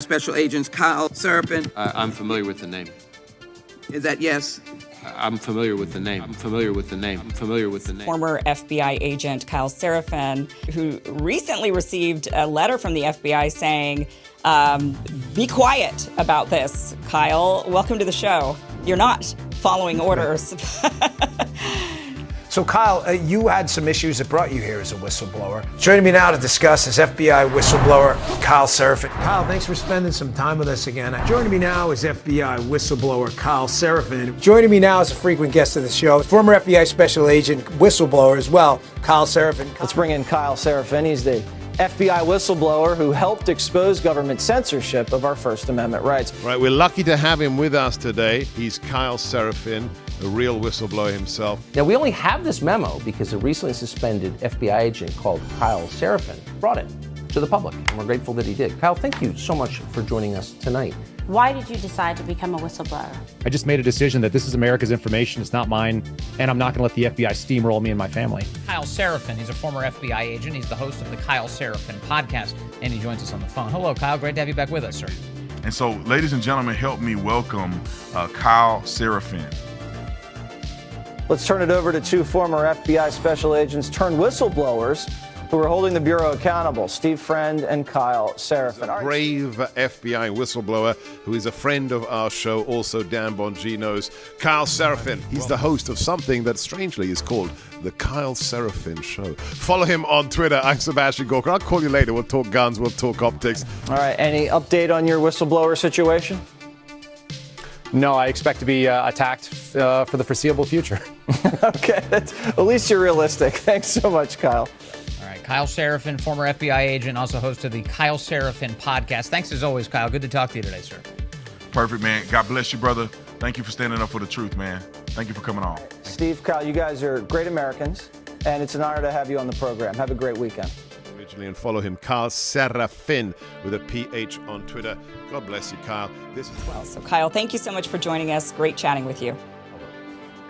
Special Agents Kyle Seraphin. I'm familiar with the name. Is that yes? I'm familiar with the name. I'm familiar with the name. I'm familiar with the name. Former FBI agent Kyle Seraphin, who recently received a letter from the FBI saying, be quiet about this. Kyle, welcome to the show. You're not following orders. So, Kyle, you had some issues that brought you here as a whistleblower. Joining me now to discuss is FBI whistleblower Kyle Seraphin. Kyle, thanks for spending some time with us again. Joining me now is FBI whistleblower Kyle Seraphin. Joining me now is a frequent guest of the show, former FBI special agent whistleblower as well, Kyle Seraphin. Let's bring in Kyle Seraphin. He's the FBI whistleblower who helped expose government censorship of our First Amendment rights. Right, we're lucky to have him with us today. He's Kyle Seraphin, a real whistleblower himself. Now, we only have this memo because a recently suspended FBI agent called Kyle Seraphin brought it to the public, and we're grateful that he did. Kyle, thank you so much for joining us tonight. Why did you decide to become a whistleblower? I just made a decision that this is America's information, it's not mine, and I'm not going to let the FBI steamroll me and my family. Kyle Seraphin, he's a former FBI agent. He's the host of the Kyle Seraphin podcast, and he joins us on the phone. Hello, Kyle. Great to have you back with us, sir. And so, ladies and gentlemen, help me welcome Kyle Seraphin. Let's turn it over to two former FBI special agents turned whistleblowers who are holding the Bureau accountable, Steve Friend and Kyle Seraphin. A brave FBI whistleblower who is a friend of our show, also Dan Bongino's. Kyle Seraphin. He's the host of something that strangely is called The Kyle Seraphin Show. Follow him on Twitter. I'm Sebastian Gorka. I'll call you later. We'll talk guns. We'll talk optics. All right. Any update on your whistleblower situation? No, I expect to be attacked for the foreseeable future. Okay. At least you're realistic. Thanks so much, Kyle. All right. Kyle Seraphin, former FBI agent, also host of the Kyle Seraphin podcast. Thanks as always, Kyle. Good to talk to you today, sir. Perfect, man. God bless you, brother. Thank you for standing up for the truth, man. Thank you for coming on. Steve, Kyle, you guys are great Americans, and it's an honor to have you on the program. Have a great weekend. And follow him, Kyle Seraphin, with a PH on Twitter. God bless you, Kyle. This is Well, so Kyle, thank you so much for joining us. Great chatting with you.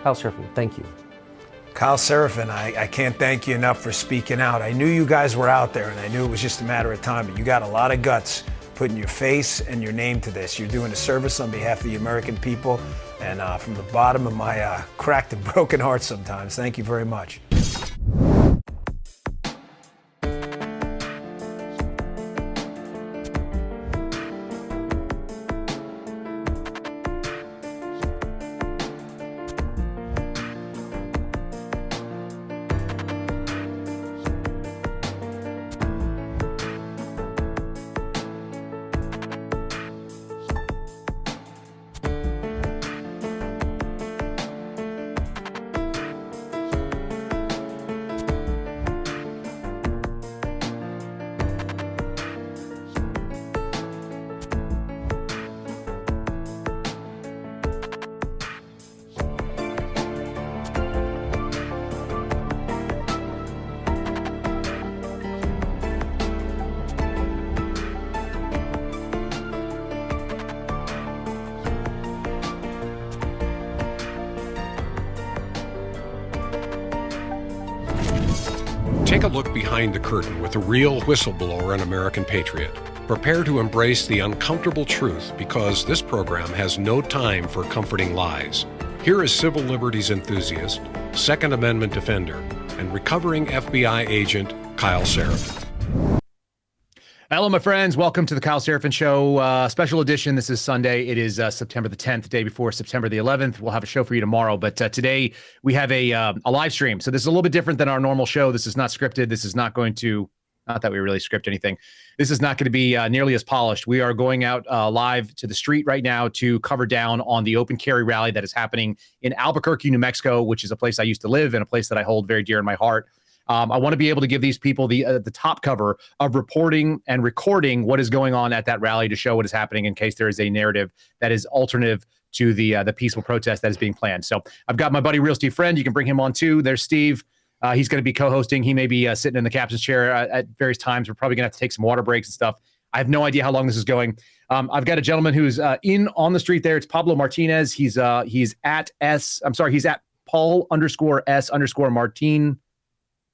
Kyle Seraphin, thank you. Kyle Seraphin, I can't thank you enough for speaking out. I knew you guys were out there, and I knew it was just a matter of time, but you got a lot of guts putting your face and your name to this. You're doing a service on behalf of the American people, and from the bottom of my cracked and broken heart sometimes, thank you very much. Take a look behind the curtain with a real whistleblower and American patriot. Prepare to embrace the uncomfortable truth because this program has no time for comforting lies. Here is civil liberties enthusiast, Second Amendment defender, and recovering FBI agent Kyle Seraphin. Hello, my friends. Welcome to the Kyle Seraphin Show, special edition. This is Sunday. It is September the 10th, the day before September the 11th. We'll have a show for you tomorrow, but today we have a live stream. So this is a little bit different than our normal show. This is not scripted. This is not going to, not that we really script anything. This is not going to be nearly as polished. We are going out live to the street right now to cover down on the open carry rally that is happening in Albuquerque, New Mexico, which is a place I used to live and a place that I hold very dear in my heart. I want to be able to give these people the top cover of reporting and recording what is going on at that rally to show what is happening in case there is a narrative that is alternative to the peaceful protest that is being planned. So I've got my buddy Real Steve Friend. You can bring him on too. There's Steve. He's going to be co-hosting. He may be sitting in the captain's chair at various times. We're probably going to have to take some water breaks and stuff. I have no idea how long this is going. I've got a gentleman who's in on the street there. It's Pablo Martinez. He's at Paul_S_Martin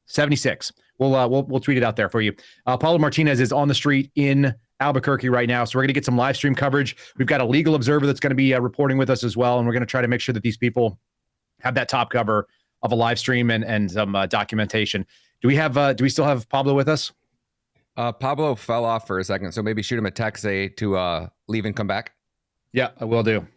76. We'll tweet it out there for you. Paulo Martinez is on the street in Albuquerque right now. So we're going to get some live stream coverage. We've got a legal observer that's going to be reporting with us as well. And we're going to try to make sure that these people have that top cover of a live stream and some documentation. Do we still have Pablo with us? Pablo fell off for a second, so maybe shoot him a text to leave and come back. Yeah, I will do.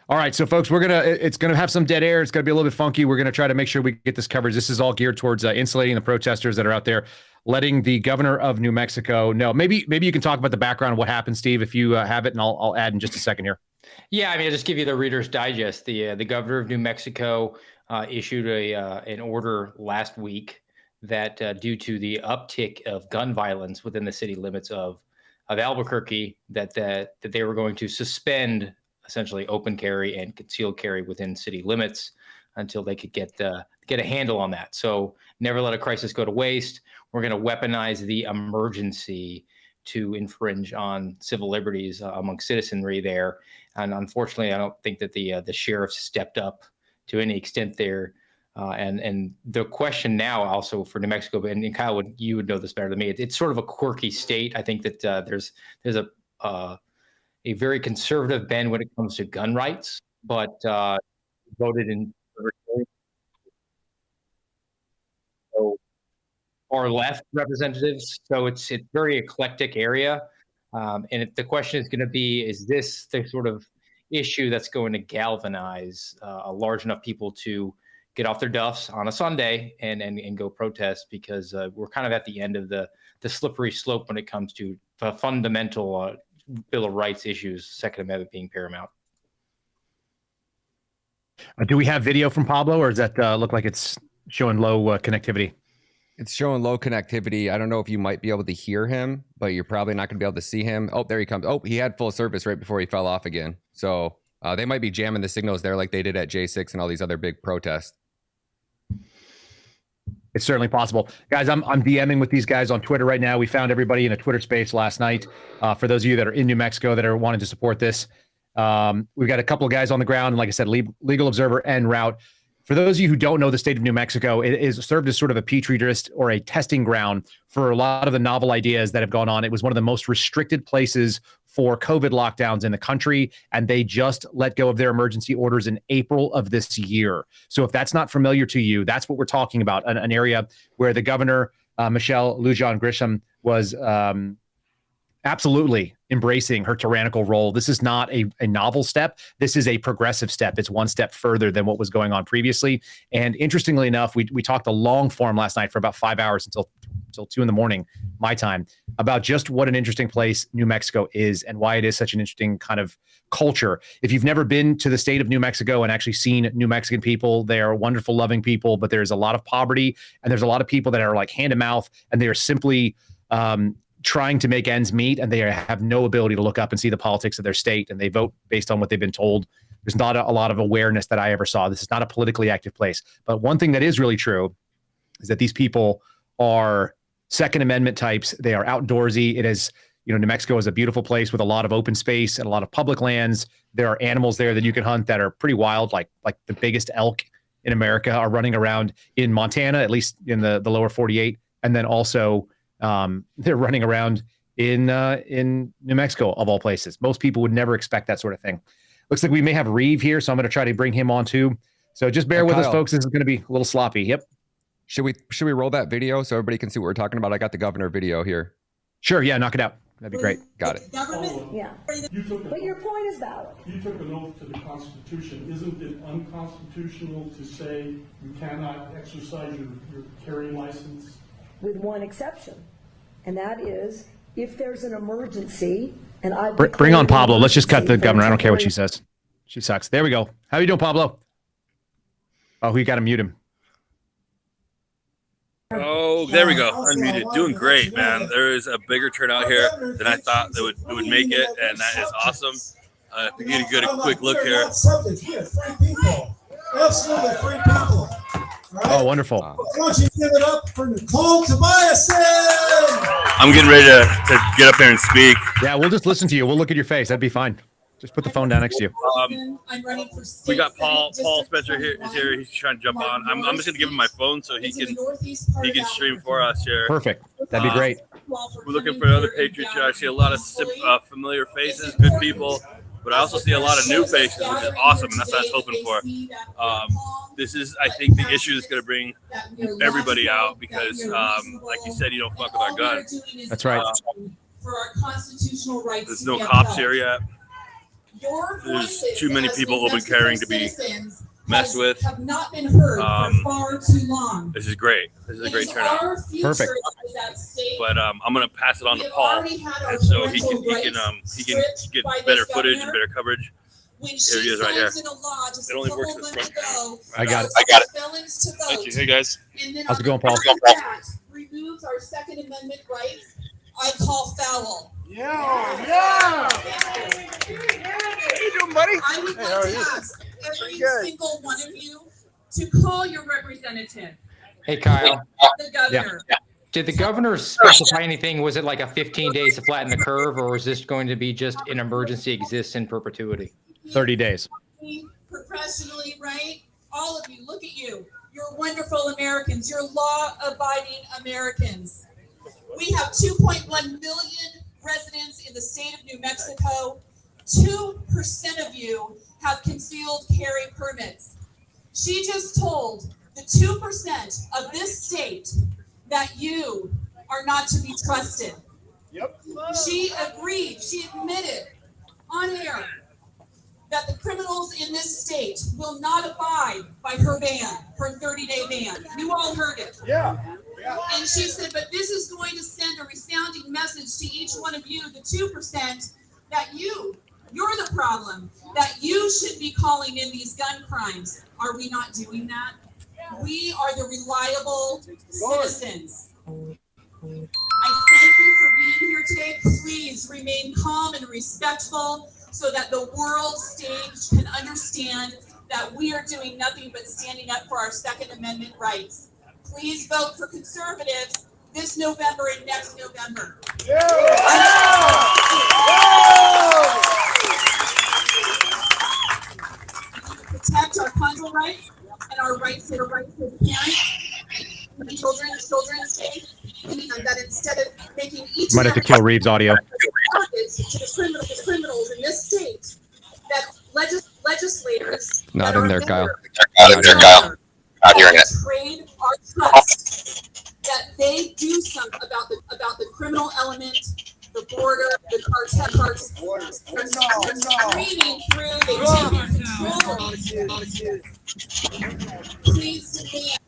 All right, so folks, it's gonna have some dead air. It's gonna be a little bit funky. We're gonna try to make sure we get this coverage. This is all geared towards insulating the protesters that are out there, letting the governor of New Mexico know. Maybe you can talk about the background of what happened, Steve, if you have it, and I'll add in just a second here. Yeah, I mean, I'll just give you the Reader's Digest. The governor of New Mexico issued an order last week that due to the uptick of gun violence within the city limits of Albuquerque, that they were going to suspend essentially open carry and concealed carry within city limits until they could get a handle on that. So never let a crisis go to waste. We're going to weaponize the emergency to infringe on civil liberties among citizenry there. And unfortunately, I don't think that the sheriffs stepped up to any extent there. And the question now also for New Mexico, and Kyle, you would know this better than me. It's sort of a quirky state. I think that there's a very conservative bend when it comes to gun rights, but voted in so far left representatives. So it's very eclectic area. And the question is going to be, is this the sort of issue that's going to galvanize a large enough people to get off their duffs on a Sunday and go protest? Because we're kind of at the end of the slippery slope when it comes to fundamental Bill of Rights issues, Second Amendment being paramount. Do we have video from Pablo, or does that look like it's showing low connectivity? It's showing low connectivity. I don't know if you might be able to hear him, but you're probably not going to be able to see him. Oh, there he comes. Oh, he had full service right before he fell off again. So they might be jamming the signals there like they did at J6 and all these other big protests. It's certainly possible. Guys, I'm DMing with these guys on Twitter right now. We found everybody in a Twitter space last night. For those of you that are in New Mexico that are wanting to support this, we've got a couple of guys on the ground. And like I said, legal observer en route. For those of you who don't know the state of New Mexico, it is served as sort of a petri dish or a testing ground for a lot of the novel ideas that have gone on. It was one of the most restricted places for COVID lockdowns in the country, and they just let go of their emergency orders in April of this year. So if that's not familiar to you, that's what we're talking about, an area where the governor, Michelle Lujan Grisham, was absolutely embracing her tyrannical role. This is not a novel step. This is a progressive step. It's one step further than what was going on previously. And interestingly enough, we talked a long form last night for about 5 hours until 2 a.m. my time about just what an interesting place New Mexico is and why it is such an interesting kind of culture. If you've never been to the state of New Mexico and actually seen New Mexican people, they are wonderful, loving people, but there's a lot of poverty and there's a lot of people that are like hand to mouth, and they are simply trying to make ends meet, and they have no ability to look up and see the politics of their state, and they vote based on what they've been told. There's not a lot of awareness that I ever saw. This is not a politically active place. But one thing that is really true is that these people are Second Amendment types. They are outdoorsy. It is, New Mexico is a beautiful place with a lot of open space and a lot of public lands. There are animals there that you can hunt that are pretty wild, like the biggest elk in America are running around in Montana, at least in the lower 48. And then also they're running around in New Mexico, of all places. Most people would never expect that sort of thing. Looks like we may have Reeve here, so I'm going to try to bring him on too. So just bear with us, folks. This is going to be a little sloppy. Yep. Should we roll that video so everybody can see what we're talking about? I got the governor video here. Sure. Yeah. Knock it out. That'd be great. Got it. Yeah. But your point is valid. You took an oath to the Constitution. Isn't it unconstitutional to say you cannot exercise your carry license? With one exception, and that is if there's an emergency. And I bring on Pablo. Let's just cut the governor. I don't care what she says. She sucks. There we go. How you doing, Pablo? Oh, we got to mute him. Oh, there we go. Unmuted. Doing great, man. There is a bigger turnout here than I thought that would make it, and that is awesome. If you get a quick look here. Free people. Absolutely free people. Right. Oh, wonderful. I want you to give it up for Nicole Tobiasen. I'm getting ready to get up there and speak. Yeah, we'll just listen to you. We'll look at your face. That'd be fine. Just put the phone down next to you. We got Paul Spencer here. Is here. He's trying to jump on. I'm just gonna give him my phone so he can stream for us here. Perfect. That'd be great. We're looking for other Patriots here. I see a lot of familiar faces, good people, but I also see a lot of new faces, which is awesome, and that's what I was hoping for. This is, I think, the issue that's going to bring everybody out because, like you said, you don't fuck with our guns. That's right. For our constitutional rights. There's no cops here yet. There's too many people open carrying to be messed with. Have not been heard for far too long. This is great. This is a great turnout. Perfect. But I'm gonna pass it on to Paul, and so he can get better footage and better coverage. Here he is right here. It only works this front. I got it. Thank you. Hey guys. How's it going, Paul? Removes our Second Amendment rights. I call foul. Yeah. How you doing, buddy? I would like to ask every single one of you to call your representative. Hey, Kyle. The governor. Yeah. Did the governor specify anything? Was it like a 15 days to flatten the curve, or is this going to be just an emergency exists in perpetuity? 30 days. Professionally, right? All of you, look at you. You're wonderful Americans. You're law-abiding Americans. We have 2.1 million residents in the state of New Mexico. 2% of you have concealed carry permits. She just told the 2% of this state that you are not to be trusted. Yep. She agreed, she admitted on air that the criminals in this state will not abide by her ban, her 30-day ban. You all heard it. Yeah. And she said, but this is going to send a resounding message to each one of you, the 2%, that you're the problem, that you should be calling in these gun crimes. Are we not doing that? We are the reliable citizens. I thank you for being here today. Please remain calm and respectful so that the world stage can understand that we are doing nothing but standing up for our Second Amendment rights. Please vote for conservatives this November and next November. Protect our conjugal rights and our rights to the parents, the children's state, and that instead of making each Might have to kill Reeves' audio. targets to the criminals in this state, that legislators Not in there, Kyle. Not in there, Kyle. Not hearing it. Trade our trust, that they do something about the criminal element, the border, the cartel, screaming through the please demand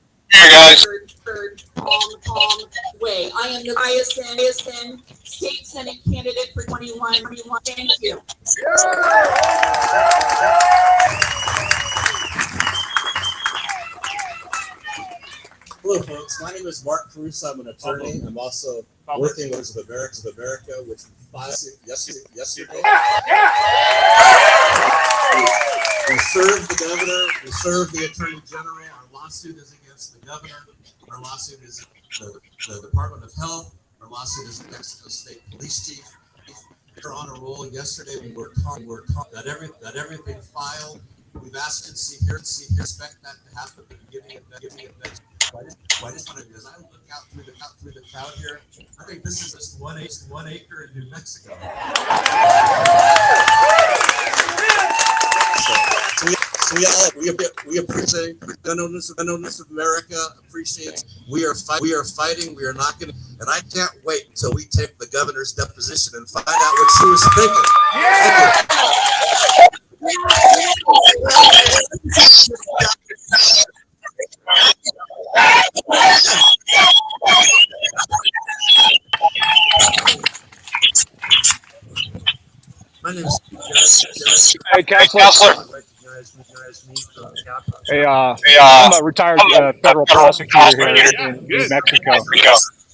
calm way. I am the ISN State Senate candidate for 21. Thank you. Hello, folks. My name is Mark Caruso. I'm an attorney. I'm also working with America, which filed yesterday. We served the governor. We served the attorney general. Our lawsuit is against the governor. Our lawsuit is the Department of Health. Our lawsuit is the Mexico State Police Chief. We're on a roll. Yesterday, we were taught that everything filed. We've asked to see here, expect that to happen at the beginning of next. What I just want to do is I look out through the crowd here. I think this is just one acre in New Mexico. We appreciate gun owners of America. Appreciate. We are fighting. We are not going to. And I can't wait until we take the governor's deposition and find out what she was thinking. Yeah. My name is Hey, Counselor. Hey, I'm a retired federal prosecutor here in New Mexico,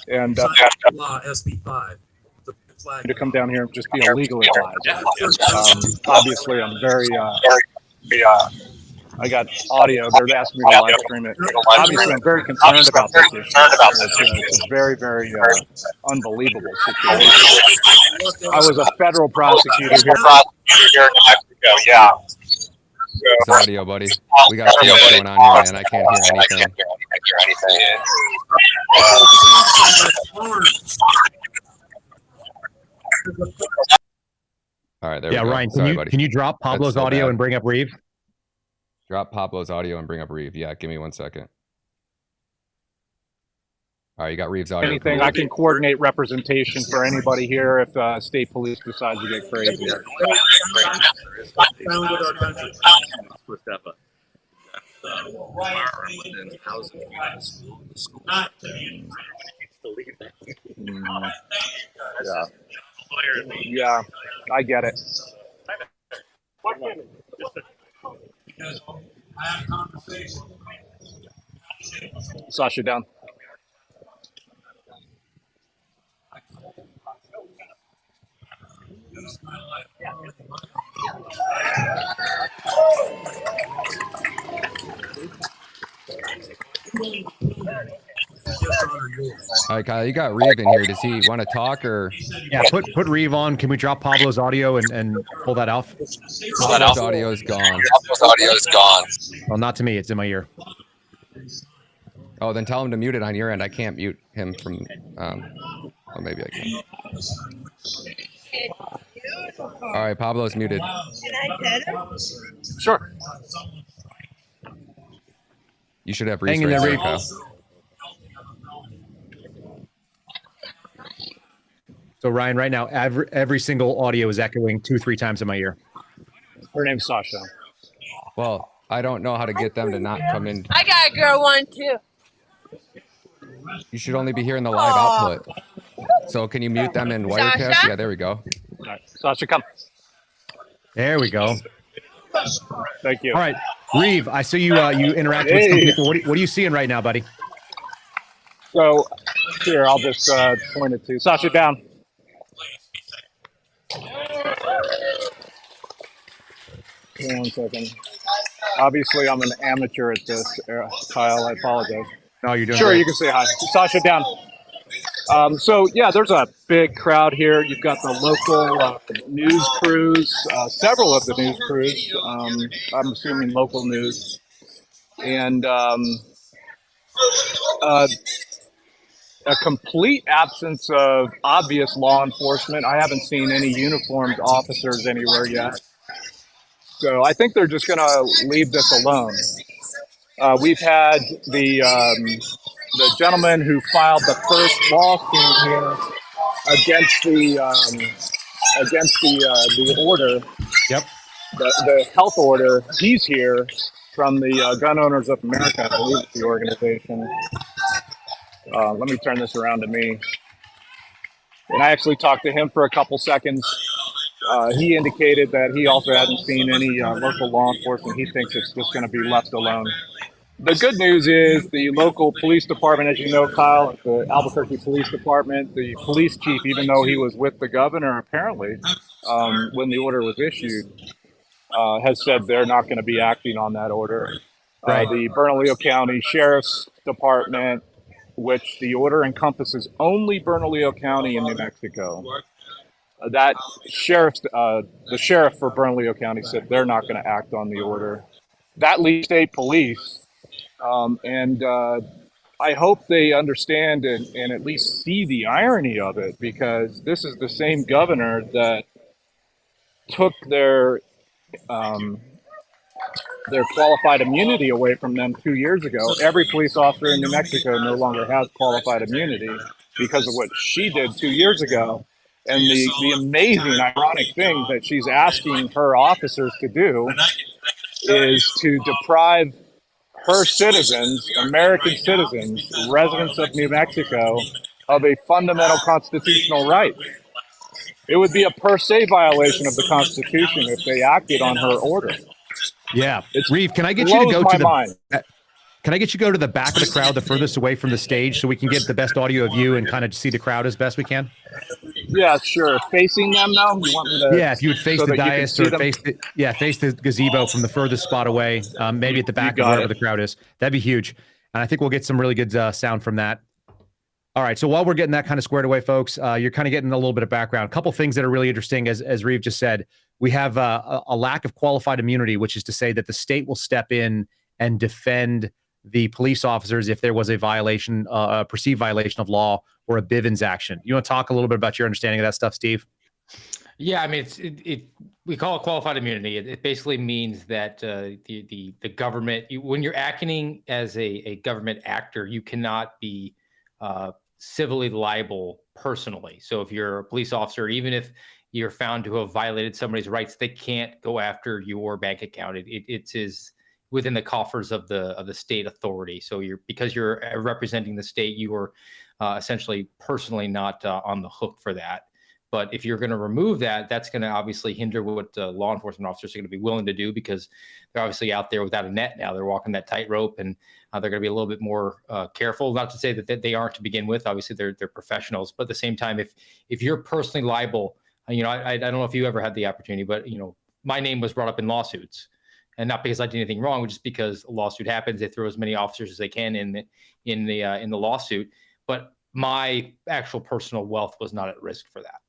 and law SB 5 to come down here and just be a legal advisor. Obviously, I'm very. I got audio. They're asking me to live stream it. Obviously, I'm very concerned about this issue. It's a very, very unbelievable situation. I was a federal prosecutor here. Here in New Mexico, yeah. It's audio, buddy. We got too much going on here, man. I can't hear anything. All right, there we go. Ryan, Sorry, buddy. can you drop Pablo's so audio bad. and bring up Reeve? Drop Pablo's audio and bring up Reeve. Yeah, give me 1 second. All right, you got Reeve's audio. Anything, I can coordinate representation for anybody here if state police decides to get crazy. Yeah, I get it. Sasha, down. All right, Kyle, you got Reeve in here. Does he want to talk or? Yeah, put Reeve on. Can we drop Pablo's audio and pull that off? Pablo's audio is gone. Pablo's audio is gone. Well, not to me. It's in my ear. Oh, then tell him to mute it on your end. I can't mute him from. Oh, maybe I can. All right, Pablo's muted. Can I pet her? Sure. You should have Hang in there, Reeve. So Ryan, right now, every single audio is echoing 2-3 times in my ear. Her name's Sasha. Well, I don't know how to get them to not come in. I got a girl one too. You should only be hearing the live output. So can you mute them in Wirecast? Sasha? Yeah, there we go. All right, Sasha, come. There we go. Thank you. All right, Reeve, I see you interact with some people. What are you seeing right now, buddy? So here, I'll just point it to Sasha, down. Give me 1 second. Obviously, I'm an amateur at this, Kyle. I apologize. No, you're doing Sure, great. you can say hi. Sasha, down. So, yeah, there's a big crowd here. You've got the local news crews, several of the news crews. I'm assuming local news. And a complete absence of obvious law enforcement. I haven't seen any uniformed officers anywhere yet. So I think they're just going to leave this alone. We've had the gentleman who filed the first lawsuit here against the order. Yep. The health order. He's here from the Gun Owners of America, I believe it's the organization. Let me turn this around to me. And I actually talked to him for a couple seconds. He indicated that he also hadn't seen any local law enforcement. He thinks it's just going to be left alone. The good news is the local police department, as you know, Kyle, the Albuquerque Police Department, the police chief, even though he was with the governor, apparently, when the order was issued, has said they're not going to be acting on that order. Right. The Bernalillo County Sheriff's Department, which the order encompasses only Bernalillo County in New Mexico. That sheriff's, the sheriff for Bernalillo County said they're not going to act on the order. That leaves state police. And I hope they understand and at least see the irony of it, because this is the same governor that took their qualified immunity away from them 2 years ago. Every police officer in New Mexico no longer has qualified immunity because of what she did 2 years ago. And the amazing, ironic thing that she's asking her officers to do is to deprive her citizens, American citizens, residents of New Mexico, of a fundamental constitutional right. It would be a per se violation of the Constitution if they acted on her order. Yeah, Reeve, can I get you to go to the mind. Can I get you to go to the back of the crowd, the furthest away from the stage, so we can get the best audio of you and kind of see the crowd as best we can? Yeah, sure. Facing them now? You want me to? Yeah, if you would face so the that you can dais see or them? face the gazebo from the furthest spot away, maybe at the back of got wherever it. the crowd is. That'd be huge. And I think we'll get some really good sound from that. All right, so while we're getting that kind of squared away, folks, you're kind of getting a little bit of background. A couple things that are really interesting, as Reeve just said. we have a lack of qualified immunity, which is to say that the state will step in and defend the police officers if there was a violation, a perceived violation of law or a Bivens action. You want to talk a little bit about your understanding of that stuff, Steve? Yeah, I mean, we call it qualified immunity. It basically means that the government, when you're acting as a government actor, you cannot be civilly liable personally. So if you're a police officer, even if you're found to have violated somebody's rights, they can't go after your bank account. It is within the coffers of the state authority. So because you're representing the state, you are essentially personally not on the hook for that. But if you're going to remove that, that's going to obviously hinder what law enforcement officers are going to be willing to do, because they're obviously out there without a net now. They're walking that tightrope, and they're going to be a little bit more careful. Not to say that they aren't to begin with. Obviously, they're professionals. But at the same time, if you're personally liable, I don't know if you ever had the opportunity, but my name was brought up in lawsuits, and not because I did anything wrong, just because a lawsuit happens. They throw as many officers as they can in the lawsuit, but my actual personal wealth was not at risk for that.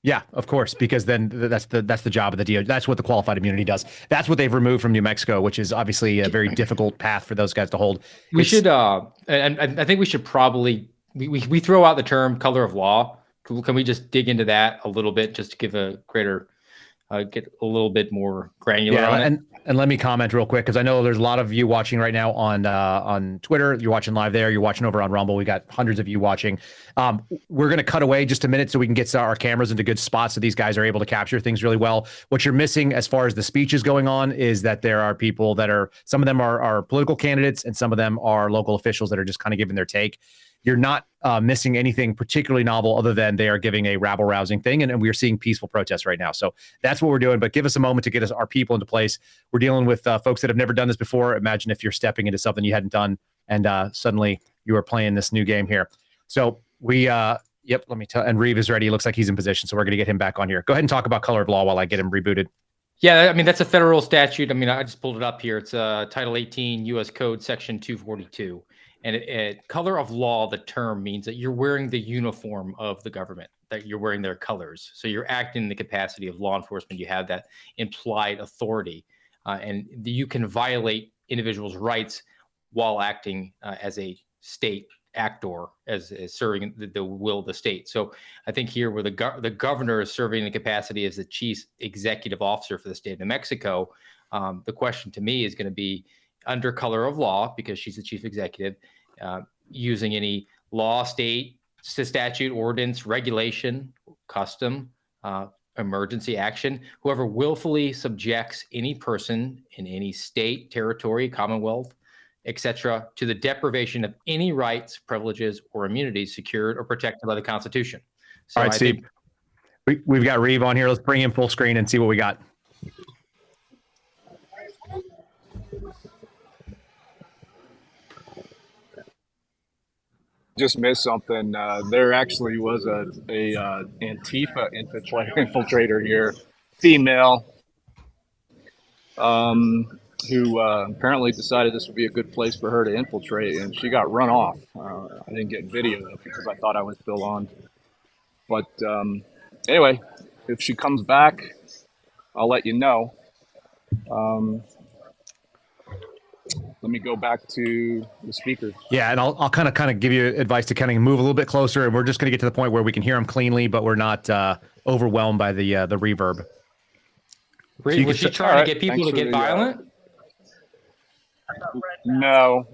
Yeah, of course, because then that's the job of the DOJ. That's what the qualified immunity does. That's what they've removed from New Mexico, which is obviously a very difficult path for those guys to hold. We should, and I think we should probably we throw out the term color of law. Can we just dig into that a little bit, just to give a greater, get a little bit more granular on it? And let me comment real quick, because I know there's a lot of you watching right now on Twitter. You're watching live there. You're watching over on Rumble. We got hundreds of you watching. We're going to cut away just a minute so we can get our cameras into good spots so these guys are able to capture things really well. What you're missing as far as the speech is going on is that there are people that are, some of them are political candidates, and some of them are local officials that are just kind of giving their take. You're not missing anything particularly novel, other than they are giving a rabble-rousing thing, and we're seeing peaceful protests right now. So that's what we're doing. But give us a moment to get our people into place. We're dealing with folks that have never done this before. Imagine if you're stepping into something you hadn't done, and suddenly you are playing this new game here. So we, let me tell. And Reeve is ready. He looks like he's in position, so we're going to get him back on here. Go ahead and talk about color of law while I get him rebooted. Yeah, I mean, that's a federal statute. I mean, I just pulled it up here. It's Title 18 U.S. Code Section 242. And color of law, the term means that you're wearing the uniform of the government, that you're wearing their colors. So you're acting in the capacity of law enforcement. You have that implied authority, and you can violate individuals' rights while acting as a state actor, as serving the will of the state. So I think here, where the governor is serving in the capacity as the chief executive officer for the state of New Mexico, the question to me is going to be, under color of law, because she's the chief executive, using any law, state, statute, ordinance, regulation, custom, emergency action, whoever willfully subjects any person in any state, territory, commonwealth, etc., to the deprivation of any rights, privileges, or immunities secured or protected by the Constitution. So all right, Steve, we've got Reeve on here. Let's bring him full screen and see what we got. Just missed something. There actually was a Antifa infiltrator here, female, who apparently decided this would be a good place for her to infiltrate, and she got run off. I didn't get video of it because I thought I was still on. But anyway, if she comes back, I'll let you know. Let me go back to the speaker. Yeah, and I'll kind of give you advice to kind of move a little bit closer, and we're just going to get to the point where we can hear him cleanly, but we're not overwhelmed by the reverb. So was she trying to get people to get violent? No.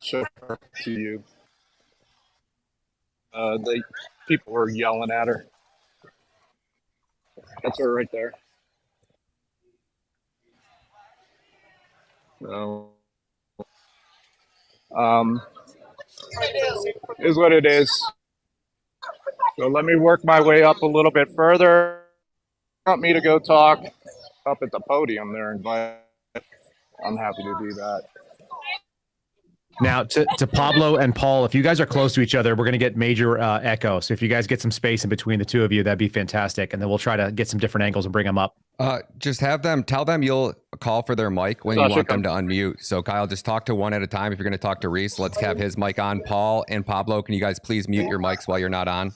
Show her to you. The people were yelling at her. That's her right there. So, is what it is. So let me work my way up a little bit further. Want me to go talk up at the podium there, but I'm happy to do that. Now, to Pablo and Paul, if you guys are close to each other, we're going to get major echo. So if you guys get some space in between the two of you, that'd be fantastic. And then we'll try to get some different angles and bring them up. Just have them tell them you'll call for their mic when you want them to unmute. So Kyle, just talk to one at a time. If you're going to talk to Reese, let's have his mic on. Paul and Pablo, can you guys please mute your mics while you're not on?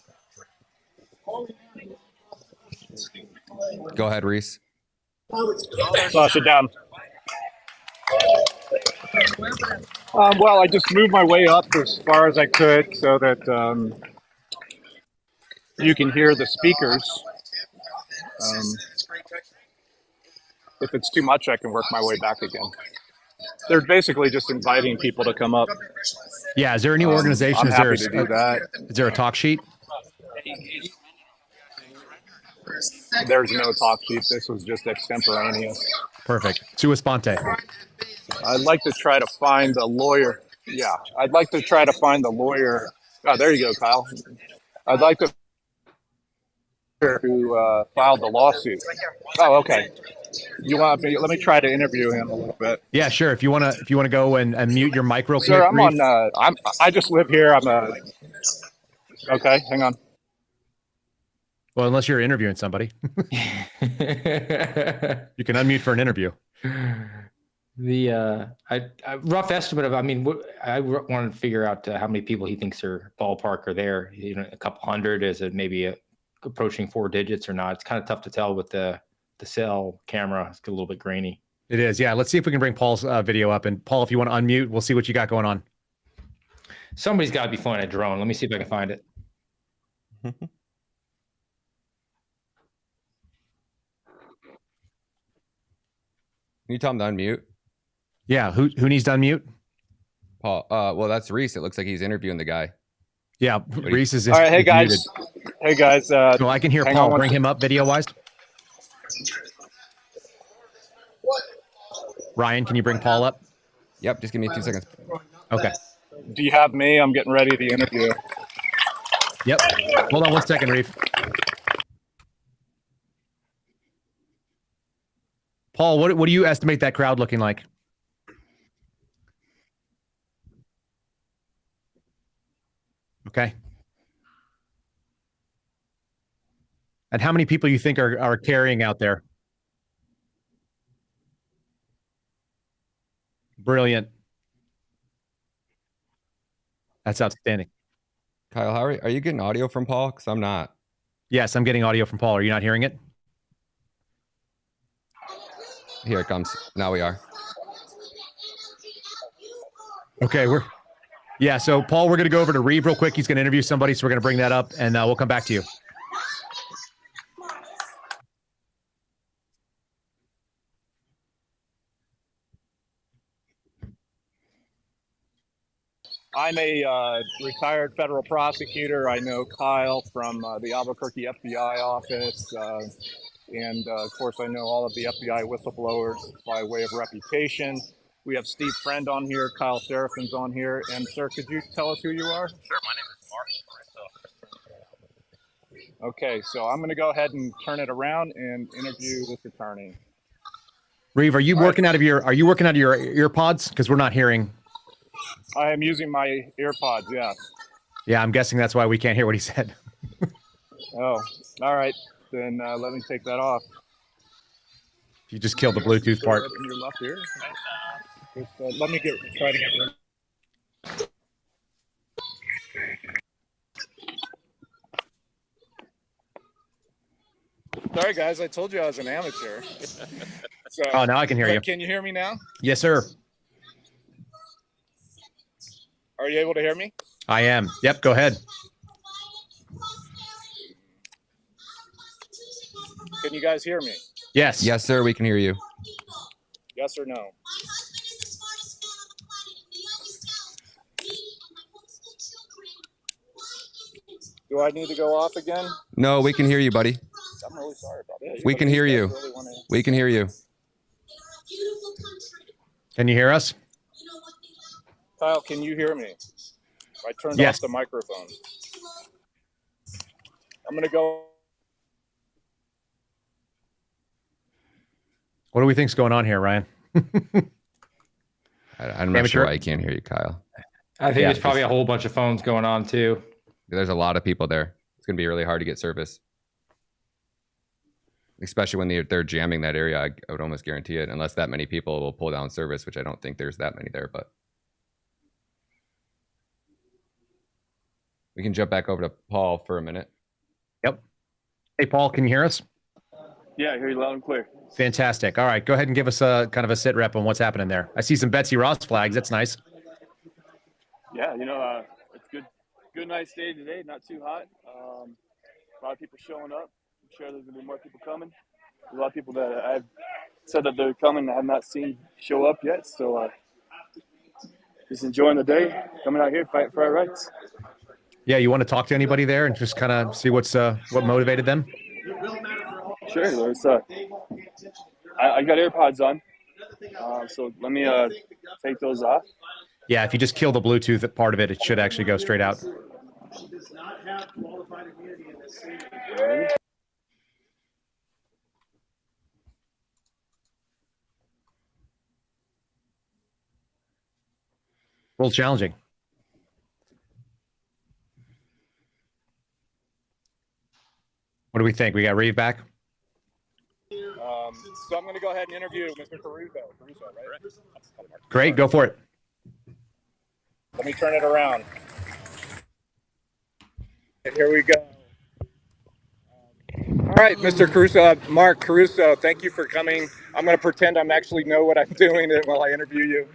Go ahead, Reese. Flush it down. Well, I just moved my way up as far as I could so that you can hear the speakers. If it's too much, I can work my way back again. They're basically just inviting people to come up. Yeah. Is there any organization? I'm happy to do that. Is there a talk sheet? There's no talk sheet. This was just extemporaneous. Perfect. Sua sponte. I'd like to try to find the lawyer. Yeah, I'd like to try to find the lawyer. Oh, there you go, Kyle. I'd like to who filed the lawsuit. Oh, okay. You want me? Let me try to interview him a little bit. Yeah, sure. If you wanna go and mute your mic real quick. Sir, I'm on. I just live here. Okay, hang on. Well, unless you're interviewing somebody, you can unmute for an interview. The rough estimate of, I wanted to figure out how many people he thinks are ballpark are there. You know, a couple hundred. Is it maybe approaching 4 digits or not? It's kind of tough to tell with the cell camera. It's a little bit grainy. It is. Yeah. Let's see if we can bring Paul's video up. And Paul, if you want to unmute, we'll see what you got going on. Somebody's got to be flying a drone. Let me see if I can find it. Can you tell him to unmute? Yeah. Who needs to unmute? Paul. Well, that's Reese. It looks like he's interviewing the guy. Yeah. Reese is. All right. Hey guys. Muted. Hey guys. No, I can hear Paul. Bring him up video wise. Ryan, can you bring Paul up? Yep. Just give me 2 seconds. Okay. Do you have me? I'm getting ready to interview. Yep. Hold on 1 second, Reef. Paul, what do you estimate that crowd looking like? Okay. And how many people you think are carrying out there? Brilliant. That's outstanding. Kyle, are you getting audio from Paul? Because I'm not. Yes, I'm getting audio from Paul. Are you not hearing it? Here it comes. Now we are. Okay, so Paul, we're going to go over to Reeve real quick. He's going to interview somebody, so we're going to bring that up, and we'll come back to you. I'm a retired federal prosecutor. I know Kyle from the Albuquerque FBI office. And of course, I know all of the FBI whistleblowers by way of reputation. We have Steve Friend on here, Kyle Serafin's on here. And sir, could you tell us who you are? Sure, my name is Mark. Okay, so I'm going to go ahead and turn it around and interview this attorney. Reeve, are you working out of your ear pods? Because we're not hearing. I am using my earpods, yes. Yeah, I'm guessing that's why we can't hear what he said. Oh, all right. Then let me take that off. You just killed the Bluetooth part. In your left ear. Just, let me try to get rid. Sorry, guys. I told you I was an amateur. So, oh, now I can hear you. Can you hear me now? Yes, sir. Are you able to hear me? I am. Yep, go ahead. Can you guys hear me? Yes. Yes, sir. We can hear you. Yes or no? Do I need to go off again? No, we can hear you, buddy. I'm really sorry about that. We can hear you. We can hear you. Can you hear us? Kyle, can you hear me? I turned Yes. off the microphone. I'm going to go. What do we think's going on here, Ryan? I'm not sure why I can't hear you, Kyle. I think it's probably a whole bunch of phones going on too. There's a lot of people there. It's going to be really hard to get service. especially when they're jamming that area. I would almost guarantee it, unless that many people will pull down service, which I don't think there's that many there. But we can jump back over to Paul for a minute. Yep. Hey, Paul, can you hear us? Yeah, I hear you loud and clear. Fantastic. All right, go ahead and give us a kind of a sit rep on what's happening there. I see some Betsy Ross flags. That's nice. Yeah, it's good nice day today. Not too hot. A lot of people showing up. I'm sure there's gonna be more people coming. There's a lot of people that I've said that they're coming and I have not seen show up yet. So just enjoying the day, coming out here, fighting for our rights. Yeah, you want to talk to anybody there and just kind of see what motivated them? Sure. There's I got AirPods on, so let me take those off. Yeah, if you just kill the Bluetooth part of it, it should actually go straight out. Right. A little challenging. What do we think? We got Reeve back? So I'm going to go ahead and interview Mr. Caruso, right? Great, go for it. Let me turn it around. Here we go. All right, Mr. Caruso, Mark Caruso, thank you for coming. I'm going to pretend I actually know what I'm doing while I interview you.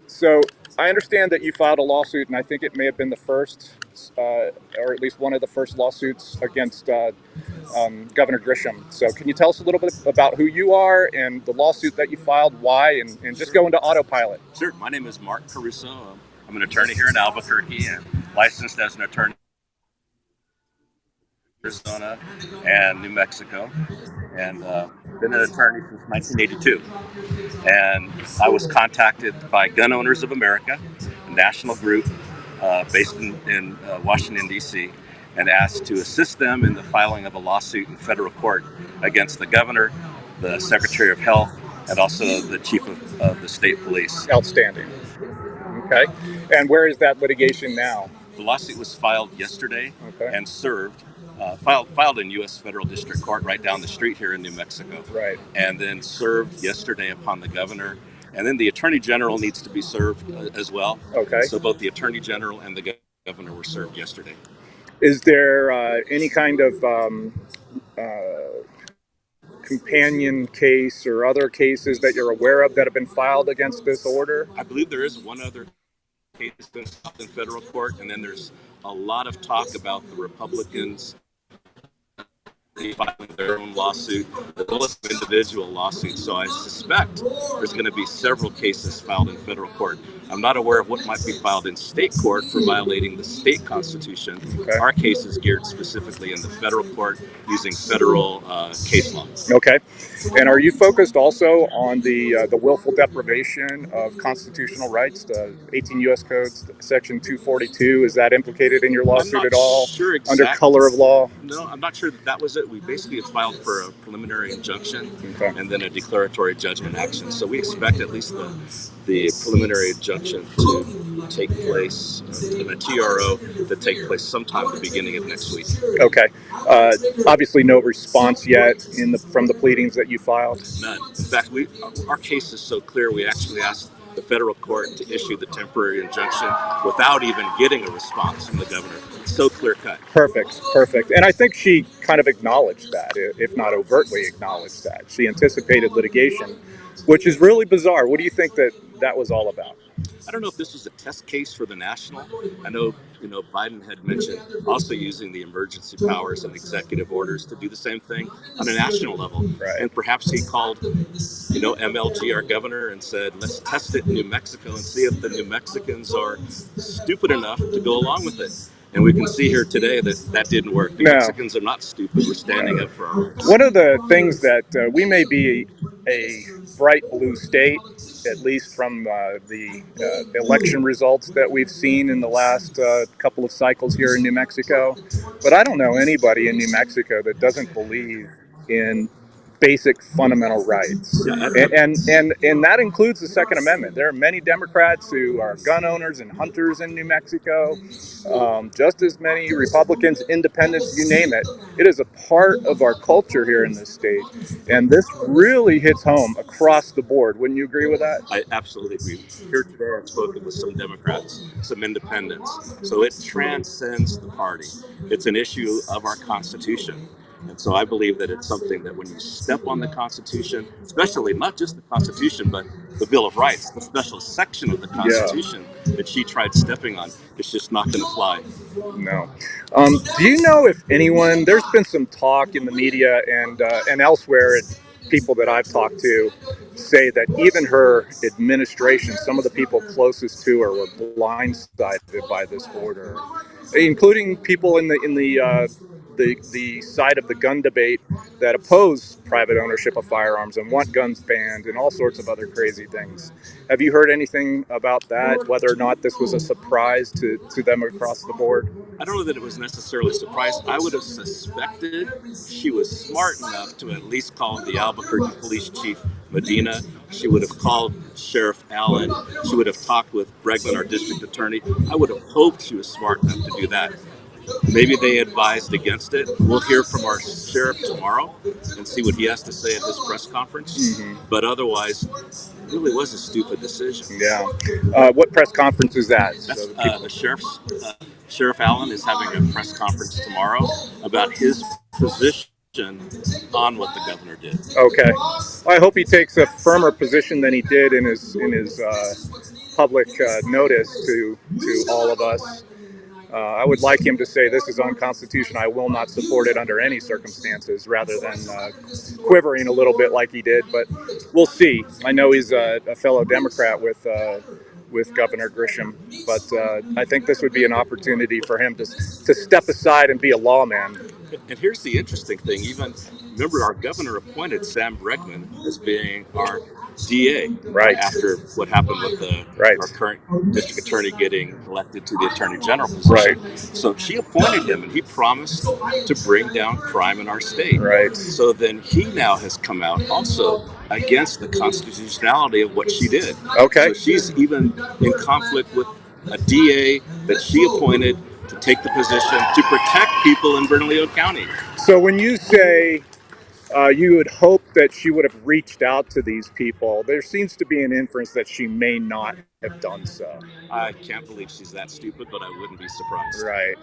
So I understand that you filed a lawsuit, and I think it may have been the first, or at least one of the first lawsuits against Governor Grisham. So can you tell us a little bit about who you are and the lawsuit that you filed, why, and just go into autopilot? Sure. My name is Mark Caruso. I'm an attorney here in Albuquerque and licensed as an attorney in Arizona and New Mexico, and been an attorney since 1982. And I was contacted by Gun Owners of America, a national group based in Washington, D.C., and asked to assist them in the filing of a lawsuit in federal court against the governor, the Secretary of Health, and also the chief of the state police. Outstanding. Okay. And where is that litigation now? The lawsuit was filed yesterday and served, filed in U.S. Federal District Court right down the street here in New Mexico. Right. And then served yesterday upon the governor. And then the Attorney General needs to be served as well. Okay. So both the Attorney General and the governor were served yesterday. Is there any kind of companion case or other cases that you're aware of that have been filed against this order? I believe there is one other case that's been filed in federal court, and then there's a lot of talk about the Republicans filing their own lawsuit, as well as individual lawsuits. So I suspect there's going to be several cases filed in federal court. I'm not aware of what might be filed in state court for violating the state constitution. Okay. Our case is geared specifically in the federal court using federal case law. Okay. And are you focused also on the willful deprivation of constitutional rights, the 18 U.S. Code, Section 242? Is that implicated in your lawsuit at all? Sure exactly. Under color of law? No, I'm not sure that was it. We basically have filed for a preliminary injunction and then a declaratory judgment action. So we expect at least the preliminary injunction to take place, and the TRO to take place sometime at the beginning of next week. Okay. Obviously no response yet from the pleadings that you filed? None. In fact, our case is so clear, we actually asked the federal court to issue the temporary injunction without even getting a response from the governor. It's so clear cut. Perfect. And I think she kind of acknowledged that, if not overtly acknowledged that. She anticipated litigation, which is really bizarre. What do you think that was all about? I don't know if this was a test case for the national. I know, Biden had mentioned also using the emergency powers and executive orders to do the same thing on a national level. Right. And perhaps he called, MLG, our governor, and said, let's test it in New Mexico and see if the New Mexicans are stupid enough to go along with it. And we can see here today that didn't work. The Mexicans are not stupid. We're standing up for our rights. One of the things that we may be a bright blue state, at least from the election results that we've seen in the last couple of cycles here in New Mexico. But I don't know anybody in New Mexico that doesn't believe in basic fundamental rights. And that includes the Second Amendment. There are many Democrats who are gun owners and hunters in New Mexico, just as many Republicans, independents, you name it. It is a part of our culture here in this state. And this really hits home across the board. Wouldn't you agree with that? I absolutely agree. Here today, I've spoken with some Democrats, some independents. So it transcends the party. It's an issue of our Constitution. And so I believe that it's something that when you step on the Constitution, especially not just the Constitution, but the Bill of Rights, the special section of the Constitution that she tried stepping on, it's just not going to fly. No. Do you know if anyone, there's been some talk in the media and elsewhere, people that I've talked to say that even her administration, some of the people closest to her were blindsided by this order, including people in the side of the gun debate that oppose private ownership of firearms and want guns banned and all sorts of other crazy things. Have you heard anything about that, whether or not this was a surprise to them across the board? I don't know that it was necessarily a surprise. I would have suspected she was smart enough to at least call the Albuquerque Police Chief Medina. She would have called Sheriff Allen. She would have talked with Bregman, our district attorney. I would have hoped she was smart enough to do that. Maybe they advised against it. We'll hear from our sheriff tomorrow and see what he has to say at his press conference. But otherwise, it really was a stupid decision. Yeah. What press conference is that? That's, the Sheriff Allen is having a press conference tomorrow about his position on what the governor did. Okay. Well, I hope he takes a firmer position than he did in his public notice to all of us. I would like him to say this is unconstitutional. I will not support it under any circumstances, rather than quivering a little bit like he did. But we'll see. I know he's a fellow Democrat with Governor Grisham, but I think this would be an opportunity for him to step aside and be a lawman. And here's the interesting thing. Even remember, our governor appointed Sam Bregman as being our DA after what happened with our current district attorney getting elected to the attorney general position. So she appointed him, and he promised to bring down crime in our state. So then he now has come out also against the constitutionality of what she did. So she's even in conflict with a DA that she appointed to take the position to protect people in Bernalillo County. So when you say you would hope that she would have reached out to these people, there seems to be an inference that she may not have done so. I can't believe she's that stupid, but I wouldn't be surprised. Right.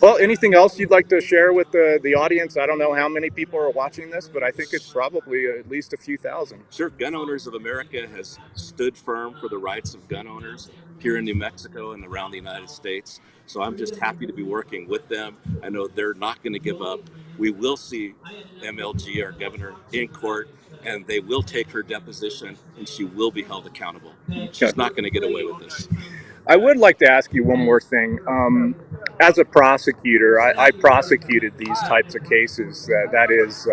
Well, anything else you'd like to share with the audience? I don't know how many people are watching this, but I think it's probably at least a few thousand. Sure. Gun Owners of America has stood firm for the rights of gun owners here in New Mexico and around the United States. So I'm just happy to be working with them. I know they're not going to give up. We will see MLG, our governor, in court, and they will take her deposition, and she will be held accountable. She's not going to get away with this. I would like to ask you one more thing. As a prosecutor, I prosecuted these types of cases. That is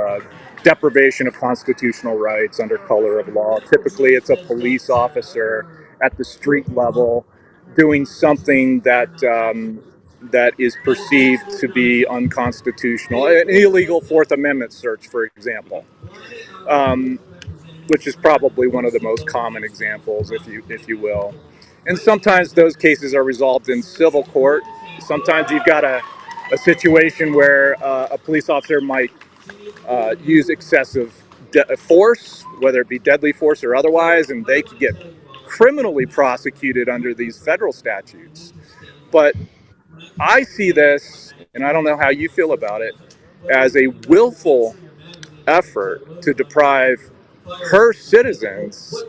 deprivation of constitutional rights under color of law. Typically, it's a police officer at the street level doing something that is perceived to be unconstitutional, an illegal Fourth Amendment search, for example, which is probably one of the most common examples, if you will. And sometimes those cases are resolved in civil court. Sometimes you've got a situation where a police officer might use excessive force, whether it be deadly force or otherwise, and they could get criminally prosecuted under these federal statutes. But I see this, and I don't know how you feel about it, as a willful effort to deprive her citizens,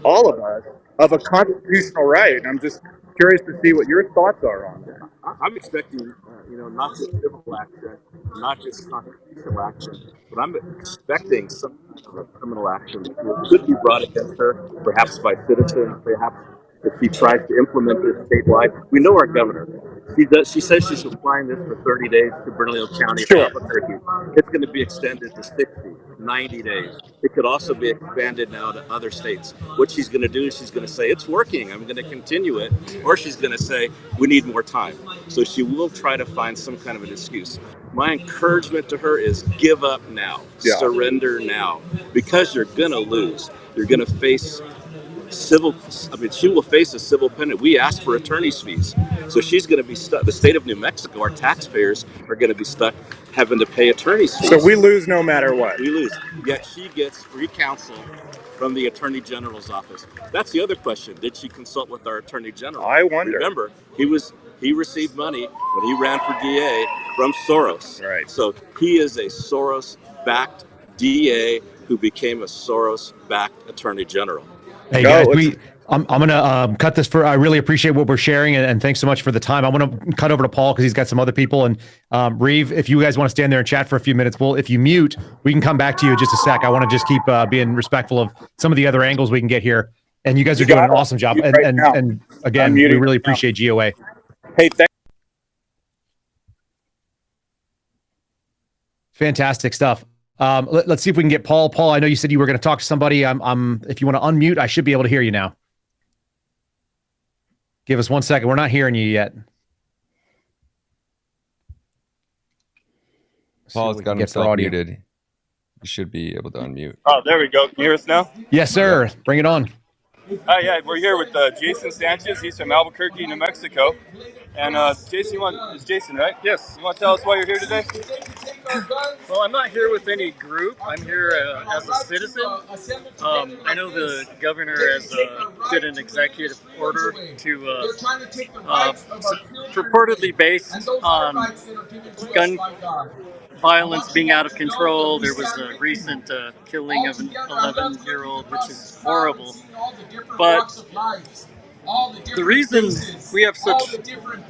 all of us, of a constitutional right. And I'm just curious to see what your thoughts are on that. I'm expecting, not just civil action, not just constitutional action, but I'm expecting some kind of criminal action that could be brought against her, perhaps by citizens, perhaps if she tries to implement this statewide. We know our governor. She says she's applying this for 30 days to Bernalillo County. Albuquerque. It's going to be extended to 60, 90 days. It could also be expanded now to other states. What she's going to do is she's going to say, it's working, I'm going to continue it. Or she's going to say, we need more time. So she will try to find some kind of an excuse. My encouragement to her is give up now, surrender now, because you're going to lose. You're going to face she will face a civil penalty. We asked for attorney's fees. So she's going to be stuck. The state of New Mexico, our taxpayers, are going to be stuck having to pay attorney's fees. So we lose no matter what. We lose. Yet she gets free counsel from the Attorney General's office. That's the other question. Did she consult with our Attorney General? I wonder. Remember, he received money when he ran for DA from Soros. Right. So he is a Soros-backed DA who became a Soros-backed Attorney General. Hey guys, I'm going to cut this I really appreciate what we're sharing, and thanks so much for the time. I want to cut over to Paul because he's got some other people. And Reeve, if you guys want to stand there and chat for a few minutes, if you mute, we can come back to you in just a sec. I want to just keep being respectful of some of the other angles we can get here. And you guys are doing an awesome job. And again, we really appreciate GOA. Hey, fantastic stuff. Let's see if we can get Paul. Paul, I know you said you were going to talk to somebody. If you want to unmute, I should be able to hear you now. Give us 1 second. We're not hearing you yet. Paul's got himself muted. You should be able to unmute. Oh, there we go. Can you hear us now? Yes, sir. Bring it on. Yeah, we're here with Jason Sanchez. He's from Albuquerque, New Mexico. And Jason, it's Jason, right? Yes. You want to tell us why you're here today? Well, I'm not here with any group. I'm here as a citizen. I know the governor has did an executive order to purportedly based on gun violence being out of control. There was a recent killing of an 11-year-old, which is horrible. But the reason we have such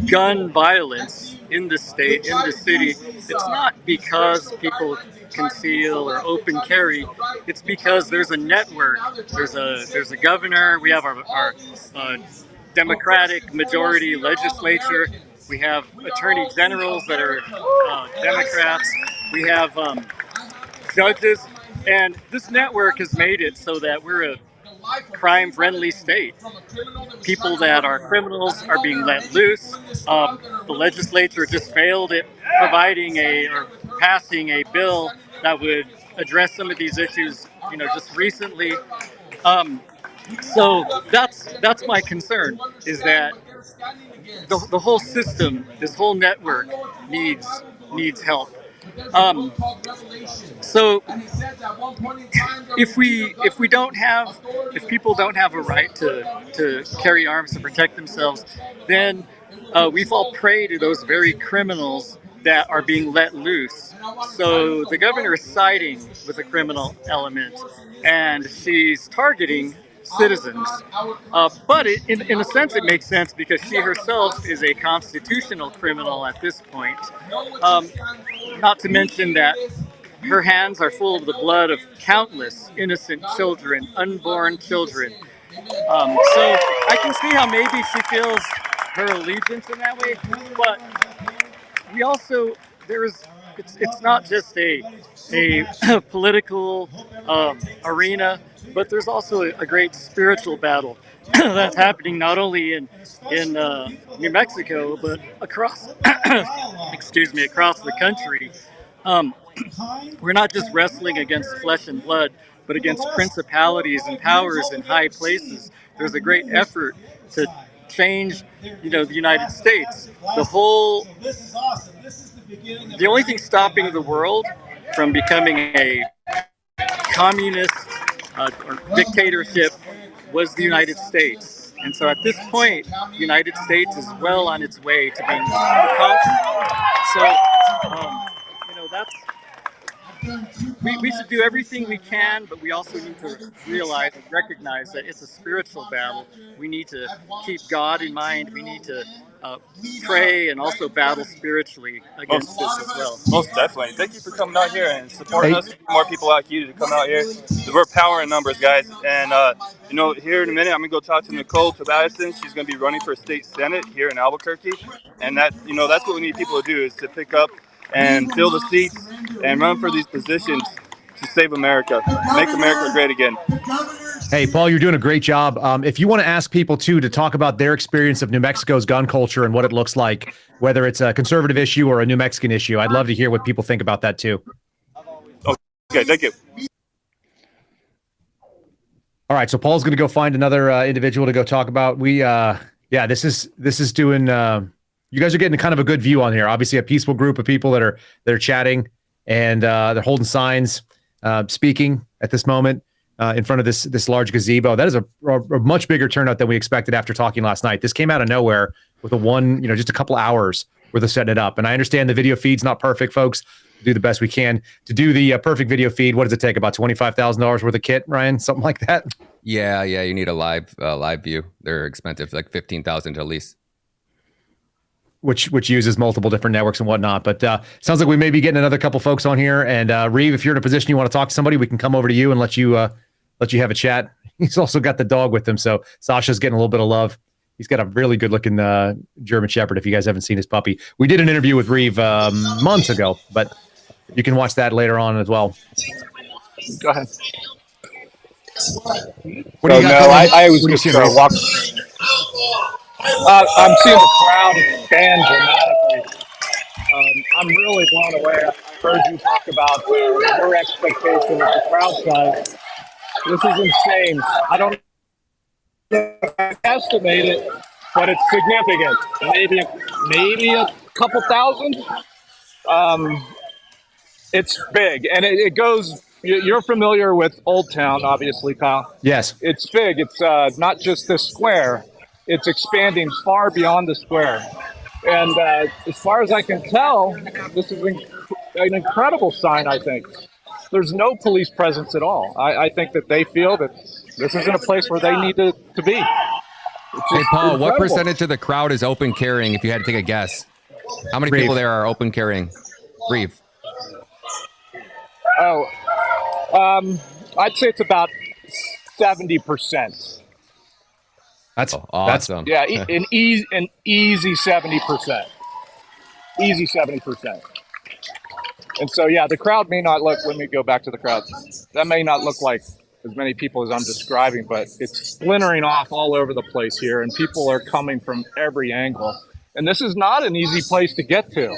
gun violence in the state, in the city, it's not because people conceal or open carry. It's because there's a network. There's a governor. We have our Democratic majority legislature. We have attorney generals that are Democrats. We have judges, and this network has made it so that we're a crime-friendly state. People that are criminals are being let loose. The legislature just failed at passing a bill that would address some of these issues, just recently. So that's my concern, is that the whole system, this whole network needs help. So if people don't have a right to carry arms to protect themselves, then we fall prey to those very criminals that are being let loose. So the governor is siding with a criminal element, and she's targeting citizens. But in a sense, it makes sense because she herself is a constitutional criminal at this point. Not to mention that her hands are full of the blood of countless innocent children, unborn children. So I can see how maybe she feels her allegiance in that way, but we also, it's not just a political arena, but there's also a great spiritual battle that's happening not only in New Mexico, but across across the country. We're not just wrestling against flesh and blood, but against principalities and powers in high places. There's a great effort to change, the United States. The only thing stopping the world from becoming a communist or dictatorship was the United States. And so at this point, the United States is well on its way to being conquered. So, we should do everything we can, but we also need to realize and recognize that it's a spiritual battle. We need to keep God in mind. We need to pray and also battle spiritually against this as well. Most definitely. Thank you for coming out here and supporting us. More people like you to come out here. We're power in numbers, guys. And here in a minute, I'm gonna go talk to Nicole Tabasson. She's gonna be running for state senate here in Albuquerque. And that's what we need people to do, is to pick up and fill the seats and run for these positions to save America, make America great again. Hey, Paul, you're doing a great job. If you want to ask people, too, to talk about their experience of New Mexico's gun culture and what it looks like, whether it's a conservative issue or a New Mexican issue, I'd love to hear what people think about that, too. Okay, thank you. All right, so Paul's going to go find another individual to go talk about. This is doing. You guys are getting kind of a good view on here. Obviously, a peaceful group of people that are chatting and they're holding signs, speaking at this moment in front of this large gazebo. That is a much bigger turnout than we expected after talking last night. This came out of nowhere with just a couple hours worth of setting it up. And I understand the video feed's not perfect, folks. Do the best we can to do the perfect video feed. What does it take? About $25,000 worth of kit, Ryan? Something like that. Yeah. You need a live view. They're expensive, like $15,000 at least. Which uses multiple different networks and whatnot. But sounds like we may be getting another couple folks on here. And Reeve, if you're in a position you want to talk to somebody, we can come over to you and let you have a chat. He's also got the dog with him, so Sasha's getting a little bit of love. He's got a really good-looking German Shepherd, if you guys haven't seen his puppy. We did an interview with Reeve months ago, but you can watch that later on as well. Go ahead. I was just walking. I'm seeing the crowd expand dramatically. I'm really blown away. I heard you talk about your expectation of the crowd size. This is insane. I don't estimate it, but it's significant. Maybe a couple thousand. It's big, and it goes. You're familiar with Old Town, obviously, Kyle. Yes. It's big. It's not just this square. It's expanding far beyond the square. And as far as I can tell, this is an incredible sign, I think. There's no police presence at all. I think that they feel that this isn't a place where they need to be. Hey, Paul, what percentage of the crowd is open carrying, if you had to take a guess? How many people there are open carrying? Reeve. I'd say it's about 70%. That's awesome. Yeah, an easy 70%. Easy 70%. And so, yeah, the crowd may not look, let me go back to the crowd. That may not look like as many people as I'm describing, but it's splintering off all over the place here, and people are coming from every angle. And this is not an easy place to get to.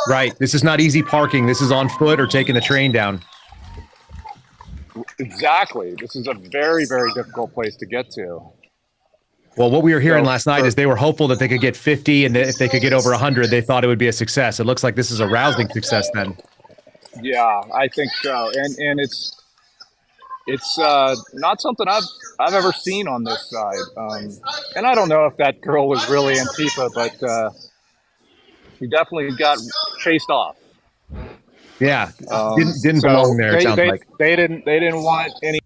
Right. This is not easy parking. This is on foot or taking the train down. Exactly. This is a very, very difficult place to get to. Well, what we were hearing last night is they were hopeful that they could get 50, and that if they could get over 100, they thought it would be a success. It looks like this is a rousing success then. Yeah, I think so. And it's not something I've ever seen on this side. And I don't know if that girl was really Antifa, but she definitely got chased off. Yeah, didn't belong there. It sounds like they didn't want any.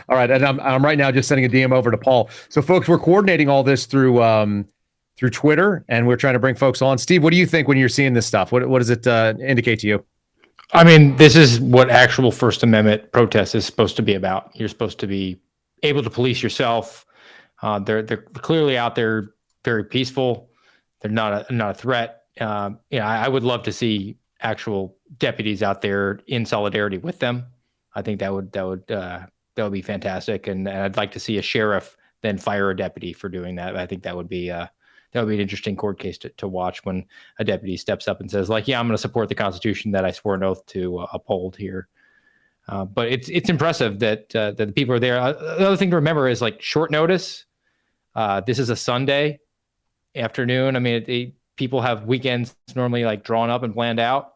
All right, and I'm right now just sending a DM over to Paul. So, folks, we're coordinating all this through Twitter, and we're trying to bring folks on. Steve, what do you think when you're seeing this stuff? What does it indicate to you? I mean, this is what actual First Amendment protest is supposed to be about. You're supposed to be able to police yourself. They're clearly out there, very peaceful. They're not a threat. I would love to see actual deputies out there in solidarity with them. I think that would be fantastic, and I'd like to see a sheriff then fire a deputy for doing that. I think that would be an interesting court case to watch when a deputy steps up and says, like, yeah, I'm going to support the Constitution that I swore an oath to uphold here. But it's impressive that the people are there. Another thing to remember is, like, short notice. This is a Sunday afternoon. I mean, people have weekends normally, like, drawn up and planned out,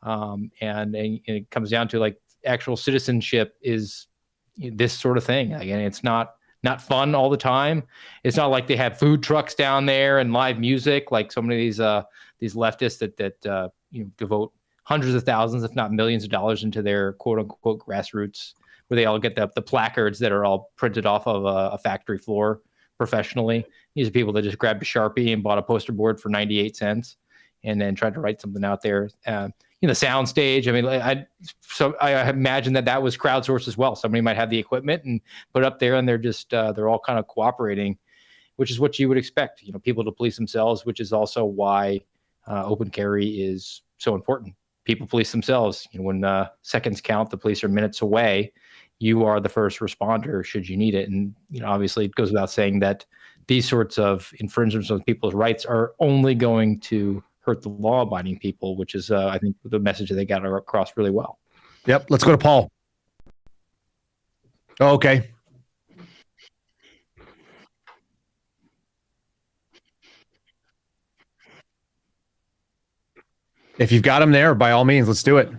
and it comes down to, like, actual citizenship is this sort of thing. Again, it's not fun all the time. It's not like they have food trucks down there and live music like so many of these leftists that devote hundreds of thousands, if not millions of dollars into their quote unquote grassroots, where they all get the placards that are all printed off of a factory floor professionally. These are people that just grabbed a Sharpie and bought a poster board for 98 cents and then tried to write something out there. The sound stage. I mean, I imagine that was crowdsourced as well. Somebody might have the equipment and put it up there, and they're all kind of cooperating, which is what you would expect. People to police themselves, which is also why open carry is so important. people police themselves. When seconds count, the police are minutes away. You are the first responder should you need it. And obviously, it goes without saying that these sorts of infringements of people's rights are only going to hurt the law-abiding people, which is, I think, the message that they got across really well. Yep. Let's go to Paul. Oh, okay. If you've got him there, by all means, let's do it.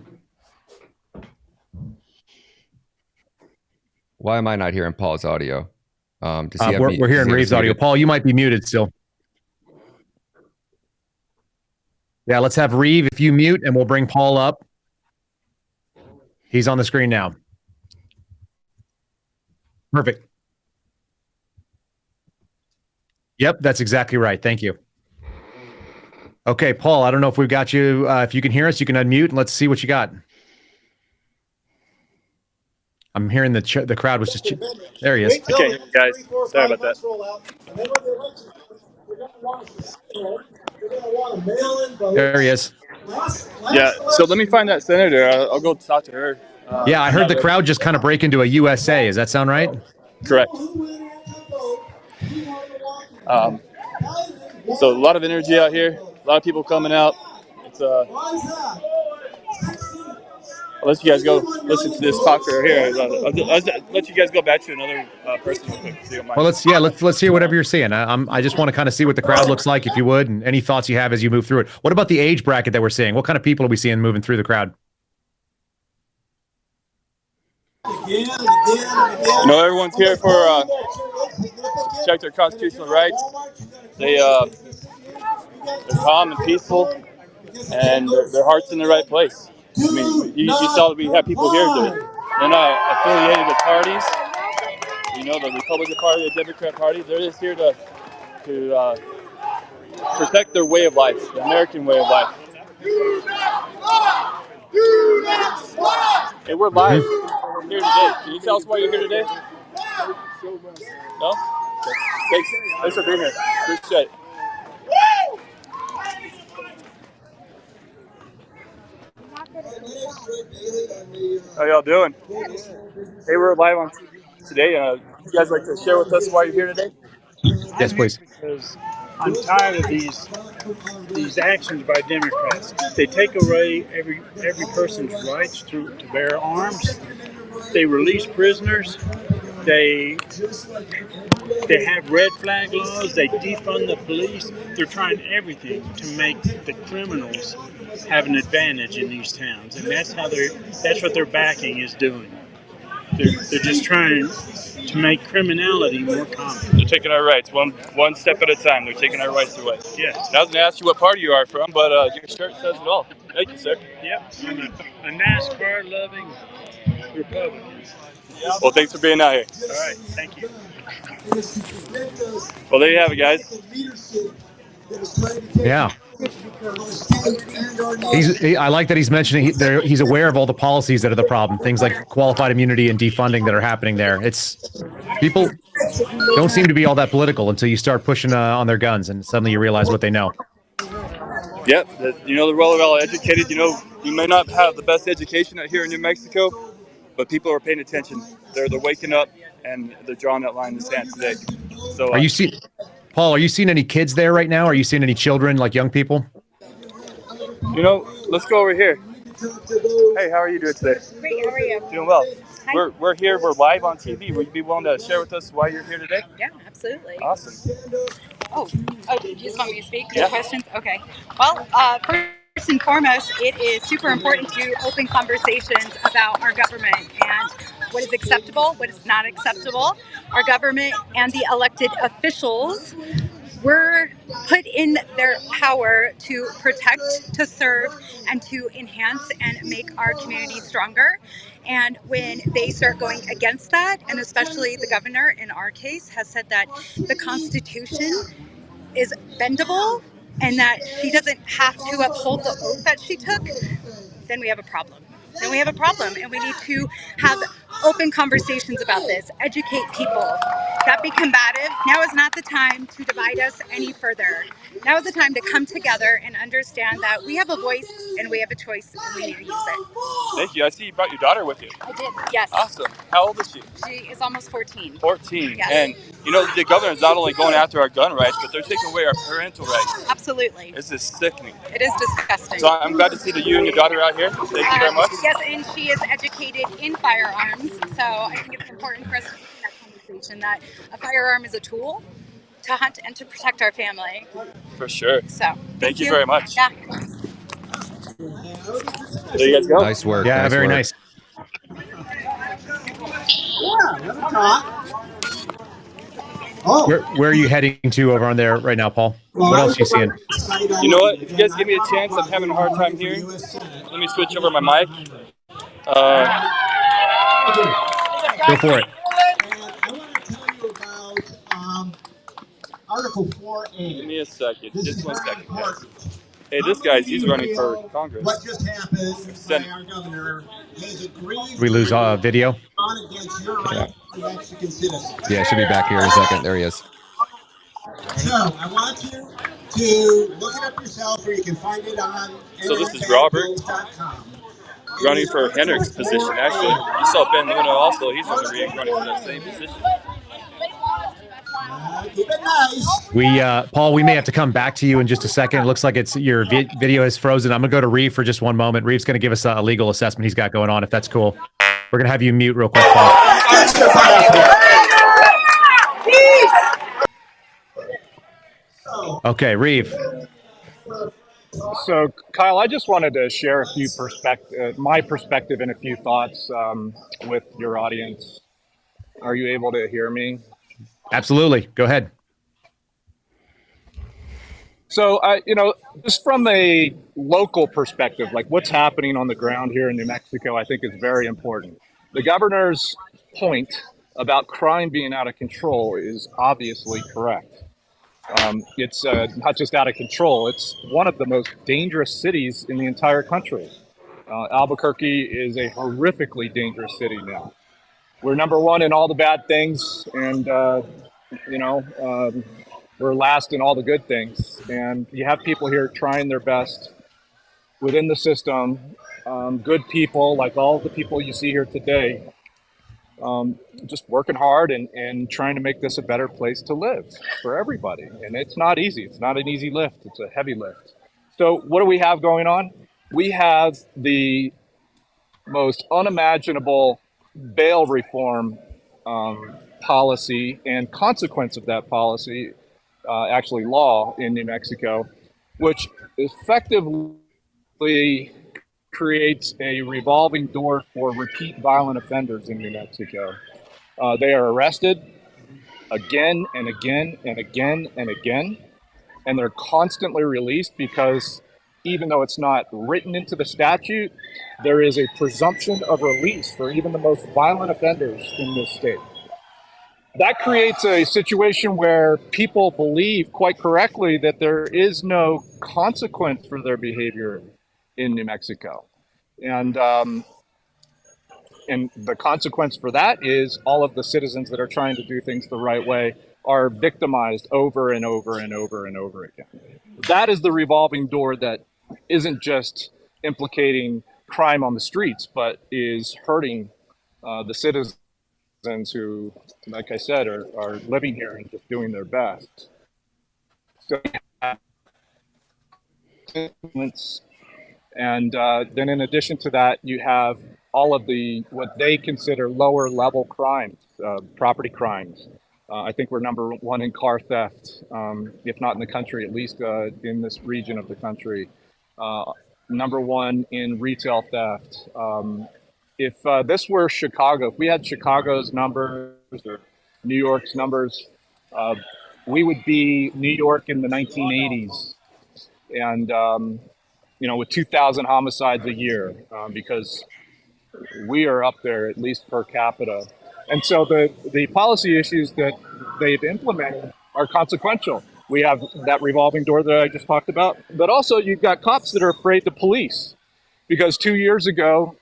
Why am I not hearing Paul's audio? We're hearing Reeves' audio. Paul, you might be muted still. Yeah, let's have Reeve if you mute, and we'll bring Paul up. He's on the screen now. Perfect. Yep, that's exactly right. Thank you. Okay, Paul, I don't know if we've got you. If you can hear us, you can unmute, and let's see what you got. I'm hearing the crowd was just... There he is. Okay, guys. Sorry about that. There he is. Yeah, so let me find that senator. I'll go talk to her. Yeah, I heard the crowd just kind of break into a USA. Does that sound right? Correct. So a lot of energy out here. A lot of people coming out. It's I'll let you guys go listen to this talker here. I'll let you guys go back to another person real quick. So you don't mind. Well, let's hear whatever you're seeing. I just want to kind of see what the crowd looks like, if you would, and any thoughts you have as you move through it. What about the age bracket that we're seeing? What kind of people are we seeing moving through the crowd? Everyone's here for protect their constitutional rights. They're calm and peaceful, and their heart's in the right place. I mean, you saw that we have people here they're not affiliated with parties. The Republican Party, the Democrat Party, they're just here to protect their way of life, the American way of life. Hey, we're live. We're here today. Can you tell us why you're here today? No? Okay. Thanks for being here. Appreciate it. How y'all doing? Hey, we're live on TV today. You guys like to share with us why you're here today? Yes, please. Because I'm tired of these actions by Democrats. They take away every person's rights to bear arms. They release prisoners. They have red flag laws. They defund the police. They're trying everything to make the criminals have an advantage in these towns, and that's what their backing is doing. They're just trying to make criminality more common. They're taking our rights one step at a time. They're taking our rights away. Yes. I was going to ask you what party you are from, but your shirt says it all. Thank you, sir. Yep. I'm a NASCAR-loving Republican. Well, thanks for being out here. All right. Thank you. Well, there you have it, guys. Yeah. I like that he's mentioning he's aware of all the policies that are the problem. Things like qualified immunity and defunding that are happening there. People don't seem to be all that political until you start pushing on their guns, and suddenly you realize what they know. Yep. They're well educated. You may not have the best education out here in New Mexico, but people are paying attention. They're waking up, and they're drawing that line in the sand today. So, Paul, are you seeing any kids there right now? Are you seeing any children, like young people? Let's go over here. Hey, how are you doing today? Great, how are you? Doing well. Hi. We're here. We're live on TV. Would you be willing to share with us why you're here today? Yeah, absolutely. Awesome. Oh, do you just want me to speak? Yeah. Questions? Okay. Well, first and foremost, it is super important to open conversations about our government and what is acceptable, what is not acceptable. Our government and the elected officials were put in their power to protect, to serve, and to enhance and make our community stronger. And when they start going against that, and especially the governor in our case has said that the Constitution is bendable and that she doesn't have to uphold the oath that she took, then we have a problem. And we need to have open conversations about this, educate people, not be combative. Now is not the time to divide us any further. Now is the time to come together and understand that we have a voice and we have a choice and we need to use it. Thank you. I see you brought your daughter with you. I did, yes. Awesome. How old is she? She is almost 14. 14. Yes. And you know, the governor's not only going after our gun rights, but they're taking away our parental rights. Absolutely. This is sickening. It is disgusting. So I'm glad to see that you and your daughter are out here. Thank you very much. Yes, and she is educated in firearms, so I think it's important for us to have that conversation that a firearm is a tool to hunt and to protect our family. For sure. So thank you very much. Yeah. There you guys go. Nice work. Yeah, very work. nice. Where are you heading to over on there right now, Paul? What else are you seeing? You know what? If you guys give me a chance, I'm having a hard time hearing. Let me switch over my mic. Go for it. I want to tell you about Article 4A. Give me a second. Just 1 second, guys. Hey, this guy's, he's running for Congress. What just happened by our governor has agreed We lose video. on against your right to Mexican citizens. Yeah, should be back here in a second. There he is. So I want you to look it up yourself, or you can find it on So this is Robert running for Hendrick's position. Actually, you saw Ben Luna also. He's running for that same position. Keep it nice. Paul, we may have to come back to you in just a second. It looks like it's your video is frozen. I'm gonna go to Reeve for just one moment. Reeve's gonna give us a legal assessment he's got going on, if that's cool. We're gonna have you mute real quick, Paul. Okay, Reeve. So, Kyle, I just wanted to share a few my perspective and a few thoughts with your audience. Are you able to hear me? Absolutely. Go ahead. So, just from a local perspective, like what's happening on the ground here in New Mexico, I think is very important. The governor's point about crime being out of control is obviously correct. It's not just out of control, it's one of the most dangerous cities in the entire country. Albuquerque is a horrifically dangerous city now. We're number one in all the bad things, and we're last in all the good things. And you have people here trying their best within the system, good people like all the people you see here today, just working hard and trying to make this a better place to live for everybody. And it's not easy. It's not an easy lift. It's a heavy lift. So what do we have going on? We have the most unimaginable bail reform policy and consequence of that policy, actually law in New Mexico, which effectively creates a revolving door for repeat violent offenders in New Mexico. They are arrested again and again and again and again, and they're constantly released because even though it's not written into the statute, there is a presumption of release for even the most violent offenders in this state. That creates a situation where people believe quite correctly that there is no consequence for their behavior in New Mexico. And the consequence for that is all of the citizens that are trying to do things the right way are victimized over and over and over and over again. That is the revolving door that isn't just implicating crime on the streets, but is hurting the citizens who, like I said, are living here and just doing their best. So, and then in addition to that, you have all of the what they consider lower level crimes, property crimes. I think we're number one in car theft, if not in the country, at least in this region of the country. Number one in retail theft. If this were Chicago, if we had Chicago's numbers or New York's numbers, we would be New York in the 1980s. And, with 2,000 homicides a year, because we are up there at least per capita. And so the policy issues that they've implemented are consequential. We have that revolving door that I just talked about, but also you've got cops that are afraid to police because 2 years ago,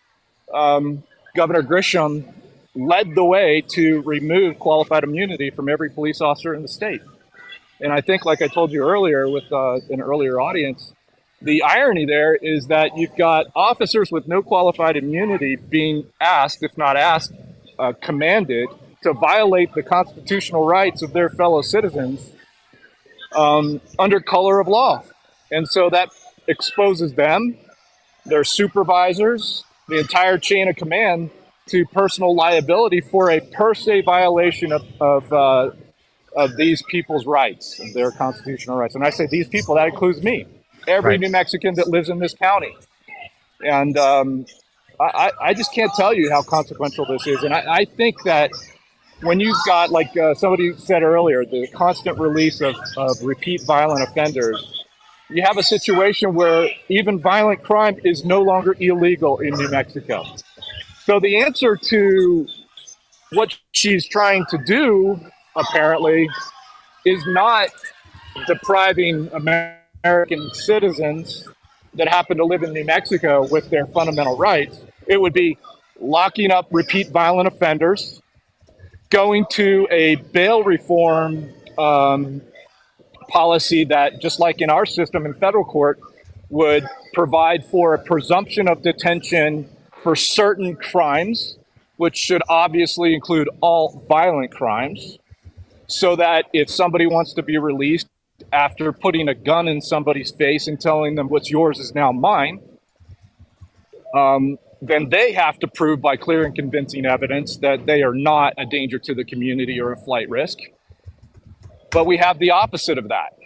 Governor Grisham led the way to remove qualified immunity from every police officer in the state. And I think, like I told you earlier with an earlier audience, the irony there is that you've got officers with no qualified immunity being asked, if not asked, commanded to violate the constitutional rights of their fellow citizens under color of law. And so that exposes them, their supervisors, the entire chain of command to personal liability for a per se violation of these people's rights, of their constitutional rights. And I say these people, that includes me, every New Mexican that lives in this county. And I just can't tell you how consequential this is. And I think that when you've got, like somebody said earlier, the constant release of repeat violent offenders, you have a situation where even violent crime is no longer illegal in New Mexico. So the answer to what she's trying to do, apparently, is not depriving American citizens that happen to live in New Mexico with their fundamental rights. It would be locking up repeat violent offenders, going to a bail reform policy that, just like in our system in federal court, would provide for a presumption of detention for certain crimes, which should obviously include all violent crimes, so that if somebody wants to be released after putting a gun in somebody's face and telling them what's yours is now mine, then they have to prove by clear and convincing evidence that they are not a danger to the community or a flight risk. But we have the opposite of that.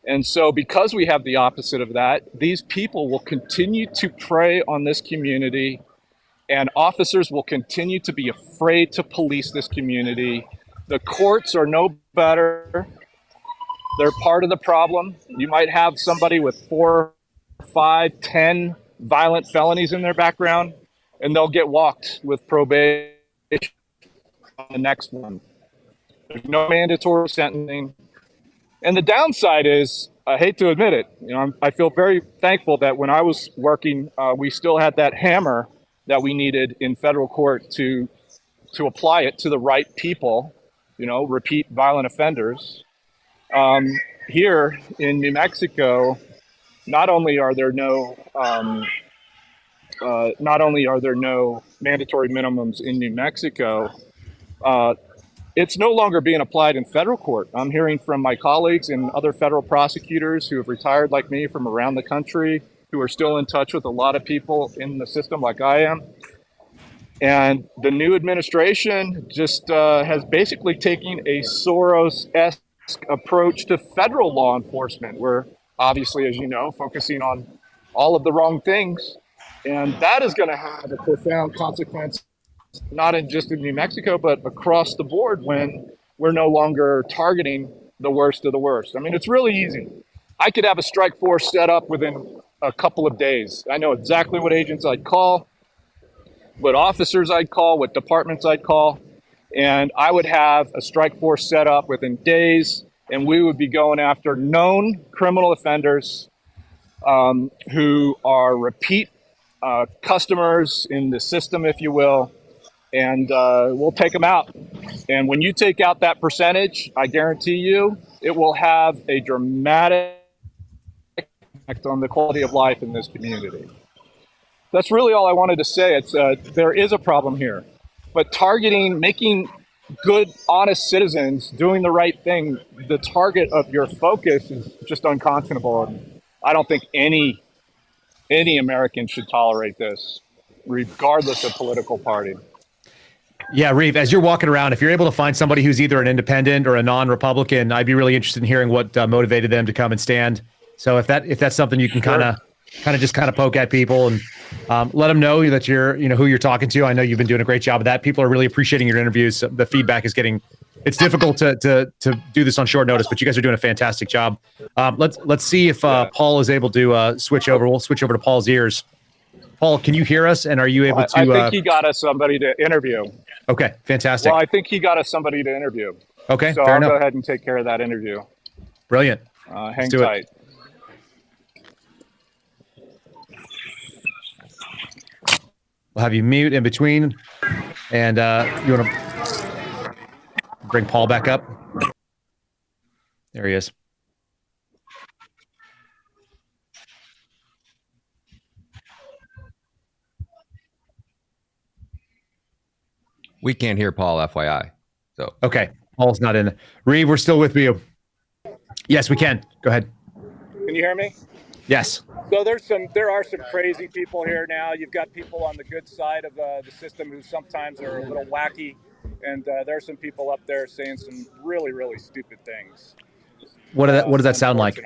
And so because we have the opposite of that, these people will continue to prey on this community, and officers will continue to be afraid to police this community. The courts are no better. They're part of the problem. You might have somebody with 4, 5, 10 violent felonies in their background, and they'll get walked with probation on the next one. There's no mandatory sentencing. And the downside is, I hate to admit it, I feel very thankful that when I was working, we still had that hammer that we needed in federal court to apply it to the right people, repeat violent offenders. Here in New Mexico, not only are there no mandatory minimums in New Mexico, it's no longer being applied in federal court. I'm hearing from my colleagues and other federal prosecutors who have retired like me from around the country, who are still in touch with a lot of people in the system like I am. And the new administration just has basically taken a Soros-esque approach to federal law enforcement. We're obviously, as you know, focusing on all of the wrong things. And that is going to have a profound consequence, not just in New Mexico, but across the board when we're no longer targeting the worst of the worst. I mean, it's really easy. I could have a strike force set up within a couple of days. I know exactly what agents I'd call, what officers I'd call, what departments I'd call, and I would have a strike force set up within days, and we would be going after known criminal offenders who are repeat customers in the system, if you will, and we'll take them out. And when you take out that percentage, I guarantee you, it will have a dramatic impact on the quality of life in this community. That's really all I wanted to say. It's there is a problem here, but targeting, making good, honest citizens doing the right thing the target of your focus is just unconscionable. And I don't think any American should tolerate this, regardless of political party. Yeah, Reeve, as you're walking around, if you're able to find somebody who's either an independent or a non-Republican, I'd be really interested in hearing what motivated them to come and stand. So if that's something you can kind of poke at people and let them know that you're, who you're talking to. I know you've been doing a great job of that. People are really appreciating your interviews. The feedback is it's difficult to do this on short notice, but you guys are doing a fantastic job. Let's see if Paul is able to switch over. We'll switch over to Paul's ears. Paul, can you hear us? And are you able to? I think he got us somebody to interview. Okay, fantastic. Well, I think he got us somebody to interview. Okay, so fair I'll enough. go ahead and take care of that interview. Brilliant. Hang tight. We'll have you mute in between. And you want to bring Paul back up? There he is. We can't hear Paul, FYI. So okay, Paul's not in. Reeve, we're still with you. Yes, we can. Go ahead. Can you hear me? Yes. So there are some crazy people here now. You've got people on the good side of the system who sometimes are a little wacky, and there are some people up there saying some really, really stupid things. What does that sound like?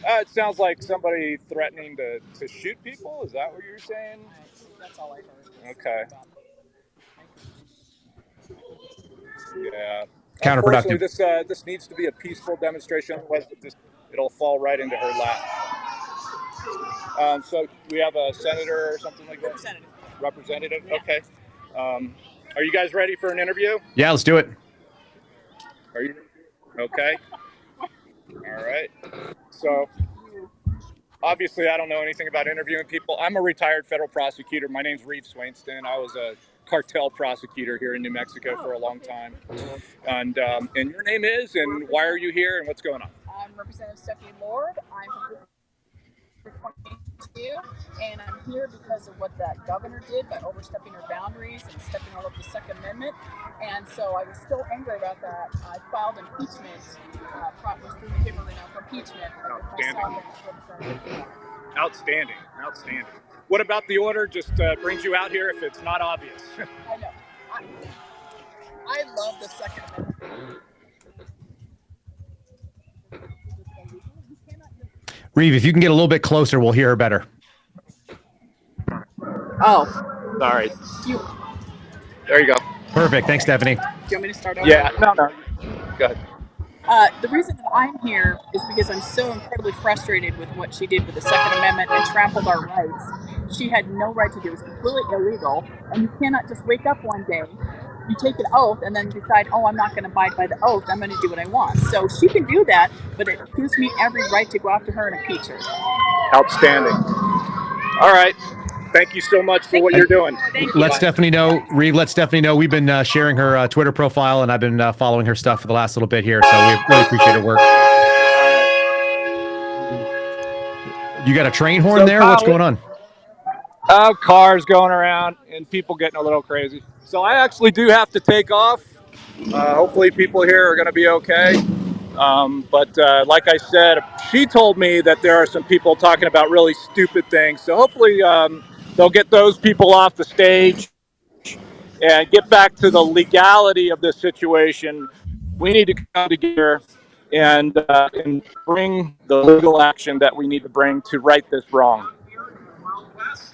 It sounds like somebody threatening to shoot people. Is that what you're saying? That's all I heard. Okay. Yeah. Counterproductive. Unfortunately, this needs to be a peaceful demonstration. Otherwise, it'll fall right into her lap. So we have a senator or something like that? Representative. Yeah. Okay. Are you guys ready for an interview? Yeah, let's do it. Are you? Okay. All right. So obviously, I don't know anything about interviewing people. I'm a retired federal prosecutor. My name's Reeve Swainston. I was a cartel prosecutor here in New Mexico for a long time. And your name is, and why are you here, and what's going on? I'm Representative Stephanie Lord. I'm from 22, and I'm here because of what that governor did by overstepping her boundaries and stepping all over the Second Amendment. And so I was still angry about that. I filed impeachment, was through the paper right now for impeachment. Outstanding. Outstanding. What about the order? Just brings you out here if it's not obvious. I know. I love the Second Amendment. Reeve, if you can get a little bit closer, we'll hear her better. Oh. Sorry. There you go. Perfect. Thanks, Stephanie. Do you want me to start over? Yeah. No. Go ahead. The reason that I'm here is because I'm so incredibly frustrated with what she did with the Second Amendment and trampled our rights. She had no right to do it. It's completely illegal, and you cannot just wake up one day, you take an oath, and then decide, oh, I'm not going to abide by the oath, I'm going to do what I want. So she can do that, but it gives me every right to go after her and impeach her. Outstanding. All right. Thank you so much for what you're doing. Let Stephanie know, Reeve, let Stephanie know. We've been sharing her Twitter profile, and I've been following her stuff for the last little bit here, so we really appreciate her work. You got a train horn there? What's going on? Cars going around and people getting a little crazy. So I actually do have to take off. Hopefully people here are going to be okay. But like I said, she told me that there are some people talking about really stupid things. So hopefully they'll get those people off the stage and get back to the legality of this situation. We need to come together and bring the legal action that we need to bring to right this wrong.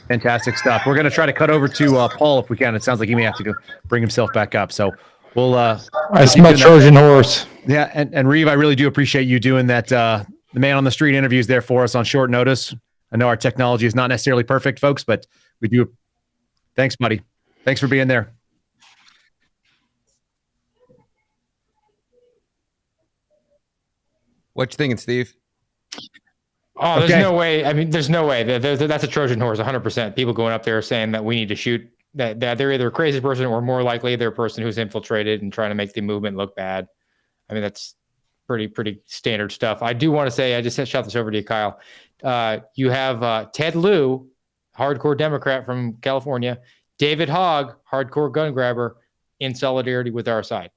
Fantastic stuff. We're going to try to cut over to Paul if we can. It sounds like he may have to go bring himself back up. So we'll... I smell Trojan horse. Yeah, and Reeve, I really do appreciate you doing that. The man on the street interviews there for us on short notice. I know our technology is not necessarily perfect, folks, but we do. Thanks, buddy. Thanks for being there. What you thinking, Steve? Oh, there's no way. I mean, there's no way. That's a Trojan horse, 100%. People going up there saying that we need to shoot, that they're either a crazy person or more likely they're a person who's infiltrated and trying to make the movement look bad. I mean, that's pretty standard stuff. I do want to say, I just shot this over to you, Kyle. You have Ted Lieu, hardcore Democrat from California, David Hogg, hardcore gun grabber, in solidarity with our side.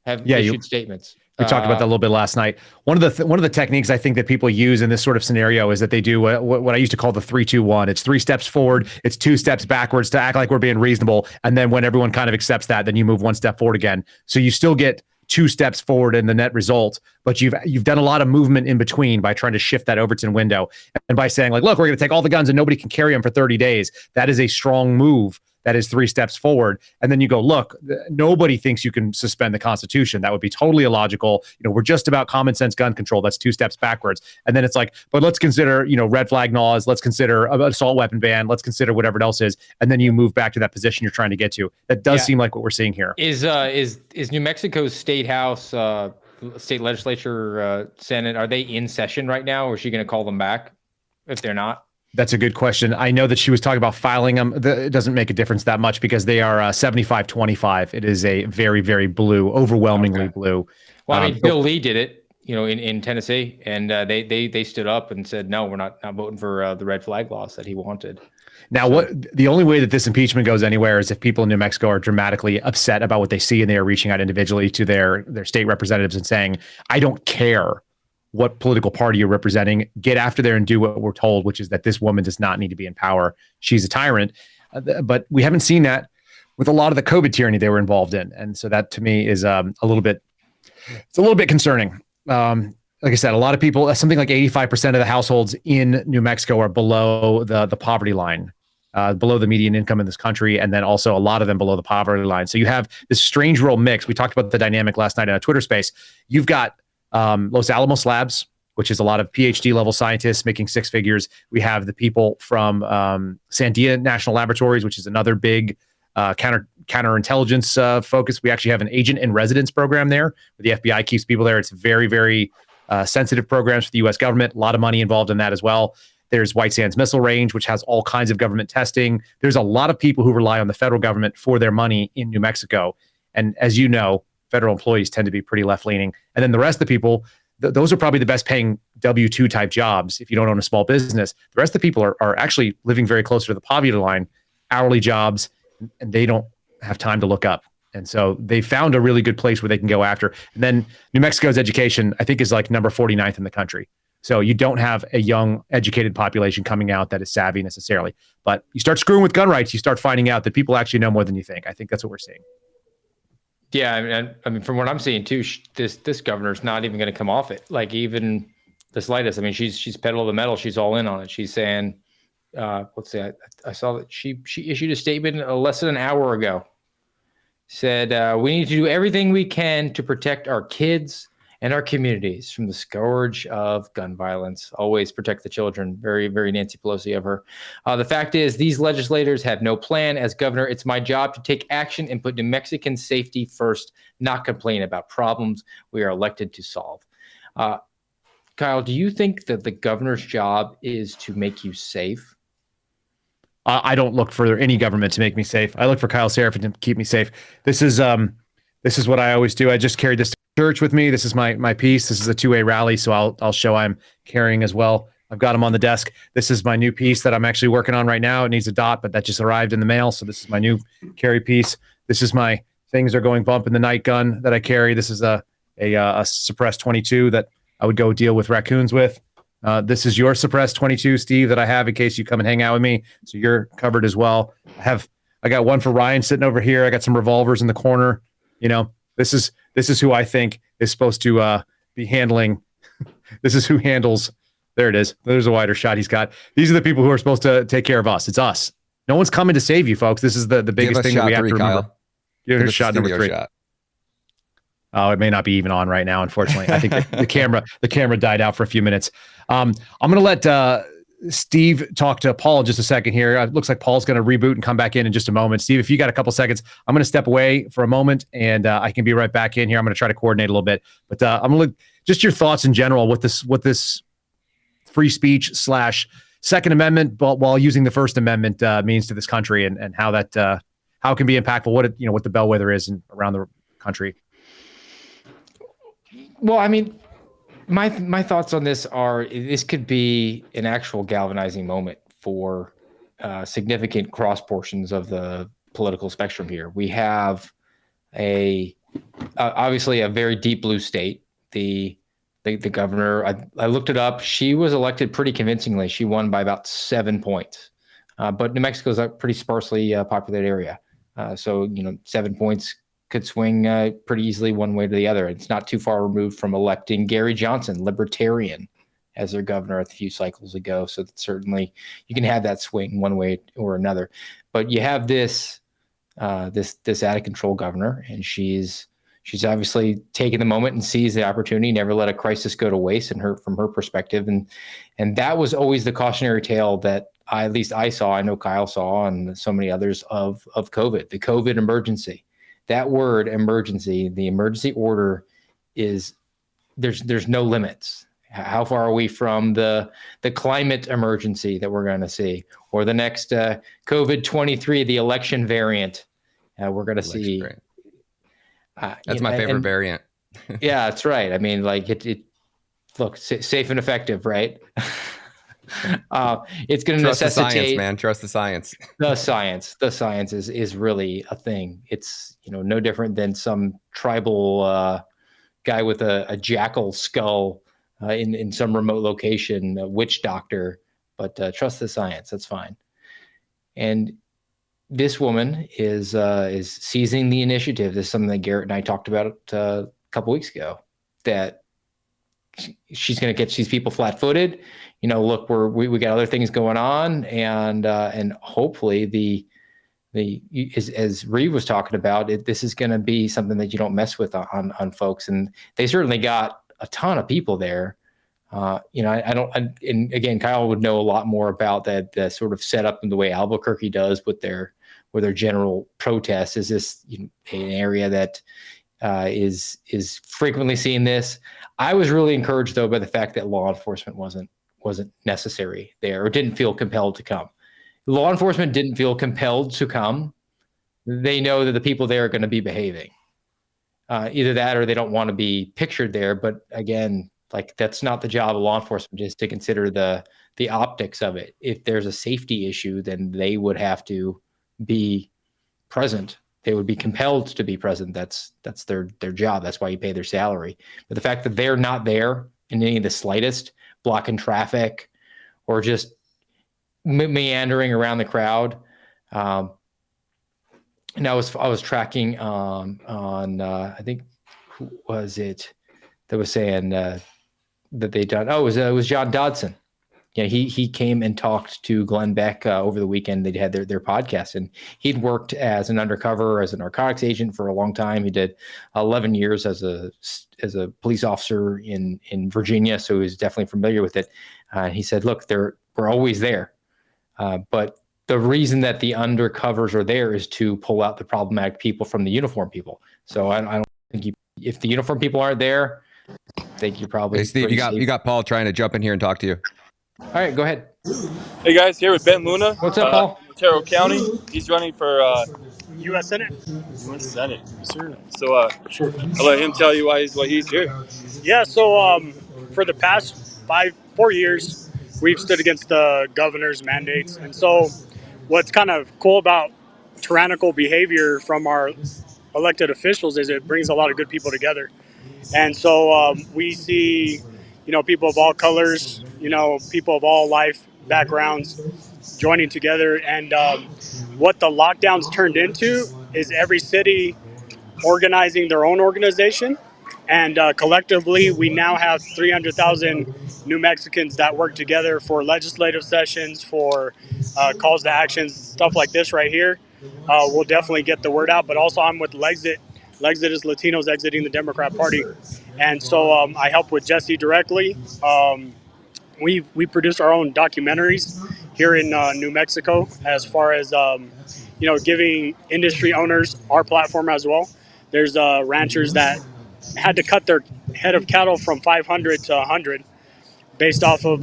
Have issued statements. We talked about that a little bit last night. One of the techniques I think that people use in this sort of scenario is that they do what I used to call the 3-2-1. It's 3 steps forward, it's 2 steps backwards to act like we're being reasonable, and then when everyone kind of accepts that, then you move 1 step forward again. So you still get 2 steps forward in the net result, but you've done a lot of movement in between by trying to shift that Overton window and by saying like, look, we're going to take all the guns and nobody can carry them for 30 days. That is a strong move. That is 3 steps forward. And then you go, look, nobody thinks you can suspend the Constitution. That would be totally illogical. We're just about common sense gun control. That's 2 steps backwards. And then it's like, but let's consider, red flag laws. Let's consider an assault weapon ban. Let's consider whatever else is. And then you move back to that position you're trying to get to. That does seem like what we're seeing here. Is New Mexico's state house, state legislature, Senate, are they in session right now? Or is she going to call them back if they're not? That's a good question. I know that she was talking about filing them. It doesn't make a difference that much because they are 75-25. It is a very, very blue, overwhelmingly blue. Well, I mean, Bill Lee did it, in Tennessee, and they stood up and said, no, we're not voting for the red flag laws that he wanted. Now, the only way that this impeachment goes anywhere is if people in New Mexico are dramatically upset about what they see and they are reaching out individually to their state representatives and saying, I don't care what political party you're representing, get after there and do what we're told, which is that this woman does not need to be in power. She's a tyrant. But we haven't seen that with a lot of the COVID tyranny they were involved in. And so that to me is a little bit concerning. Like I said, a lot of people, something like 85% of the households in New Mexico are below the poverty line, below the median income in this country. And then also a lot of them below the poverty line. So you have this strange rural mix. We talked about the dynamic last night in a Twitter space. You've got Los Alamos Labs, which is a lot of PhD level scientists making six figures. We have the people from Sandia National Laboratories, which is another big counterintelligence focus. We actually have an agent in residence program there where the FBI keeps people there. It's very, very sensitive programs for the U.S. government. A lot of money involved in that as well. There's White Sands Missile Range, which has all kinds of government testing. There's a lot of people who rely on the federal government for their money in New Mexico. And as you know, federal employees tend to be pretty left-leaning. And then the rest of the people, those are probably the best paying W-2 type jobs if you don't own a small business. The rest of the people are actually living very close to the poverty line, hourly jobs, and they don't have time to look up. And so they found a really good place where they can go after. And then New Mexico's education, I think, is like number 49th in the country. So you don't have a young, educated population coming out that is savvy necessarily. But you start screwing with gun rights, you start finding out that people actually know more than you think. I think that's what we're seeing. Yeah, I mean, from what I'm seeing too, this governor's not even going to come off it. Like even the slightest. I mean, she's pedal to the metal. She's all in on it. She's saying, let's see, I saw that she issued a statement less than an hour ago. Said we need to do everything we can to protect our kids and our communities from the scourge of gun violence. Always protect the children. Very, very Nancy Pelosi of her. The fact is, these legislators have no plan. As governor, it's my job to take action and put New Mexican safety first, not complain about problems we are elected to solve. Kyle, do you think that the governor's job is to make you safe? I don't look for any government to make me safe. I look for Kyle Seraphin to keep me safe. This is what I always do. I just carried this to church with me. This is my piece. This is a two-way rally, so I'll show I'm carrying as well. I've got them on the desk. This is my new piece that I'm actually working on right now. It needs a dot, but that just arrived in the mail. So this is my new carry piece. This is my things are going bump in the night gun that I carry. This is a suppressed 22 that I would go deal with raccoons with. This is your suppressed 22, Steve, that I have in case you come and hang out with me. So you're covered as well. I got one for Ryan sitting over here. I got some revolvers in the corner. You know, this is who I think is supposed to be handling. This is who handles. There it is. There's a wider shot he's got. These are the people who are supposed to take care of us. It's us. No one's coming to save you, folks. This is the biggest thing that we have to remember. Kyle. Give us shot number 3. Shot. Oh, it may not be even on right now, unfortunately. I think the camera died out for a few minutes. I'm going to let Steve talk to Paul in just a second here. It looks like Paul's going to reboot and come back in just a moment. Steve, if you got a couple seconds, I'm going to step away for a moment, and I can be right back in here. I'm going to try to coordinate a little bit. But I'm going to just your thoughts in general what this free speech / Second Amendment, but while using the First Amendment means to this country and how that how it can be impactful, what the bellwether is around the country. Well, I mean, my thoughts on this are this could be an actual galvanizing moment for significant cross portions of the political spectrum here. We have obviously a very deep blue state. The governor, I looked it up. She was elected pretty convincingly. She won by about 7 points. But New Mexico is a pretty sparsely populated area. So 7 points could swing pretty easily one way to the other. It's not too far removed from electing Gary Johnson, libertarian, as their governor a few cycles ago. So that certainly you can have that swing one way or another. But you have this out of control governor, and she's obviously taken the moment and seized the opportunity, never let a crisis go to waste from her perspective. And that was always the cautionary tale that at least I saw, I know Kyle saw, and so many others of COVID, the COVID emergency. That word emergency, the emergency order is there's no limits. How far are we from the climate emergency that we're going to see, or the next COVID-23, the election variant we're going to see? That's my favorite variant. Yeah, that's right. I mean, like it look safe and effective, right? It's going to Trust the science, necessitate man. Trust the science. The science is really a thing. It's, no different than some tribal guy with a jackal skull in some remote location, a witch doctor. But trust the science. That's fine. And this woman is seizing the initiative. This is something that Garrett and I talked about a couple weeks ago, that she's going to catch these people flat-footed. Look, we got other things going on, and hopefully as Reeve was talking about it, this is going to be something that you don't mess with on folks, and they certainly got a ton of people there. I don't, and again, Kyle would know a lot more about the sort of setup and the way Albuquerque does with their general protests. Is this an area that is frequently seeing this? I was really encouraged though by the fact that law enforcement wasn't necessary there, or didn't feel compelled to come. Law enforcement didn't feel compelled to come. They know that the people there are going to be behaving. Either that or they don't want to be pictured there. But again, like, that's not the job of law enforcement, just to consider the optics of it. If there's a safety issue, then they would have to be present. They would be compelled to be present. That's their job. That's why you pay their salary. But the fact that they're not there in any of the slightest, blocking traffic or just meandering around the crowd. And I was tracking on I think, who was it that was saying that they done? Oh, it was John Dodson. Yeah, he came and talked to Glenn Beck over the weekend. They had their podcast, and he'd worked as an undercover, as a narcotics agent for a long time. He did 11 years as a police officer in Virginia, so he was definitely familiar with it. He said, "Look, we're always there, but the reason that the undercovers are there is to pull out the problematic people from the uniform people. So I don't think if the uniform people aren't there, I think you're probably." Hey, Steve, you got Paul trying to jump in here and talk to you. All right, go ahead. Hey guys, here with Ben Luna. What's up, Paul? Otero County. He's running for U.S. Senate. U.S. Senate. Sure. So sure. I'll let him tell you why he's here. Yeah. So for the past 4 years, we've stood against the governor's mandates, and so what's kind of cool about tyrannical behavior from our elected officials is it brings a lot of good people together. And so we see, people of all colors, people of all life backgrounds joining together. And what the lockdowns turned into is every city organizing their own organization. And collectively, we now have 300,000 New Mexicans that work together for legislative sessions, for calls to actions, stuff like this right here. We'll definitely get the word out. But also, I'm with Lexit. Lexit is Latinos exiting the Democrat Party. And so I help with Jesse directly. We produce our own documentaries here in New Mexico, as far as giving industry owners our platform as well. There's ranchers that had to cut their head of cattle from 500 to 100 based off of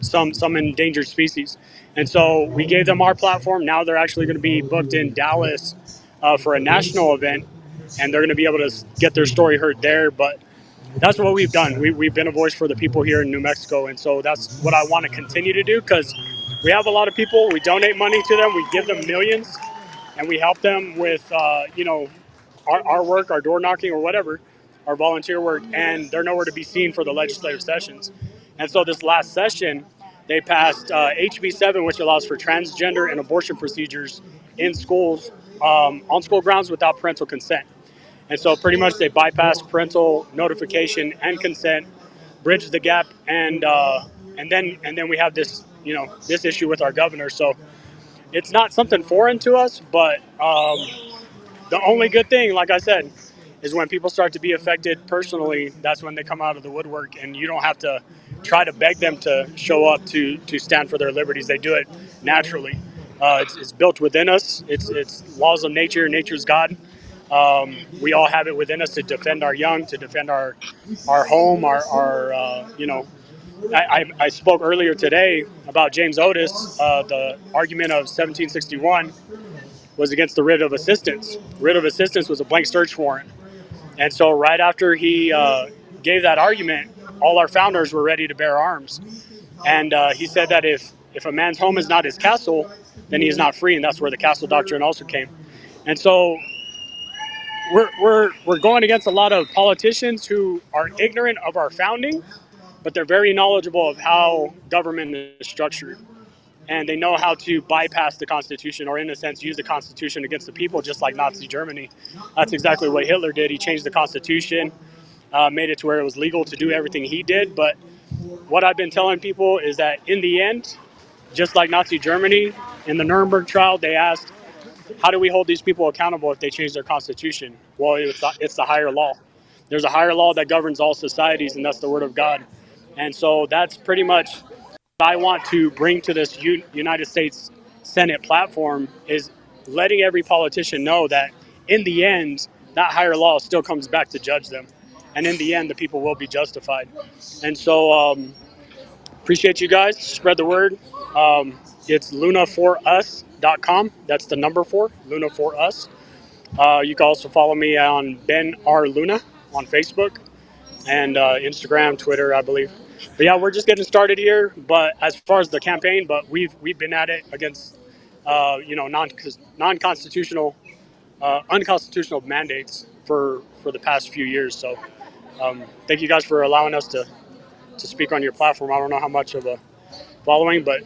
some endangered species. And so we gave them our platform. Now they're actually going to be booked in Dallas for a national event, and they're going to be able to get their story heard there. But that's what we've done. We've been a voice for the people here in New Mexico, and so that's what I want to continue to do, because we have a lot of people. We donate money to them. We give them millions, and we help them with our work, our door knocking or whatever, our volunteer work, and they're nowhere to be seen for the legislative sessions. And so this last session, they passed HB 7, which allows for transgender and abortion procedures in schools, on school grounds without parental consent. And so pretty much they bypassed parental notification and consent, bridged the gap, and then we have this this issue with our governor. So it's not something foreign to us, but the only good thing, like I said, is when people start to be affected personally, that's when they come out of the woodwork, and you don't have to try to beg them to show up to stand for their liberties. They do it naturally. It's built within us. It's laws of nature. Nature's God. We all have it within us to defend our young, to defend our home, our you know. I spoke earlier today about James Otis. The argument of 1761 was against the writ of assistance. Writ of assistance was a blank search warrant. And so right after he gave that argument, all our founders were ready to bear arms. And he said that if a man's home is not his castle, then he is not free. And that's where the castle doctrine also came. And so we're going against a lot of politicians who are ignorant of our founding, but they're very knowledgeable of how government is structured. And they know how to bypass the Constitution, or in a sense, use the Constitution against the people, just like Nazi Germany. That's exactly what Hitler did. He changed the Constitution, made it to where it was legal to do everything he did. But what I've been telling people is that in the end, just like Nazi Germany, in the Nuremberg trial, they asked, how do we hold these people accountable if they change their Constitution? Well, it's the higher law. There's a higher law that governs all societies, and that's the Word of God. And so that's pretty much what I want to bring to this United States Senate platform, is letting every politician know that in the end, that higher law still comes back to judge them. And in the end, the people will be justified. And so appreciate you guys. Spread the word. It's lunaforus.com. That's the number 4, Luna for Us. You can also follow me on Ben R. Luna on Facebook and Instagram, Twitter, I believe. But yeah, we're just getting started here. But as far as the campaign, but we've been at it against non-constitutional, unconstitutional mandates for the past few years. So thank you guys for allowing us to speak on your platform. I don't know how much of a following, but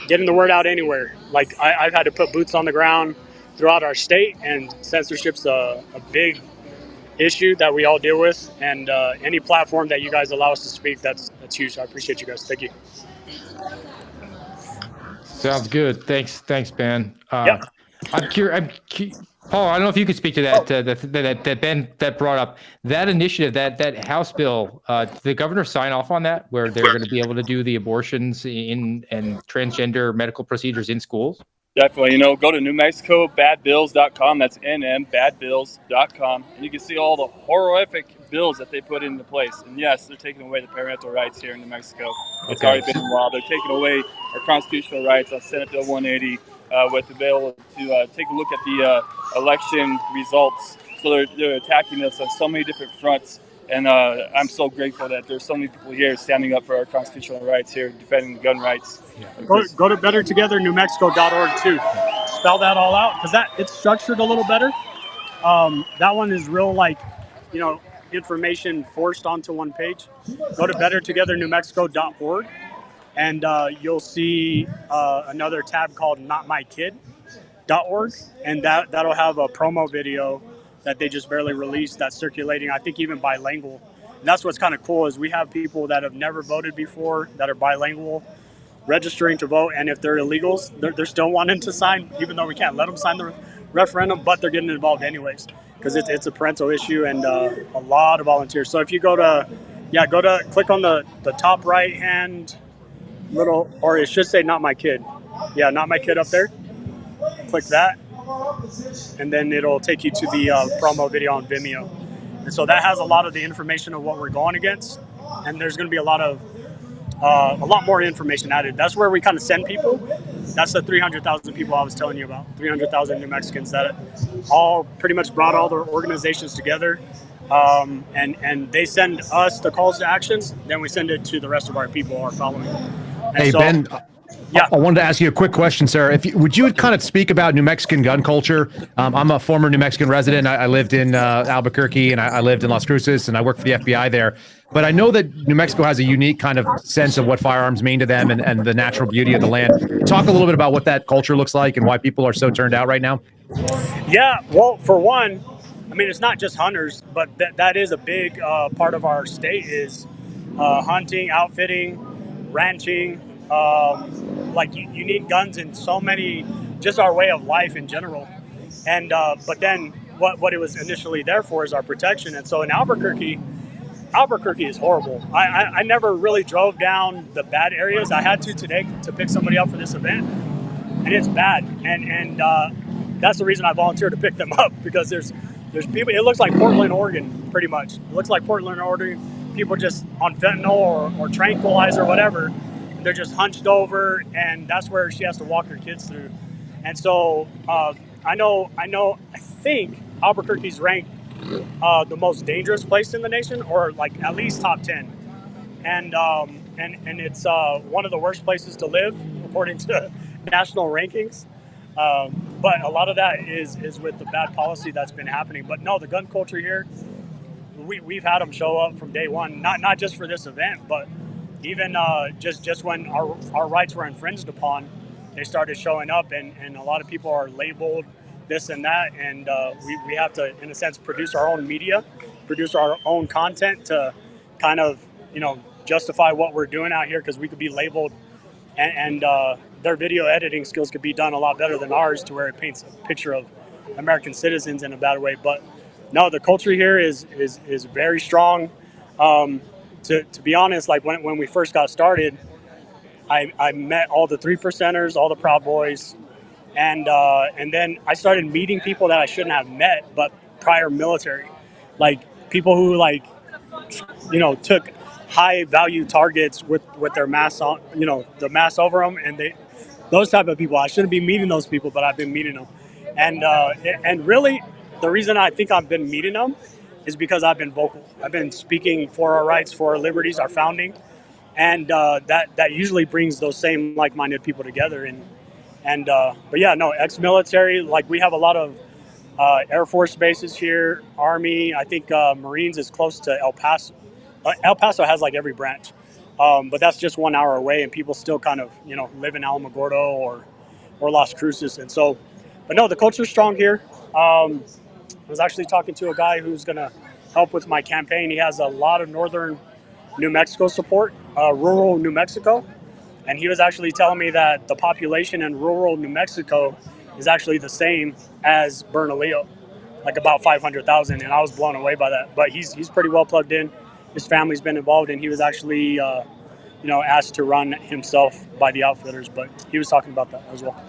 getting the word out anywhere. Like I've had to put boots on the ground throughout our state, and censorship's a big issue that we all deal with. And any platform that you guys allow us to speak, that's huge. I appreciate you guys. Thank you. Sounds good. Thanks, Ben. I'm curious. Paul, I don't know if you could speak to that. That Ben brought up that initiative, that House bill. Did the governor sign off on that, where they're going to be able to do the abortions and transgender medical procedures in schools? Definitely. Go to NewMexicoBadBills.com. That's NMBadBills.com. And you can see all the horrific bills that they put into place. And yes, they're taking away the parental rights here in New Mexico. It's already been a while. They're taking away our constitutional rights on Senate Bill 180 with the bill to take a look at the election results. So they're attacking us on so many different fronts. And I'm so grateful that there's so many people here standing up for our constitutional rights here, defending the gun rights. Go to bettertogethernewmexico.org too. Spell that all out, because it's structured a little better. That one is real, information forced onto one page. Go to bettertogethernewmexico.org, and you'll see another tab called notmykid.org, and that'll have a promo video that they just barely released that's circulating, I think even bilingual. And that's what's kind of cool, is we have people that have never voted before that are bilingual registering to vote, and if they're illegals, they're still wanting to sign, even though we can't let them sign the referendum, but they're getting involved anyways, because it's a parental issue, and a lot of volunteers. So if you click on the top right hand little, or it should say Not My Kid. Yeah, Not My Kid up there. Click that, and then it'll take you to the promo video on Vimeo. And so that has a lot of the information of what we're going against, and there's going to be a lot more information added. That's where we kind of send people. That's the 300,000 people I was telling you about, 300,000 New Mexicans that all pretty much brought all their organizations together, and they send us the calls to actions, then we send it to the rest of our people, our following. And hey, so, Ben, I wanted to ask you a quick question, sir. Would you kind of speak about New Mexican gun culture? I'm a former New Mexican resident. I lived in Albuquerque, and I lived in Las Cruces, and I worked for the FBI there. But I know that New Mexico has a unique kind of sense of what firearms mean to them, and the natural beauty of the land. Talk a little bit about what that culture looks like and why people are so turned out right now. Yeah, well, for one, I mean, it's not just hunters, but that is a big part of our state, is hunting, outfitting, ranching. You need guns in so many, just our way of life in general. And but then what it was initially there for is our protection. And so in Albuquerque is horrible. I never really drove down the bad areas. I had to today to pick somebody up for this event, and it's bad. And that's the reason I volunteered to pick them up, because there's There's people. It looks like Portland, Oregon, pretty much. It looks like Portland, Oregon. People just on fentanyl or tranquilizer or whatever. They're just hunched over, and that's where she has to walk her kids through. And so I think Albuquerque's ranked the most dangerous place in the nation, or like at least top 10. And it's one of the worst places to live according to national rankings. But a lot of that is with the bad policy that's been happening. But no, the gun culture here, we've had them show up from day one, not just for this event, but even just when our rights were infringed upon, they started showing up, and a lot of people are labeled this and that, and we have to, in a sense, produce our own media, produce our own content to kind of, justify what we're doing out here, because we could be labeled, and their video editing skills could be done a lot better than ours, to where it paints a picture of American citizens in a bad way. But no, the culture here is very strong. To be honest, like when we first got started, I met all the 3%ers, all the Proud Boys, and then I started meeting people that I shouldn't have met, but prior military, like people who took high value targets with their masks on, the mask over them, and those type of people. I shouldn't be meeting those people, but I've been meeting them, and really, the reason I think I've been meeting them is because I've been vocal. I've been speaking for our rights, for our liberties, our founding, and that usually brings those same like-minded people together. But yeah, no, ex-military, like we have a lot of Air Force bases here, Army. I think Marines is close to El Paso. El Paso has like every branch, but that's just 1 hour away, and people still kind of live in Alamogordo or Las Cruces. And so, but no, the culture's strong here. I was actually talking to a guy who's gonna help with my campaign. He has a lot of northern New Mexico support, rural New Mexico, and he was actually telling me that the population in rural New Mexico is actually the same as Bernalillo, like about 500,000, and I was blown away by that. But he's pretty well plugged in. His family's been involved, and he was actually asked to run himself by the outfitters, but he was talking about that as well.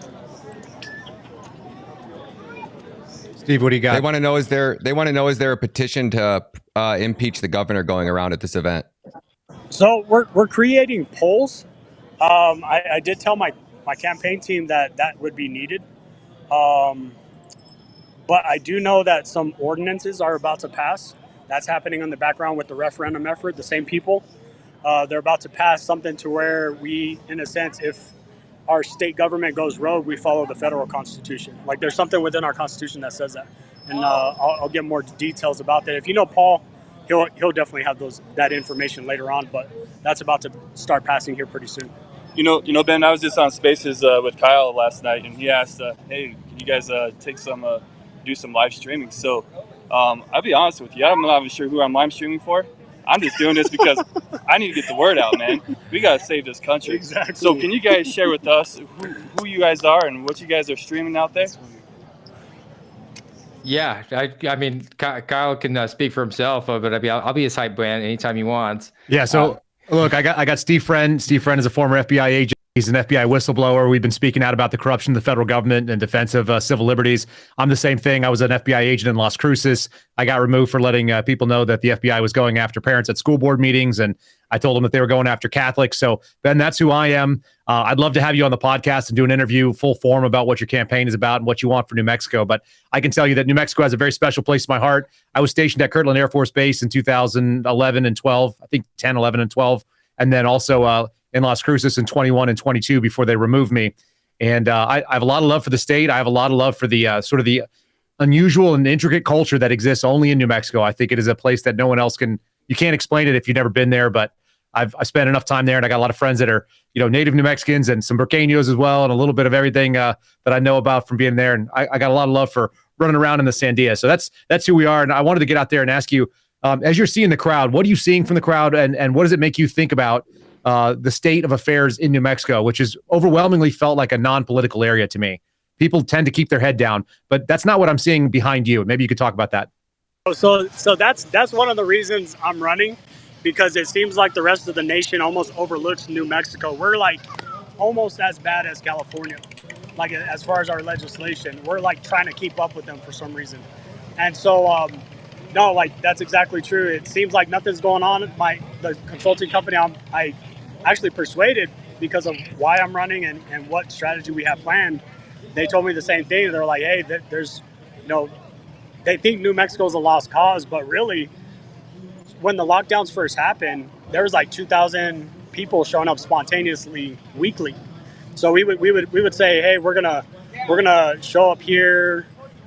Steve, what do you got? They want to know is there a petition to impeach the governor going around at this event? So we're creating polls. I did tell my campaign team that would be needed. But I do know that some ordinances are about to pass. That's happening in the background with the referendum effort. The same people, they're about to pass something to where we, in a sense, if our state government goes rogue, we follow the federal constitution. Like there's something within our constitution that says that. And I'll get more details about that. If you know Paul, he'll definitely have that information later on, but that's about to start passing here pretty soon. Ben, I was just on Spaces with Kyle last night, and he asked, "Hey, can you guys do some live streaming?" So, I'll be honest with you, I'm not even sure who I'm live streaming for. I'm just doing this because I need to get the word out, man. We gotta save this country. Exactly. So, can you guys share with us who you guys are and what you guys are streaming out there? Yeah, I mean, Kyle can speak for himself, but I'll be his hype man anytime he wants. Yeah. So look, I got Steve Friend. Steve Friend is a former FBI agent. He's an FBI whistleblower. We've been speaking out about the corruption of the federal government and defense of civil liberties. I'm the same thing. I was an FBI agent in Las Cruces. I got removed for letting people know that the FBI was going after parents at school board meetings, and I told them that they were going after Catholics. So, Ben, that's who I am. I'd love to have you on the podcast and do an interview full form about what your campaign is about and what you want for New Mexico. But I can tell you that New Mexico has a very special place in my heart. I was stationed at Kirtland Air Force Base in 2011 and 12, I think 10, 11, and 12. And then also in Las Cruces in 21 and 22 before they removed me. And I have a lot of love for the state. I have a lot of love for the sort of the unusual and intricate culture that exists only in New Mexico. I think it is a place that no one else you can't explain it if you've never been there, but I spent enough time there, and I got a lot of friends that are, native New Mexicans and some Burqueños as well, and a little bit of everything that I know about from being there. And I got a lot of love for running around in the Sandia. So that's who we are. And I wanted to get out there and ask you, as you're seeing the crowd, what are you seeing from the crowd, and what does it make you think about the state of affairs in New Mexico, which is overwhelmingly felt like a non-political area to me? People tend to keep their head down, but that's not what I'm seeing behind you. Maybe you could talk about that. So that's one of the reasons I'm running, because it seems like the rest of the nation almost overlooks New Mexico. We're like almost as bad as California, like as far as our legislation. We're like trying to keep up with them for some reason. And so, no, like that's exactly true. It seems like nothing's going on. The consulting company I actually persuaded because of why I'm running and what strategy we have planned. They told me the same thing. They're like, hey, there's, they think New Mexico is a lost cause, but really, when the lockdowns first happened, there was like 2,000 people showing up spontaneously weekly. So we would say, hey, we're gonna show up here,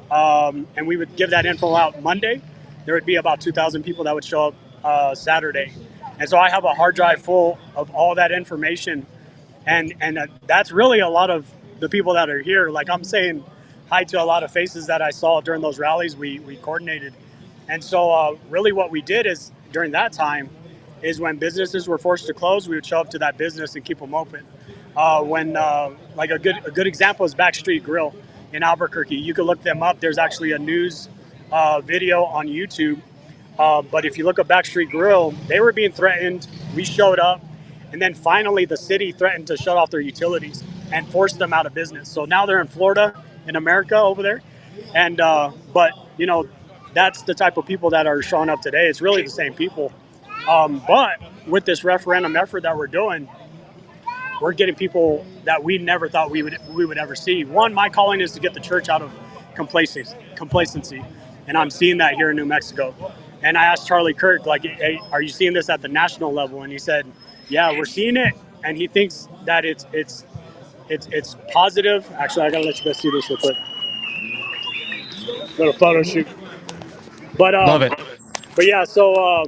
and we would give that info out Monday. There would be about 2,000 people that would show up Saturday, and so I have a hard drive full of all that information, and that's really a lot of the people that are here. Like I'm saying hi to a lot of faces that I saw during those rallies we coordinated, and so really what we did is during that time is when businesses were forced to close, we would show up to that business and keep them open. When like a good example is Backstreet Grill in Albuquerque. You can look them up. There's actually a news video on YouTube. But if you look at Backstreet Grill, they were being threatened. We showed up, and then finally the city threatened to shut off their utilities and force them out of business. So now they're in Florida, in America over there. And but that's the type of people that are showing up today. It's really the same people. But with this referendum effort that we're doing, we're getting people that we never thought we would ever see. One, my calling is to get the church out of complacency, and I'm seeing that here in New Mexico. And I asked Charlie Kirk, like, hey, are you seeing this at the national level? And he said, yeah, we're seeing it, and he thinks that it's positive. Actually, I gotta let you guys see this real quick. Little photo shoot. But Love it. But yeah, so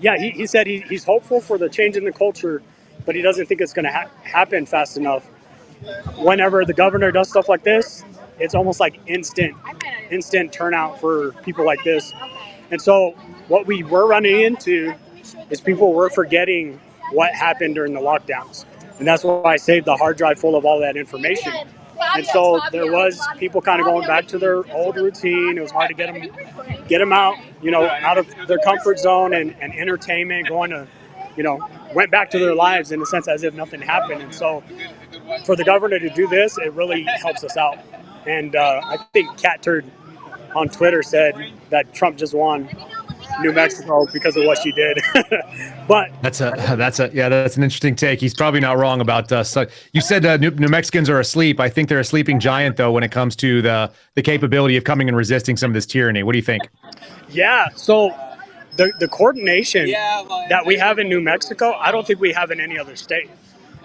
yeah, he said he's hopeful for the change in the culture, but he doesn't think it's going to happen fast enough. Whenever the governor does stuff like this, it's almost like instant turnout for people like this. And so what we were running into is people were forgetting what happened during the lockdowns. And that's why I saved the hard drive full of all that information. And so there was people kind of going back to their old routine. It was hard to get them out, out of their comfort zone and entertainment, going to, went back to their lives in a sense as if nothing happened. And so for the governor to do this, it really helps us out. And I think Cat Turd on Twitter said that Trump just won New Mexico because of what she did. But that's an interesting take. He's probably not wrong about you said New Mexicans are asleep. I think they're a sleeping giant though when it comes to the capability of coming and resisting some of this tyranny. What do you think? Yeah, so the coordination that we have in New Mexico, I don't think we have in any other state.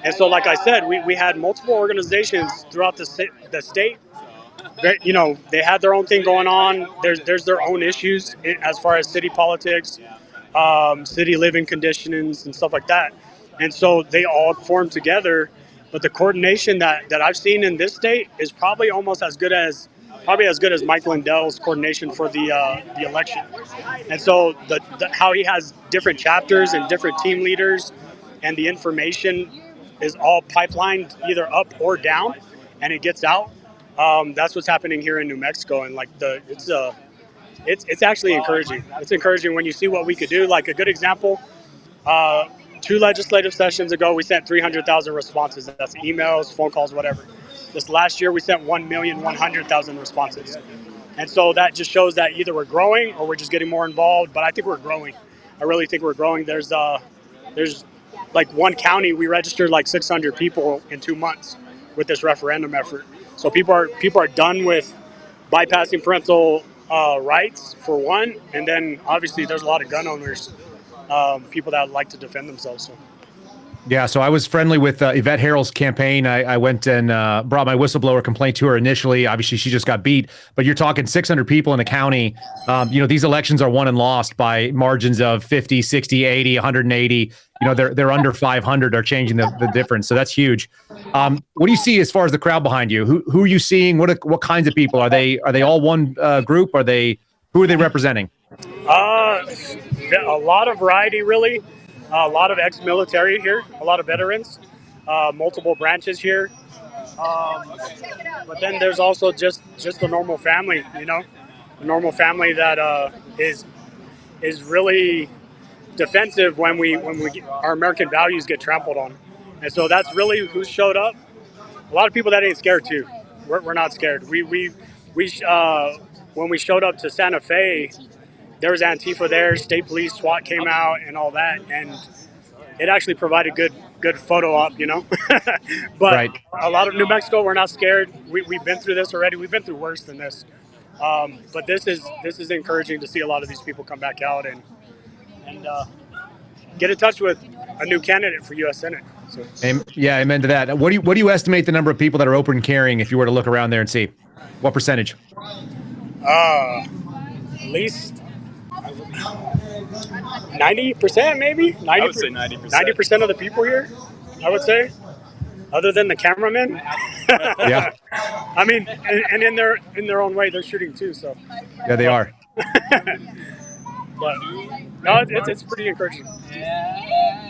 And so like I said, we had multiple organizations throughout the state. They had their own thing going on. There's their own issues as far as city politics, city living conditions and stuff like that. And so they all formed together. But the coordination that I've seen in this state is probably almost as good as Mike Lindell's coordination for the election. And so how he has different chapters and different team leaders, and the information is all pipelined either up or down, and it gets out. That's what's happening here in New Mexico, and like it's actually encouraging. It's encouraging when you see what we could do. Like a good example, 2 legislative sessions ago, we sent 300,000 responses. That's emails, phone calls, whatever. This last year, we sent 1,100,000 responses. And so that just shows that either we're growing or we're just getting more involved. But I think we're growing. I really think we're growing. There's like one county, we registered like 600 people in 2 months with this referendum effort. So people are done with bypassing parental rights for one, and then obviously there's a lot of gun owners, people that like to defend themselves. So. Yeah, so I was friendly with Yvette Harrell's campaign. I went and brought my whistleblower complaint to her initially. Obviously, she just got beat. But you're talking 600 people in the county. These elections are won and lost by margins of 50, 60, 80, 180. They're under 500 are changing the difference. So that's huge. What do you see as far as the crowd behind you? Who are you seeing? What kinds of people? Are they all one group? Who are they representing? A lot of variety, really. A lot of ex-military here, a lot of veterans, multiple branches here. But then there's also just a normal family, a normal family that is really defensive when our American values get trampled on. And so that's really who showed up. A lot of people that ain't scared too. We're not scared. We when we showed up to Santa Fe, there was Antifa there, state police, SWAT came out, and all that, and it actually provided good photo op, you know. But Right. a lot of New Mexico, we're not scared. We've been through this already. We've been through worse than this. But this is encouraging to see a lot of these people come back out and get in touch with a new candidate for U.S. Senate. So. Yeah, amen to that. What do you estimate the number of people that are open carrying if you were to look around there and see? What percentage? At least 90%, maybe. 90%, I would say 90%. 90% of the people here, I would say, other than the cameramen. Yeah. I mean, and in their own way, they're shooting too. So. Yeah, they are. But no, it's pretty encouraging.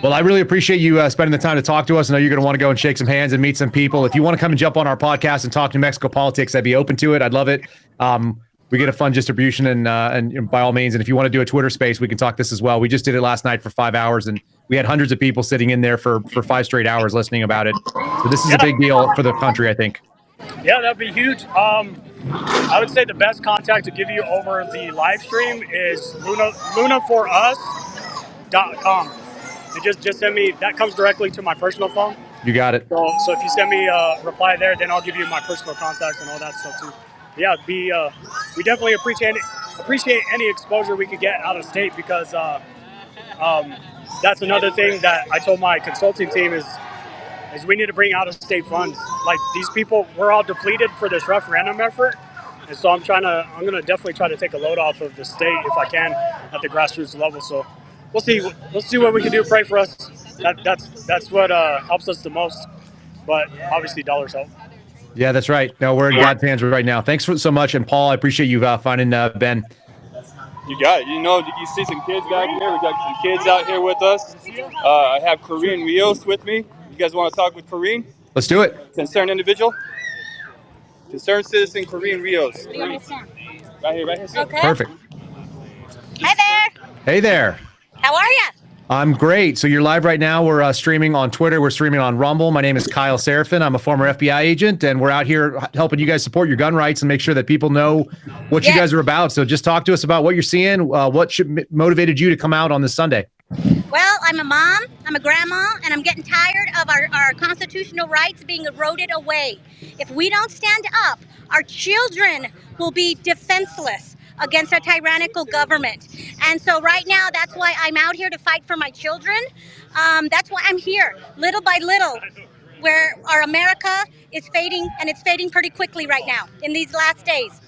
Well, I really appreciate you spending the time to talk to us. I know you're going to want to go and shake some hands and meet some people. If you want to come and jump on our podcast and talk New Mexico politics, I'd be open to it. I'd love it. We get a fun distribution and by all means, and if you want to do a Twitter space, we can talk this as well. We just did it last night for 5 hours and we had hundreds of people sitting in there for 5 straight hours listening about it. So this is a big deal for the country, I think. Yeah, that'd be huge. I would say the best contact to give you over the live stream is lunaforus.com. And just send me, that comes directly to my personal phone. You got it. So if you send me a reply there, then I'll give you my personal contacts and all that stuff too. Yeah, we definitely appreciate any exposure we could get out of state because that's another thing that I told my consulting team is we need to bring out of state funds. Like these people, we're all depleted for this referendum effort. And so I'm gonna definitely try to take a load off of the state if I can at the grassroots level. So we'll see what we can do. Pray for us. That's what helps us the most. But obviously dollars help. Yeah, that's right. No, we're in God's hands right now. Thanks so much. And Paul, I appreciate you finding Ben. You got it. You know, you see some kids back here. We got some kids out here with us. I have Corinne Rios with me. You guys want to talk with Corinne? Let's do it. Concerned individual? Concerned citizen Corinne Rios. Right here. Okay. Perfect. Hi there. Hey there. How are you? I'm great. So you're live right now. We're streaming on Twitter. We're streaming on Rumble. My name is Kyle Seraphin. I'm a former FBI agent, and we're out here helping you guys support your gun rights and make sure that people know what you guys are about. So just talk to us about what you're seeing. What motivated you to come out on this Sunday? Well, I'm a mom, I'm a grandma, and I'm getting tired of our constitutional rights being eroded away. If we don't stand up, our children will be defenseless against a tyrannical government. And so right now, that's why I'm out here to fight for my children. That's why I'm here, little by little, where our America is fading, and it's fading pretty quickly right now in these last days.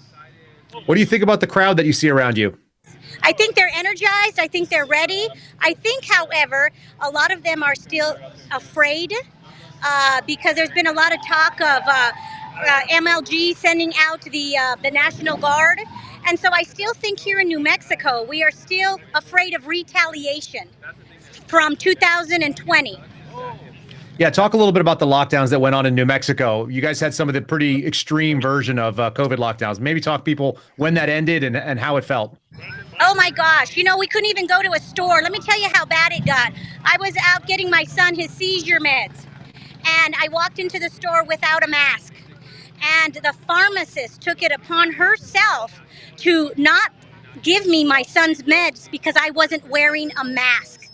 What do you think about the crowd that you see around you? I think they're energized. I think they're ready. I think, however, a lot of them are still afraid because there's been a lot of talk of MLG sending out the National Guard. And so I still think here in New Mexico, we are still afraid of retaliation from 2020. Yeah, talk a little bit about the lockdowns that went on in New Mexico. You guys had some of the pretty extreme version of COVID lockdowns. Maybe talk people when that ended and how it felt. Oh my gosh, you know, we couldn't even go to a store. Let me tell you how bad it got. I was out getting my son his seizure meds, and I walked into the store without a mask. And the pharmacist took it upon herself to not give me my son's meds because I wasn't wearing a mask,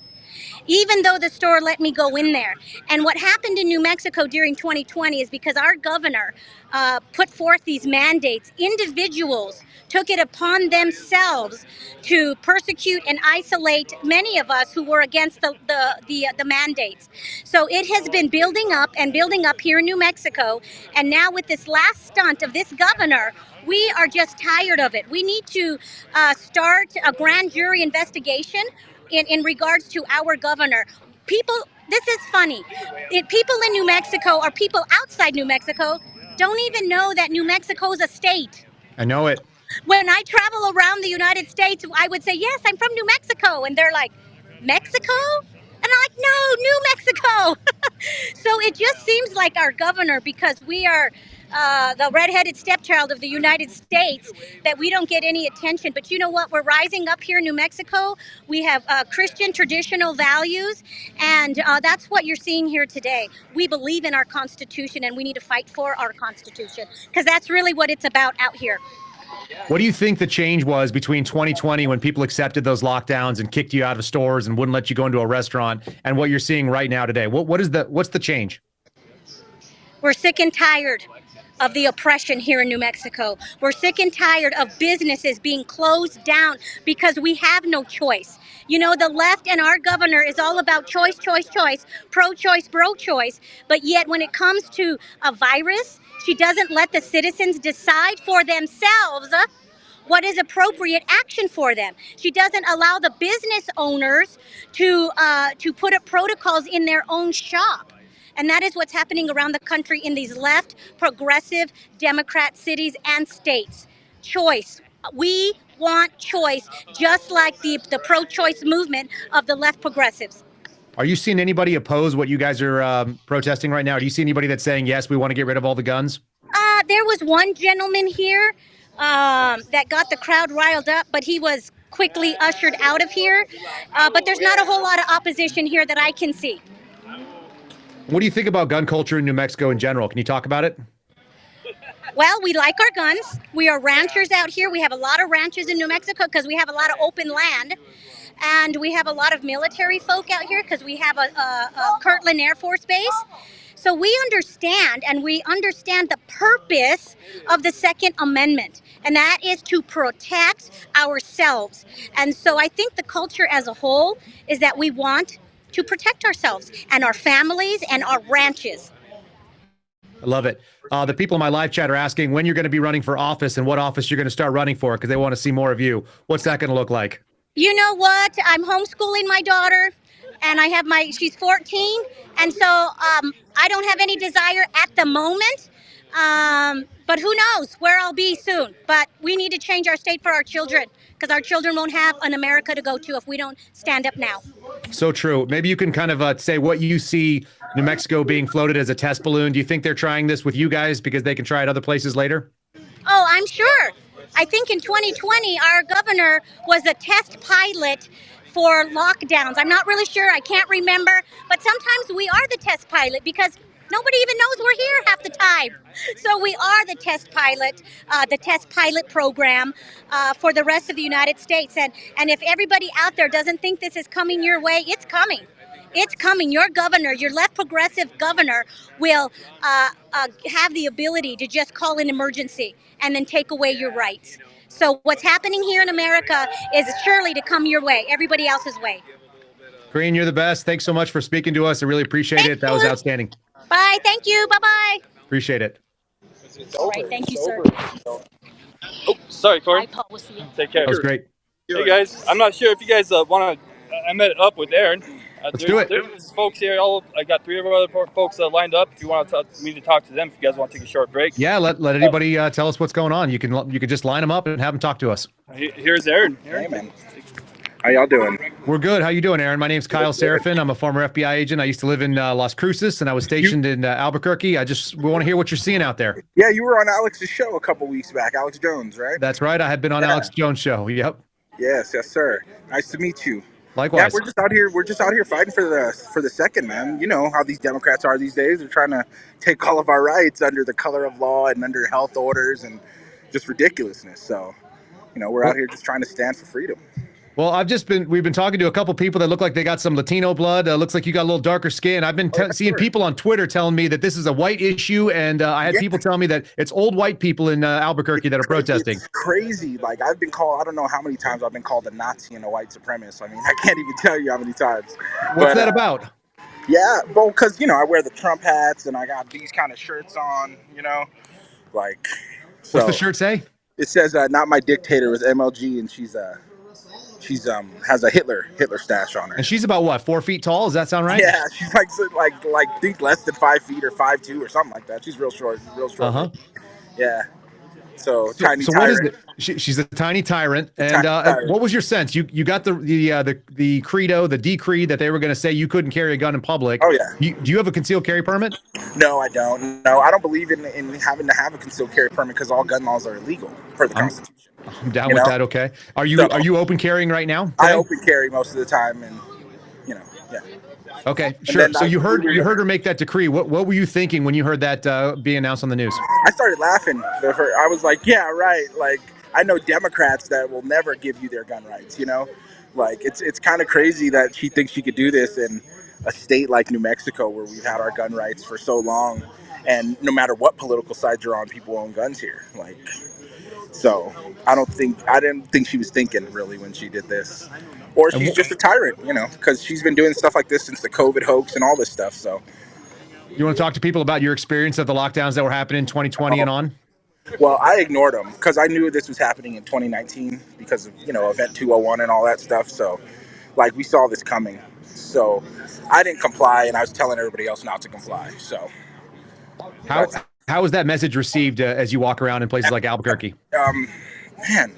even though the store let me go in there. And what happened in New Mexico during 2020 is because our governor put forth these mandates, individuals took it upon themselves to persecute and isolate many of us who were against the mandates. So it has been building up here in New Mexico. And now with this last stunt of this governor, we are just tired of it. We need to start a grand jury investigation in regards to our governor. People, this is funny. People in New Mexico or people outside New Mexico don't even know that New Mexico is a state. I know it. When I travel around the United States, I would say, yes, I'm from New Mexico. And they're like, Mexico? And I'm like, no, New Mexico. So it just seems like our governor, because we are the redheaded stepchild of the United States, that we don't get any attention. But you know what? We're rising up here in New Mexico. We have Christian traditional values, and that's what you're seeing here today. We believe in our Constitution, and we need to fight for our Constitution, because that's really what it's about out here. What do you think the change was between 2020 when people accepted those lockdowns and kicked you out of stores and wouldn't let you go into a restaurant, and what you're seeing right now today? What's the change? We're sick and tired of the oppression here in New Mexico. We're sick and tired of businesses being closed down because we have no choice. You know, the left and our governor is all about choice, choice, choice, pro-choice, bro-choice. But yet when it comes to a virus, she doesn't let the citizens decide for themselves what is appropriate action for them. She doesn't allow the business owners to put up protocols in their own shop. And that is what's happening around the country in these left, progressive, Democrat cities and states. Choice. We want choice, just like the pro-choice movement of the left progressives. Are you seeing anybody oppose what you guys are protesting right now? Do you see anybody that's saying, yes, we want to get rid of all the guns? There was one gentleman here that got the crowd riled up, but he was quickly ushered out of here. But there's not a whole lot of opposition here that I can see. What do you think about gun culture in New Mexico in general? Can you talk about it? Well, we like our guns. We are ranchers out here. We have a lot of ranches in New Mexico because we have a lot of open land. And we have a lot of military folk out here because we have a Kirtland Air Force Base. So we understand the purpose of the Second Amendment, and that is to protect ourselves. And so I think the culture as a whole is that we want to protect ourselves and our families and our ranches. I love it. The people in my live chat are asking when you're going to be running for office and what office you're going to start running for because they want to see more of you. What's that going to look like? You know what? I'm homeschooling my daughter, and she's 14, and so I don't have any desire at the moment. But who knows where I'll be soon. But we need to change our state for our children because our children won't have an America to go to if we don't stand up now. So true. Maybe you can kind of say what you see New Mexico being floated as a test balloon. Do you think they're trying this with you guys because they can try it other places later? Oh, I'm sure. I think in 2020, our governor was a test pilot for lockdowns. I'm not really sure. I can't remember. But sometimes we are the test pilot because nobody even knows we're here half the time. So we are the test pilot program for the rest of the United States. And if everybody out there doesn't think this is coming your way, it's coming. It's coming. Your governor, your left progressive governor, will have the ability to just call an emergency and then take away your rights. So what's happening here in America is surely to come your way, everybody else's way. Green, you're the best. Thanks so much for speaking to us. I really appreciate it. That was outstanding. Bye. Thank you. Bye-bye. Appreciate it. All right. Thank you, sir. Oh, sorry, Corey. Bye, Paul. We'll see you. Take care. That was great. Hey, guys. I'm not sure if you guys want to... I met up with Aaron. Let's do it. There's folks here. I got 3 of our other folks lined up. If you want me to talk to them, if you guys want to take a short break. Yeah, let anybody tell us what's going on. You can just line them up and have them talk to us. Here's Aaron. Hey, man. How y'all doing? We're good. How you doing, Aaron? My name's Kyle Serafin. I'm a former FBI agent. I used to live in Las Cruces, and I was stationed in Albuquerque. We want to hear what you're seeing out there. Yeah, you were on Alex's show a couple weeks back. Alex Jones, right? That's right. I had been on Alex Jones' show. Yep. Yes, sir. Nice to meet you. Likewise. Yeah, we're just out here fighting for the second, man. You know how these Democrats are these days. They're trying to take all of our rights under the color of law and under health orders and just ridiculousness. So, we're out here just trying to stand for freedom. Well, we've been talking to a couple people that look like they got some Latino blood. Looks like you got a little darker skin. I've been seeing people on Twitter telling me that this is a white issue, and I had people telling me that it's old white people in Albuquerque that are protesting. It's crazy. Like, I've been called, I don't know how many times I've been called a Nazi and a white supremacist. I mean, I can't even tell you how many times. What's that about? Yeah, well, because, I wear the Trump hats, and I got these kind of shirts on, like. So, what's the shirt say? It says, not my dictator with MLG, and she's has a Hitler stash on her. And she's about what, 4 feet tall? Does that sound right? Yeah, she's like think less than 5 feet or 5'2" or something like that. She's real short. Uh-huh. Yeah. So tiny so tyrant. What is it? She's a tiny tyrant. And what was your sense? You got the credo, the decree that they were going to say you couldn't carry a gun in public. Oh yeah. Do you have a concealed carry permit? No, I don't. No, I don't believe in having to have a concealed carry permit because all gun laws are illegal per the Constitution. I'm down with that. Okay. Are you open carrying right now? I open carry most of the time, and yeah. Okay, sure. So you heard her make that decree. What were you thinking when you heard that being announced on the news? I started laughing. I was like, yeah, right. Like, I know Democrats that will never give you their gun rights, you know? Like, it's kind of crazy that she thinks she could do this in a state like New Mexico where we've had our gun rights for so long. And no matter what political side you're on, people own guns here. Like, so I didn't think she was thinking really when she did this. Or she's just a tyrant, you know, because she's been doing stuff like this since the COVID hoax and all this stuff. So, you want to talk to people about your experience of the lockdowns that were happening in 2020 and on? Well, I ignored them because I knew this was happening in 2019 because of, you know, Event 201 and all that stuff. So, like, we saw this coming. So, I didn't comply, and I was telling everybody else not to comply. So, how is that message received as you walk around in places like Albuquerque? Man,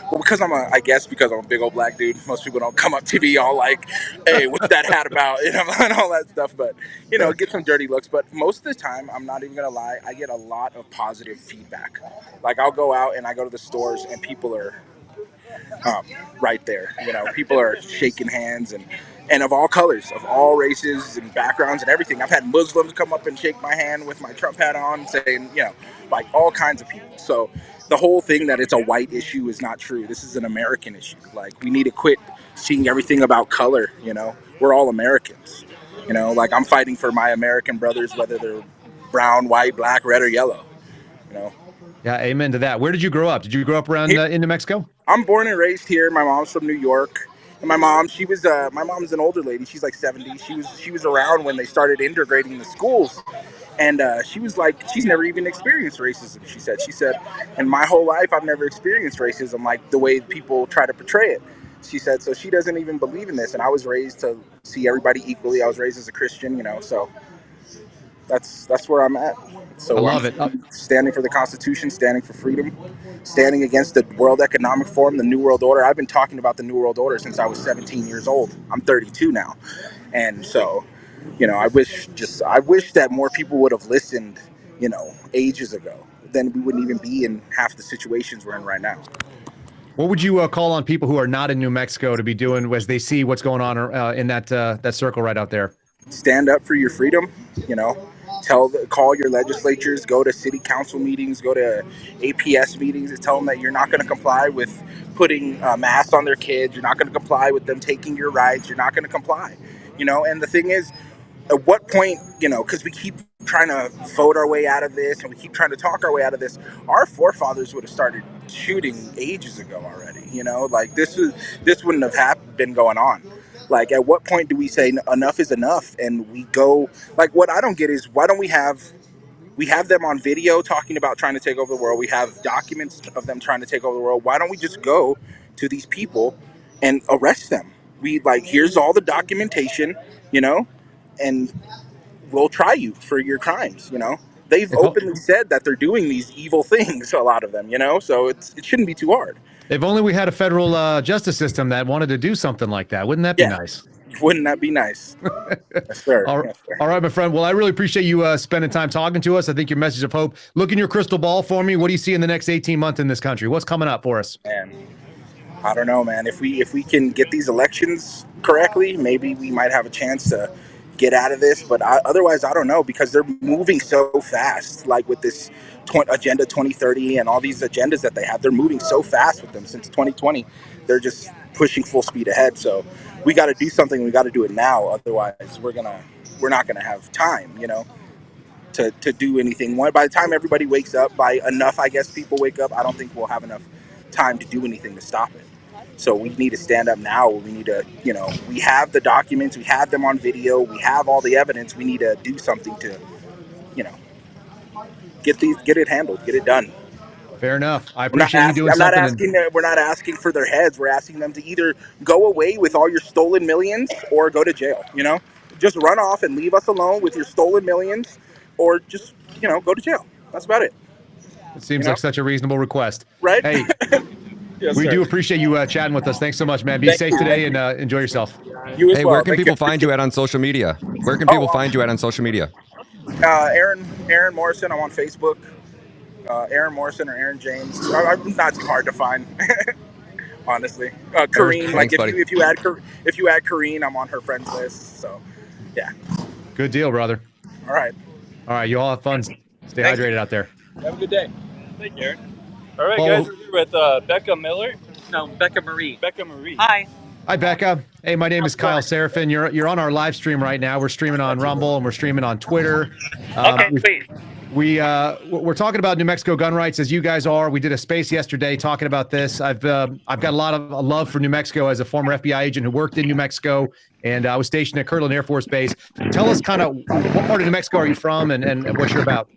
well, because I guess because I'm a big old black dude, most people don't come up to me all like, hey, what's that hat about? You know, and all that stuff. But, you know, get some dirty looks. But most of the time, I'm not even going to lie, I get a lot of positive feedback. Like, I'll go out and I go to the stores and people are right there. You know, people are shaking hands and of all colors, of all races and backgrounds and everything. I've had Muslims come up and shake my hand with my Trump hat on, saying, you know, like all kinds of people. So the whole thing that it's a white issue is not true. This is an American issue. Like, we need to quit seeing everything about color. You know, we're all Americans. You know, like, I'm fighting for my American brothers, whether they're brown, white, black, red, or yellow. You know. Yeah, amen to that. Where did you grow up? Did you grow up around in New Mexico? I'm born and raised here. My mom's from New York. And my mom's an older lady. She's like 70. She was around when they started integrating the schools. And she was like, she's never even experienced racism, she said, in my whole life, I've never experienced racism like the way people try to portray it. She said, so she doesn't even believe in this. And I was raised to see everybody equally. I was raised as a Christian, you know, so that's where I'm at. So I love it. Standing for the Constitution, standing for freedom, standing against the World Economic Forum, the New World Order. I've been talking about the New World Order since I was 17 years old. I'm 32 now. And so, you know, I wish that more people would have listened, you know, ages ago. Then we wouldn't even be in half the situations we're in right now. What would you call on people who are not in New Mexico to be doing as they see what's going on in that circle right out there? Stand up for your freedom, you know. Call your legislatures, go to city council meetings, go to APS meetings, and tell them that you're not going to comply with putting masks on their kids. You're not going to comply with them taking your rights. You're not going to comply, you know. And the thing is, at what point, you know, because we keep trying to vote our way out of this and we keep trying to talk our way out of this, our forefathers would have started shooting ages ago already, you know. Like, this wouldn't have been going on. Like, at what point do we say enough is enough and we go, like, what I don't get is, why don't we have them on video talking about trying to take over the world. We have documents of them trying to take over the world. Why don't we just go to these people and arrest them? Here's all the documentation, you know, and we'll try you for your crimes, you know. They've openly said that they're doing these evil things, a lot of them, you know, so it shouldn't be too hard. If only we had a federal justice system that wanted to do something like that. Wouldn't that be nice? Wouldn't that be nice? Yes, sir. All right, my friend. Well, I really appreciate you spending time talking to us. I think your message of hope. Look in your crystal ball for me. What do you see in the next 18 months in this country? What's coming up for us? Man, I don't know, man. If we can get these elections correctly, maybe we might have a chance to get out of this. But otherwise, I don't know, because they're moving so fast. Like with this Agenda 2030 and all these agendas that they have, they're moving so fast with them since 2020. They're just pushing full speed ahead. So we got to do something. We got to do it now. Otherwise, we're not gonna have time, you know, to do anything. By the time everybody wakes up, by enough, I guess, people wake up, I don't think we'll have enough time to do anything to stop it. So we need to stand up now. We need to, you know, we have the documents, we have them on video, we have all the evidence. We need to do something to, you know, get it handled, get it done. Fair enough. I appreciate you doing something. We're not asking for their heads. We're asking them to either go away with all your stolen millions or go to jail, you know? Just run off and leave us alone with your stolen millions, or just, you know, go to jail. That's about it. It seems like such a reasonable request. Right? Hey, yes, we sir. do appreciate you chatting with us. Thanks so much, man. Be safe today and enjoy yourself. You as hey, well. where can people find you at on social media? Where can people find you at on social media? Aaron Morrison. I'm on Facebook. Aaron Morrison or Aaron James. I'm not too hard to find, honestly. Kareen, Thanks, if you add Kareen, I'm on her friends list. So, yeah. Good deal, brother. All right. You all have fun. Stay hydrated out there. Have a good day. Thank you, Aaron. All right, Well, guys, we're here with Becca Miller. No, Becca Marie. Becca Marie. Hi. hi, Becca. Hey, my name How's is it Kyle going? Seraphin. You're on our live stream right now. We're streaming on Rumble and we're streaming on Twitter. Okay, sweet. We're talking about New Mexico gun rights, as you guys are. We did a space yesterday talking about this. I've got a lot of love for New Mexico as a former FBI agent who worked in New Mexico, and I was stationed at Kirtland Air Force Base. Tell us kind of what part of New Mexico are you from and what you're about.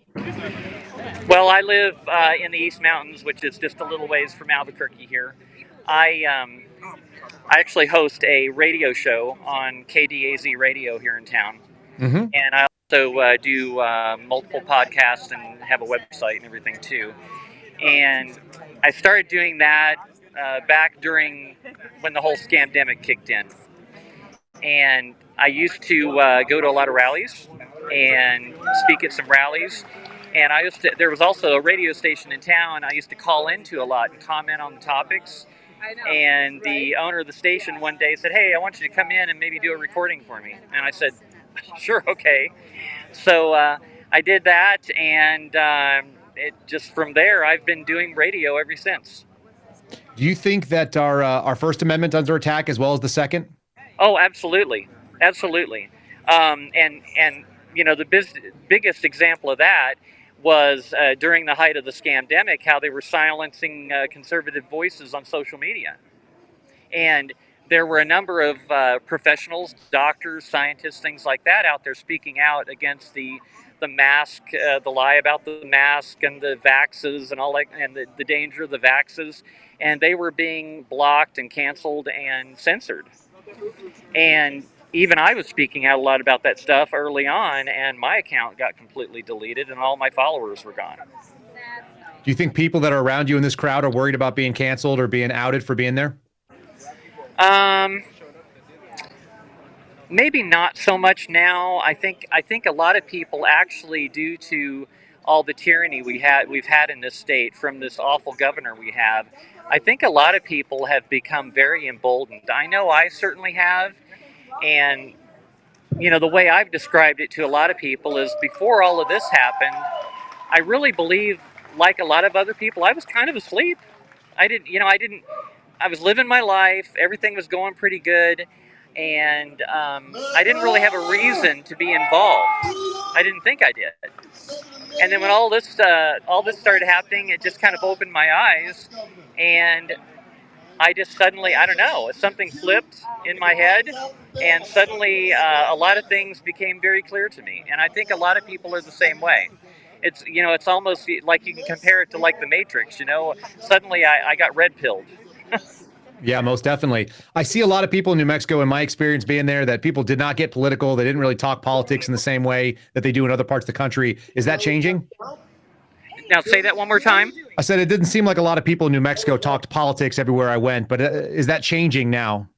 Well, I live in the East Mountains, which is just a little ways from Albuquerque here. I actually host a radio show on KDAZ Radio here in town. Mm-hmm. And I also do multiple podcasts and have a website and everything too. And I started doing that back during when the whole scamdemic kicked in. And I used to go to a lot of rallies and speak at some rallies. And there was also a radio station in town I used to call into a lot and comment on the topics. And the owner of the station one day said, "Hey, I want you to come in and maybe do a recording for me." And I said, "Sure, okay." So I did that, and it just from there, I've been doing radio ever since. Do you think that our First Amendment under attack as well as the Second? Oh, absolutely, absolutely. And you know, the biggest example of that was during the height of the scamdemic, how they were silencing conservative voices on social media. And there were a number of professionals, doctors, scientists, things like that out there speaking out against the mask, the lie about the mask and the vaxes and all that, and the danger of the vaxes. And they were being blocked and canceled and censored. And even I was speaking out a lot about that stuff early on, and my account got completely deleted and all my followers were gone. Do you think people that are around you in this crowd are worried about being canceled or being outed for being there? Maybe not so much now. I think a lot of people actually, due to all the tyranny we've had in this state from this awful governor we have, I think a lot of people have become very emboldened. I know I certainly have. And, you know, the way I've described it to a lot of people is before all of this happened, I really believe, like a lot of other people, I was kind of asleep. I was living my life. Everything was going pretty good. And I didn't really have a reason to be involved. I didn't think I did. And then when all this started happening, it just kind of opened my eyes. And I just suddenly, I don't know, something flipped in my head, and suddenly a lot of things became very clear to me. And I think a lot of people are the same way. It's, you know, it's almost like you can compare it to like the Matrix, you know. Suddenly I got red pilled. Yeah, most definitely. I see a lot of people in New Mexico, in my experience being there, that people did not get political. They didn't really talk politics in the same way that they do in other parts of the country. Is that changing? Now, say that one more time. I said it didn't seem like a lot of people in New Mexico talked politics everywhere I went, but is that changing now?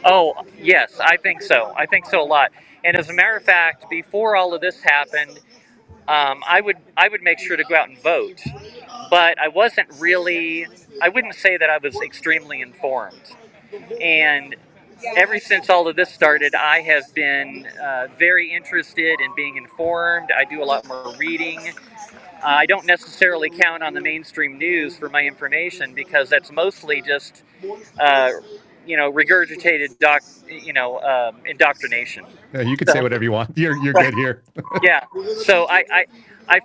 Oh, yes, I think so. I think so a lot. And as a matter of fact, before all of this happened, I would make sure to go out and vote. But I wouldn't say that I was extremely informed. And ever since all of this started, I have been very interested in being informed. I do a lot more reading. I don't necessarily count on the mainstream news for my information because that's mostly just, regurgitated indoctrination. Yeah, you can say whatever you want. You're good here. Yeah. So I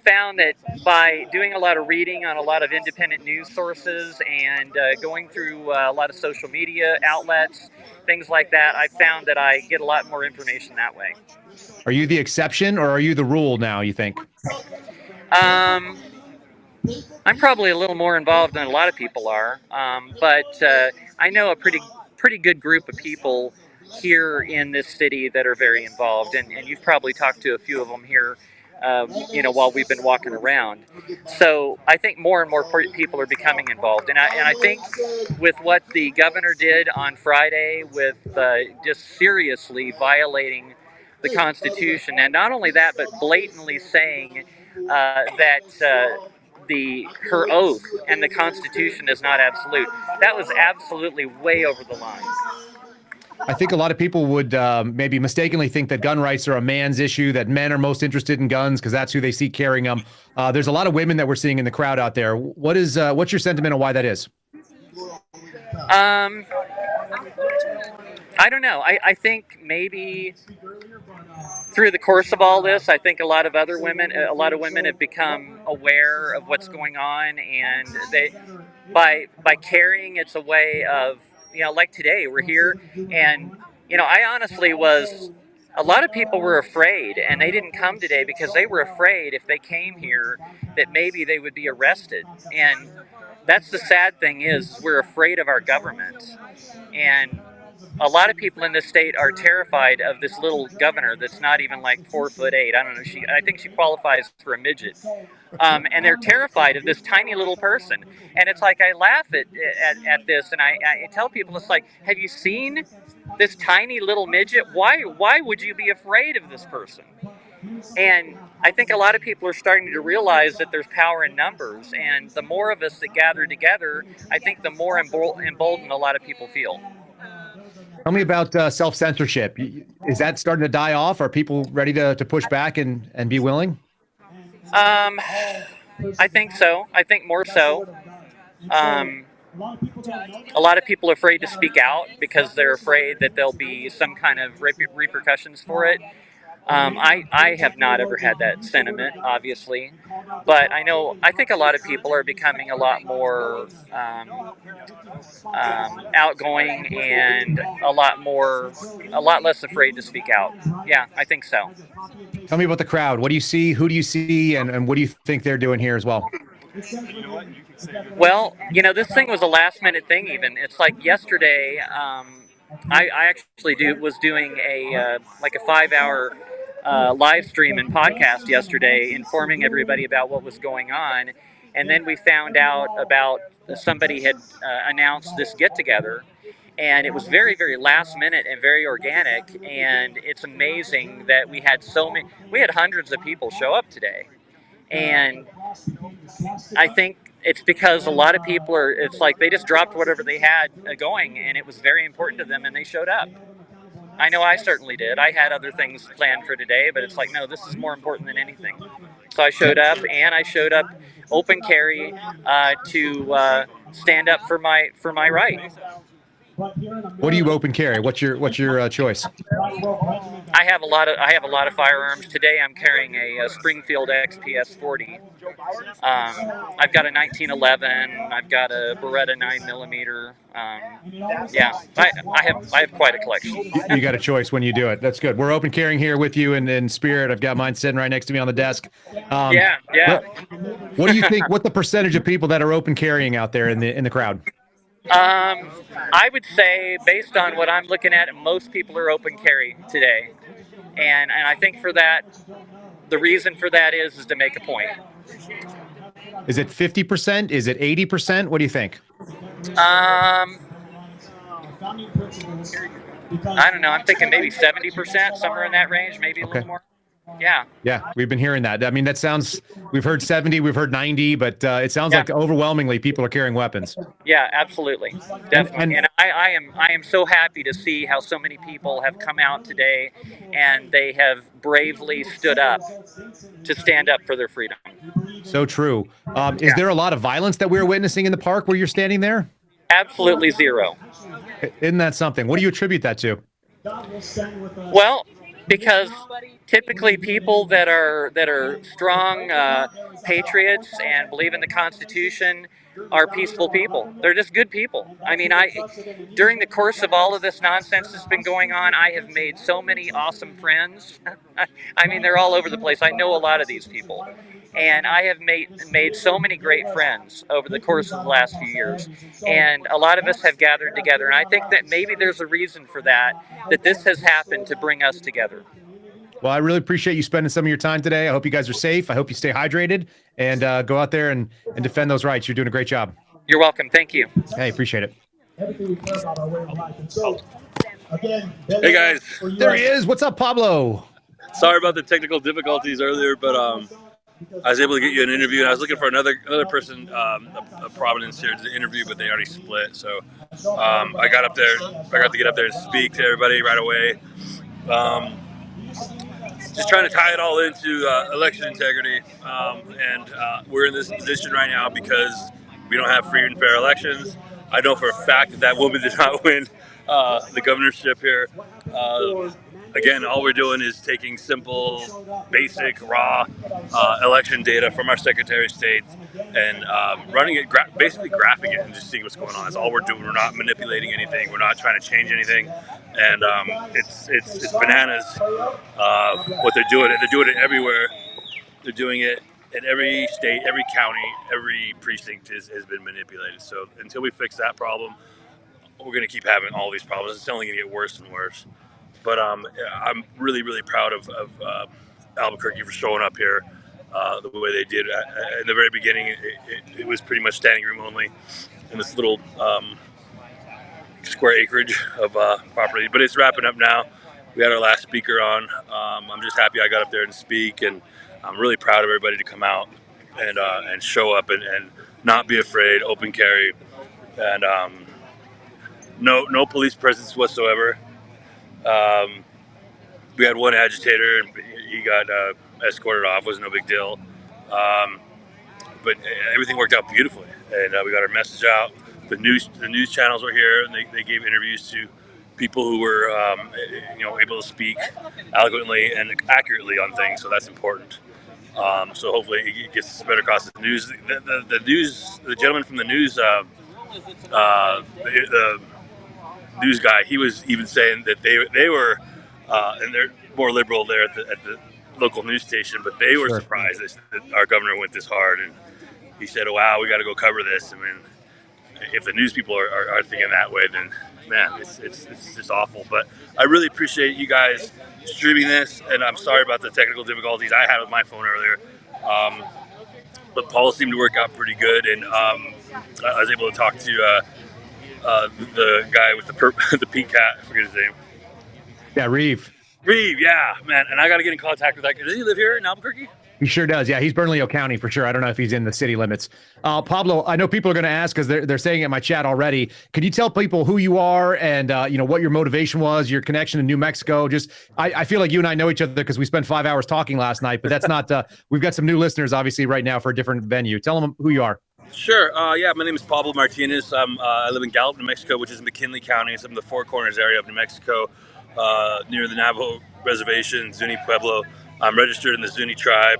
found that by doing a lot of reading on a lot of independent news sources and going through a lot of social media outlets, things like that, I found that I get a lot more information that way. Are you the exception or are you the rule now, you think? I'm probably a little more involved than a lot of people are, but I know a pretty good group of people here in this city that are very involved, and you've probably talked to a few of them here, while we've been walking around. So I think more and more people are becoming involved, and I think with what the governor did on Friday with just seriously violating the Constitution, and not only that, but blatantly saying that her oath and the Constitution is not absolute. That was absolutely way over the line. I think a lot of people would maybe mistakenly think that gun rights are a man's issue, that men are most interested in guns because that's who they see carrying them. There's a lot of women that we're seeing in the crowd out there. What's your sentiment on why that is? I don't know. I think maybe through the course of all this, I think a lot of women have become aware of what's going on, and they, by carrying, it's a way of, like today we're here, and I honestly was. A lot of people were afraid, and they didn't come today because they were afraid if they came here that maybe they would be arrested. And that's the sad thing is we're afraid of our government. And a lot of people in this state are terrified of this little governor that's not even like 4'8". I don't know. I think she qualifies for a midget. And they're terrified of this tiny little person. And it's like I laugh at this, and I tell people, it's like, have you seen this tiny little midget? Why would you be afraid of this person? And I think a lot of people are starting to realize that there's power in numbers, and the more of us that gather together, I think the more emboldened a lot of people feel. Tell me about self-censorship. Is that starting to die off? Are people ready to push back and be willing? I think so. I think more so. A lot of people are afraid to speak out because they're afraid that there'll be some kind of repercussions for it. I have not ever had that sentiment, obviously, but I think a lot of people are becoming a lot more outgoing and a lot less afraid to speak out. Yeah, I think so. Tell me about the crowd. What do you see? Who do you see? And what do you think they're doing here as well? Well, this thing was a last minute thing even. It's like yesterday, I actually was doing a 5-hour live stream and podcast yesterday, informing everybody about what was going on. And then we found out about somebody had announced this get-together. And it was very, very last minute and very organic. And it's amazing that we had hundreds of people show up today. And I think it's because a lot of people it's like they just dropped whatever they had going, and it was very important to them, and they showed up. I know I certainly did. I had other things planned for today, but it's like, no, this is more important than anything. So I showed up, and I showed up open carry to stand up for my right. What do you open carry? What's your choice? I have a lot of firearms. Today I'm carrying a Springfield XPS 40. I've got a 1911. I've got a Beretta 9mm. Yeah, I have quite a collection. You got a choice when you do it. That's good. We're open carrying here with you in spirit. I've got mine sitting right next to me on the desk. Yeah. What do you think? What the percentage of people that are open carrying out there in the crowd? I would say, based on what I'm looking at, most people are open carry today, and I think for that, the reason for that is to make a point. Is it 50%? Is it 80%? What do you think? I don't know. I'm thinking maybe 70%, somewhere in that range, maybe a little more. Yeah, we've been hearing that. I mean, we've heard 70, we've heard 90, but it sounds like overwhelmingly people are carrying weapons. Yeah, absolutely. Definitely. And I am so happy to see how so many people have come out today, and they have bravely stood up to stand up for their freedom. So true. Is there a lot of violence that we're witnessing in the park where you're standing there? Absolutely zero. Isn't that something? What do you attribute that to? Well, because typically people that are strong patriots and believe in the Constitution are peaceful people. They're just good people. I mean, during the course of all of this nonsense that's been going on, I have made so many awesome friends. I mean, they're all over the place. I know a lot of these people. And I have made so many great friends over the course of the last few years. And a lot of us have gathered together. And I think that maybe there's a reason for that this has happened to bring us together. Well, I really appreciate you spending some of your time today. I hope you guys are safe. I hope you stay hydrated and go out there and defend those rights. You're doing a great job. You're welcome. Thank you. Hey, appreciate it. Hey, guys. There he is. What's up, Pablo? Sorry about the technical difficulties earlier, but I was able to get you an interview, and I was looking for another person, a prominence here to interview, but they already split. So I got up there. I got to get up there and speak to everybody right away. Just trying to tie it all into election integrity, and we're in this position right now because we don't have free and fair elections. I know for a fact that that woman did not win the governorship here. Again, all we're doing is taking simple, basic, raw election data from our Secretary of State and running it, basically graphing it and just seeing what's going on. That's all we're doing. We're not manipulating anything. We're not trying to change anything. And it's bananas what they're doing. They're doing it everywhere. They're doing it in every state, every county, every precinct has been manipulated. So until we fix that problem, we're going to keep having all these problems. It's only going to get worse and worse. But I'm really, really proud of Albuquerque for showing up here the way they did. In the very beginning, it was pretty much standing room only in this little square acreage of property. But it's wrapping up now. We had our last speaker on. I'm just happy I got up there and speak, and I'm really proud of everybody to come out and show up and not be afraid, open carry, and no police presence whatsoever. We had one agitator, and he got escorted off. It was no big deal. But everything worked out beautifully, and we got our message out. The news channels were here, and they gave interviews to people who were able to speak eloquently and accurately on things. So that's important. So hopefully it gets better across the news. The news, the gentleman from the news, the news guy, he was even saying that they were, and they're more liberal there at the local news station, but they were surprised that our governor went this hard. And he said, "Oh, wow, we got to go cover this." I mean, if the news people are thinking that way, then man, it's just awful. But I really appreciate you guys streaming this, and I'm sorry about the technical difficulties I had with my phone earlier. But Paul seemed to work out pretty good, and I was able to talk to the guy with the pink hat. I forget his name. Yeah, Reeve, yeah, man. And I got to get in contact with that. Does he live here in Albuquerque? He sure does. Yeah, he's Bernalillo County for sure. I don't know if he's in the city limits. Pablo, I know people are going to ask because they're saying it in my chat already. Can you tell people who you are and what your motivation was, your connection to New Mexico? Just I feel like you and I know each other because we spent 5 hours talking last night, but that's not. We've got some new listeners obviously right now for a different venue. Tell them who you are. Sure. Yeah, my name is Pablo Martinez. I live in Gallup, New Mexico, which is McKinley County. It's in the Four Corners area of New Mexico, near the Navajo Reservation, Zuni Pueblo. I'm registered in the Zuni tribe,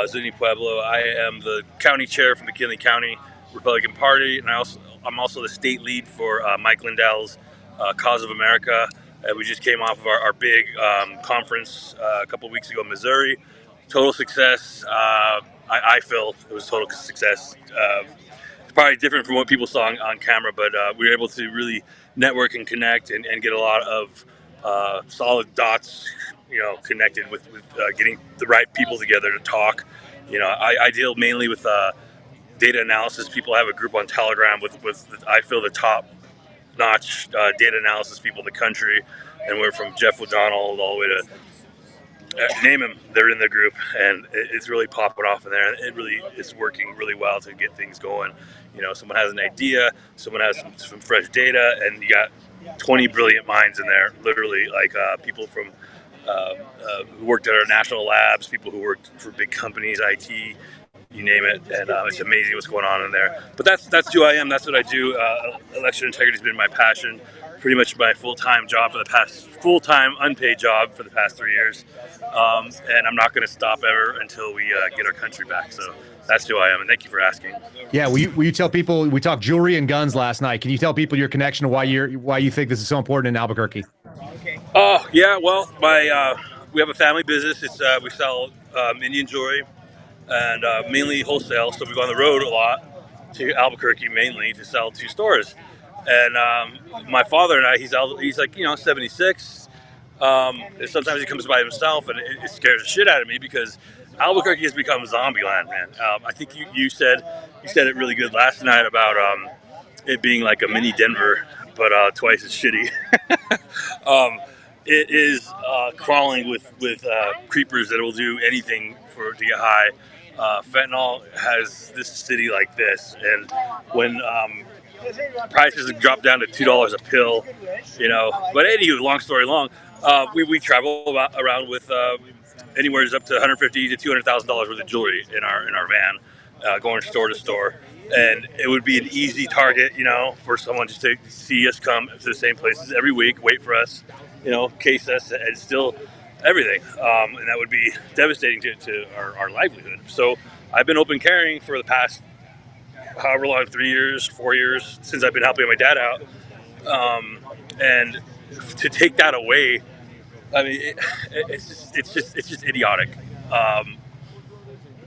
Zuni Pueblo. I am the county chair for McKinley County Republican Party, and I'm also the state lead for Mike Lindell's Cause of America. We just came off of our big conference a couple of weeks ago in Missouri. Total success. I feel it was total success. It's probably different from what people saw on camera, but we were able to really network and connect and get a lot of solid dots, connected with getting the right people together to talk. I deal mainly with data analysis. People have a group on Telegram with I feel the top-notch data analysis people in the country, and we're from Jeff O'Donnell all the way to name them. They're in the group, and it's really popping off in there. It really is working really well to get things going. Someone has an idea, someone has some fresh data, and you got 20 brilliant minds in there, literally, like people from who worked at our national labs, people who worked for big companies, IT, you name it, and it's amazing what's going on in there. But that's who I am. That's what I do. Election integrity has been my passion, pretty much my full-time unpaid job for the past 3 years, and I'm not going to stop ever until we get our country back. So that's who I am, and thank you for asking. Yeah, will you tell people, we talked jewelry and guns last night. Can you tell people your connection to why you think this is so important in Albuquerque? Oh yeah, well, we have a family business. It's we sell Indian jewelry and mainly wholesale. So we go on the road a lot to Albuquerque mainly to sell to stores. And my father and I, he's like 76. Sometimes he comes by himself, and it scares the shit out of me because Albuquerque has become zombie land, man. I think you said it really good last night about it being like a mini Denver, but twice as shitty. It is crawling with creepers that will do anything to get high. fentanyl has this city like this, and when prices have dropped down to $2 a pill, But anyway, long story long, we travel around with anywhere up to $150,000 to $200,000 worth of jewelry in our van, going store to store, and it would be an easy target, for someone just to see us come to the same places every week, wait for us, case us, and steal everything, and that would be devastating to our livelihood. So I've been open carrying for the past however long, 3 years, 4 years, since I've been helping my dad out. And to take that away, I mean, it's just idiotic.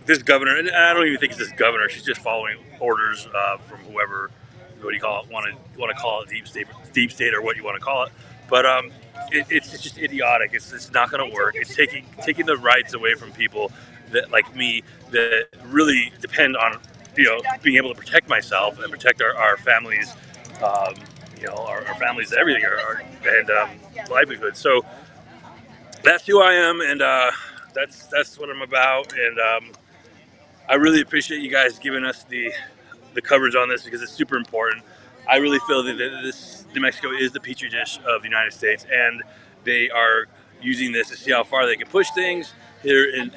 This governor, and I don't even think it's this governor. She's just following orders from whoever. What do you call it? Want to call it deep state, or what you want to call it? But it's just idiotic. It's not going to work. It's taking the rights away from people that, like me, that really depend on being able to protect myself and protect our families. Our families, everything, and livelihood. So that's who I am, and that's what I'm about. And I really appreciate you guys giving us the coverage on this, because it's super important. I really feel that this New Mexico is the petri dish of the United States, and they are using this to see how far they can push things here in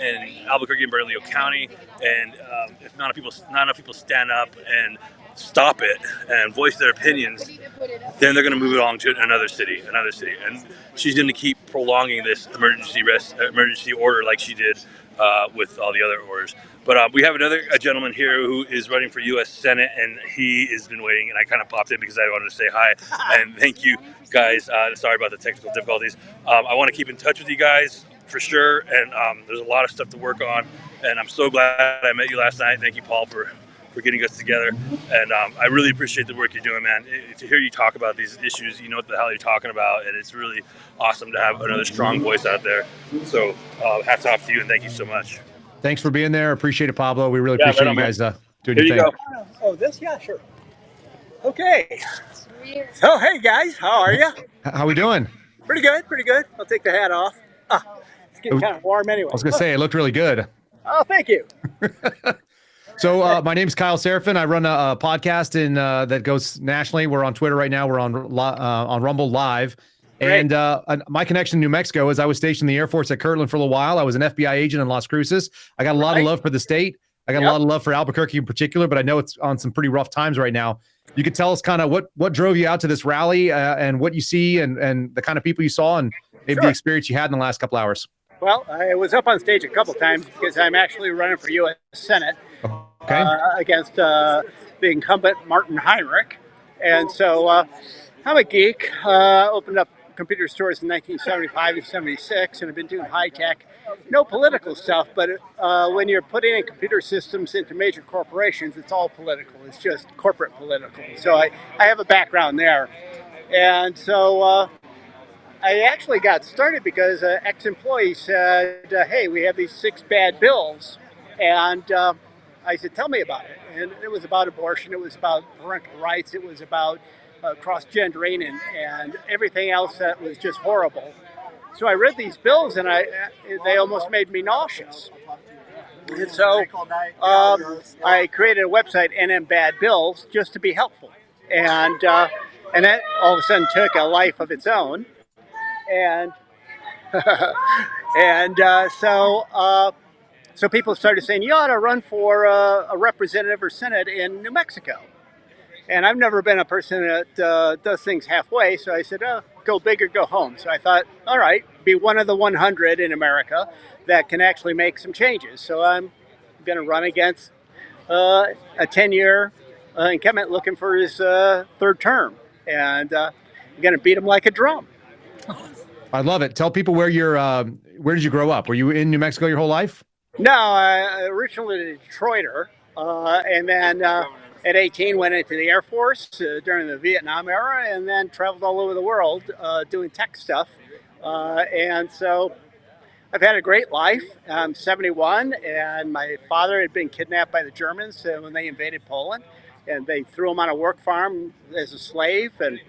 Albuquerque and Bernalillo County. And if not enough people stand up and stop it and voice their opinions, then they're going to move it on to another city, and she's going to keep prolonging this emergency order like she did with all the other orders. But we have a gentleman here who is running for U.S. Senate, and he has been waiting, and I kind of popped in because I wanted to say hi and thank you guys. Sorry about the technical difficulties. I want to keep in touch with you guys for sure, and there's a lot of stuff to work on, and I'm so glad I met you last night. Thank you, Paul, for getting us together, and I really appreciate the work you're doing, man. To hear you talk about these issues, you know what the hell you're talking about, and it's really awesome to have another strong voice out there. So hats off to you, and thank you so much. Thanks for being there. Appreciate it, Pablo. We really appreciate you guys doing your thing. Go. Oh, this? Yeah, sure. Okay. So, hey, guys. How are you? How we doing? Pretty good. I'll take the hat off. It's getting kind of warm anyway. I was going to say, it looked really good. Oh, thank you. So my name's Kyle Seraphin. I run a podcast that goes nationally. We're on Twitter right now. We're on Rumble Live. And my connection to New Mexico is I was stationed in the Air Force at Kirtland for a little while. I was an FBI agent in Las Cruces. I got a lot of love for the state. I got a lot of love for Albuquerque in particular, but I know it's on some pretty rough times right now. You could tell us kind of what drove you out to this rally and what you see and the kind of people you saw and maybe the experience you had in the last couple hours. Well, I was up on stage a couple times because I'm actually running for U.S. Senate against the incumbent Martin Heinrich. And so I'm a geek. Opened up computer stores in 1975 and 76, and I've been doing high tech. No political stuff, but when you're putting in computer systems into major corporations, it's all political. It's just corporate political. So I have a background there. And so I actually got started because an ex-employee said, hey, we have these 6 bad bills. And I said, tell me about it. And it was about abortion. It was about parental rights. It was about cross-gendering and everything else that was just horrible. So I read these bills, and they almost made me nauseous. And so I created a website, NM Bad Bills, just to be helpful. And that all of a sudden took a life of its own. And so people started saying, you ought to run for a representative or senate in New Mexico. And I've never been a person that does things halfway. So I said, go big or go home. So I thought, all right, be one of the 100 in America that can actually make some changes. So I'm going to run against a 10-year incumbent looking for his 3rd term. And I'm going to beat him like a drum. I love it. Tell people where where did you grow up? Were you in New Mexico your whole life? No, I originally a Detroiter. And then at 18, went into the Air Force during the Vietnam era, and then traveled all over the world doing tech stuff. And so I've had a great life. I'm 71, and my father had been kidnapped by the Germans when they invaded Poland, and they threw him on a work farm as a slave and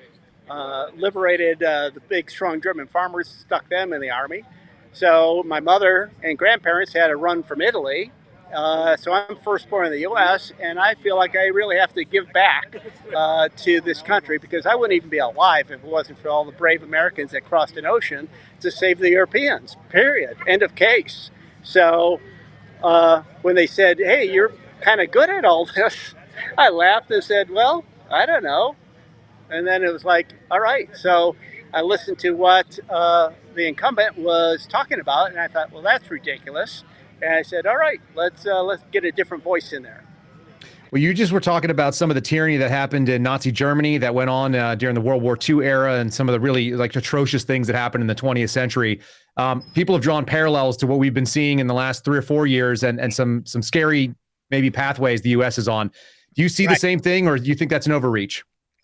liberated the big, strong German farmers, stuck them in the army. So my mother and grandparents had to run from Italy So I'm firstborn in the U.S., and I feel like I really have to give back to this country, because I wouldn't even be alive if it wasn't for all the brave Americans that crossed an ocean to save the Europeans, period. End of case. So when they said, hey, you're kind of good at all this, I laughed and said, well, I don't know. And then it was like, all right. So I listened to what the incumbent was talking about, and I thought, well, that's ridiculous. And I said, all right, let's get a different voice in there. Well, you just were talking about some of the tyranny that happened in Nazi Germany that went on during the World War II era, and some of the really atrocious things that happened in the 20th century. People have drawn parallels to what we've been seeing in the last 3 or 4 years, and some scary maybe pathways the U.S. is on. Do you see the same thing, or do you think that's an overreach?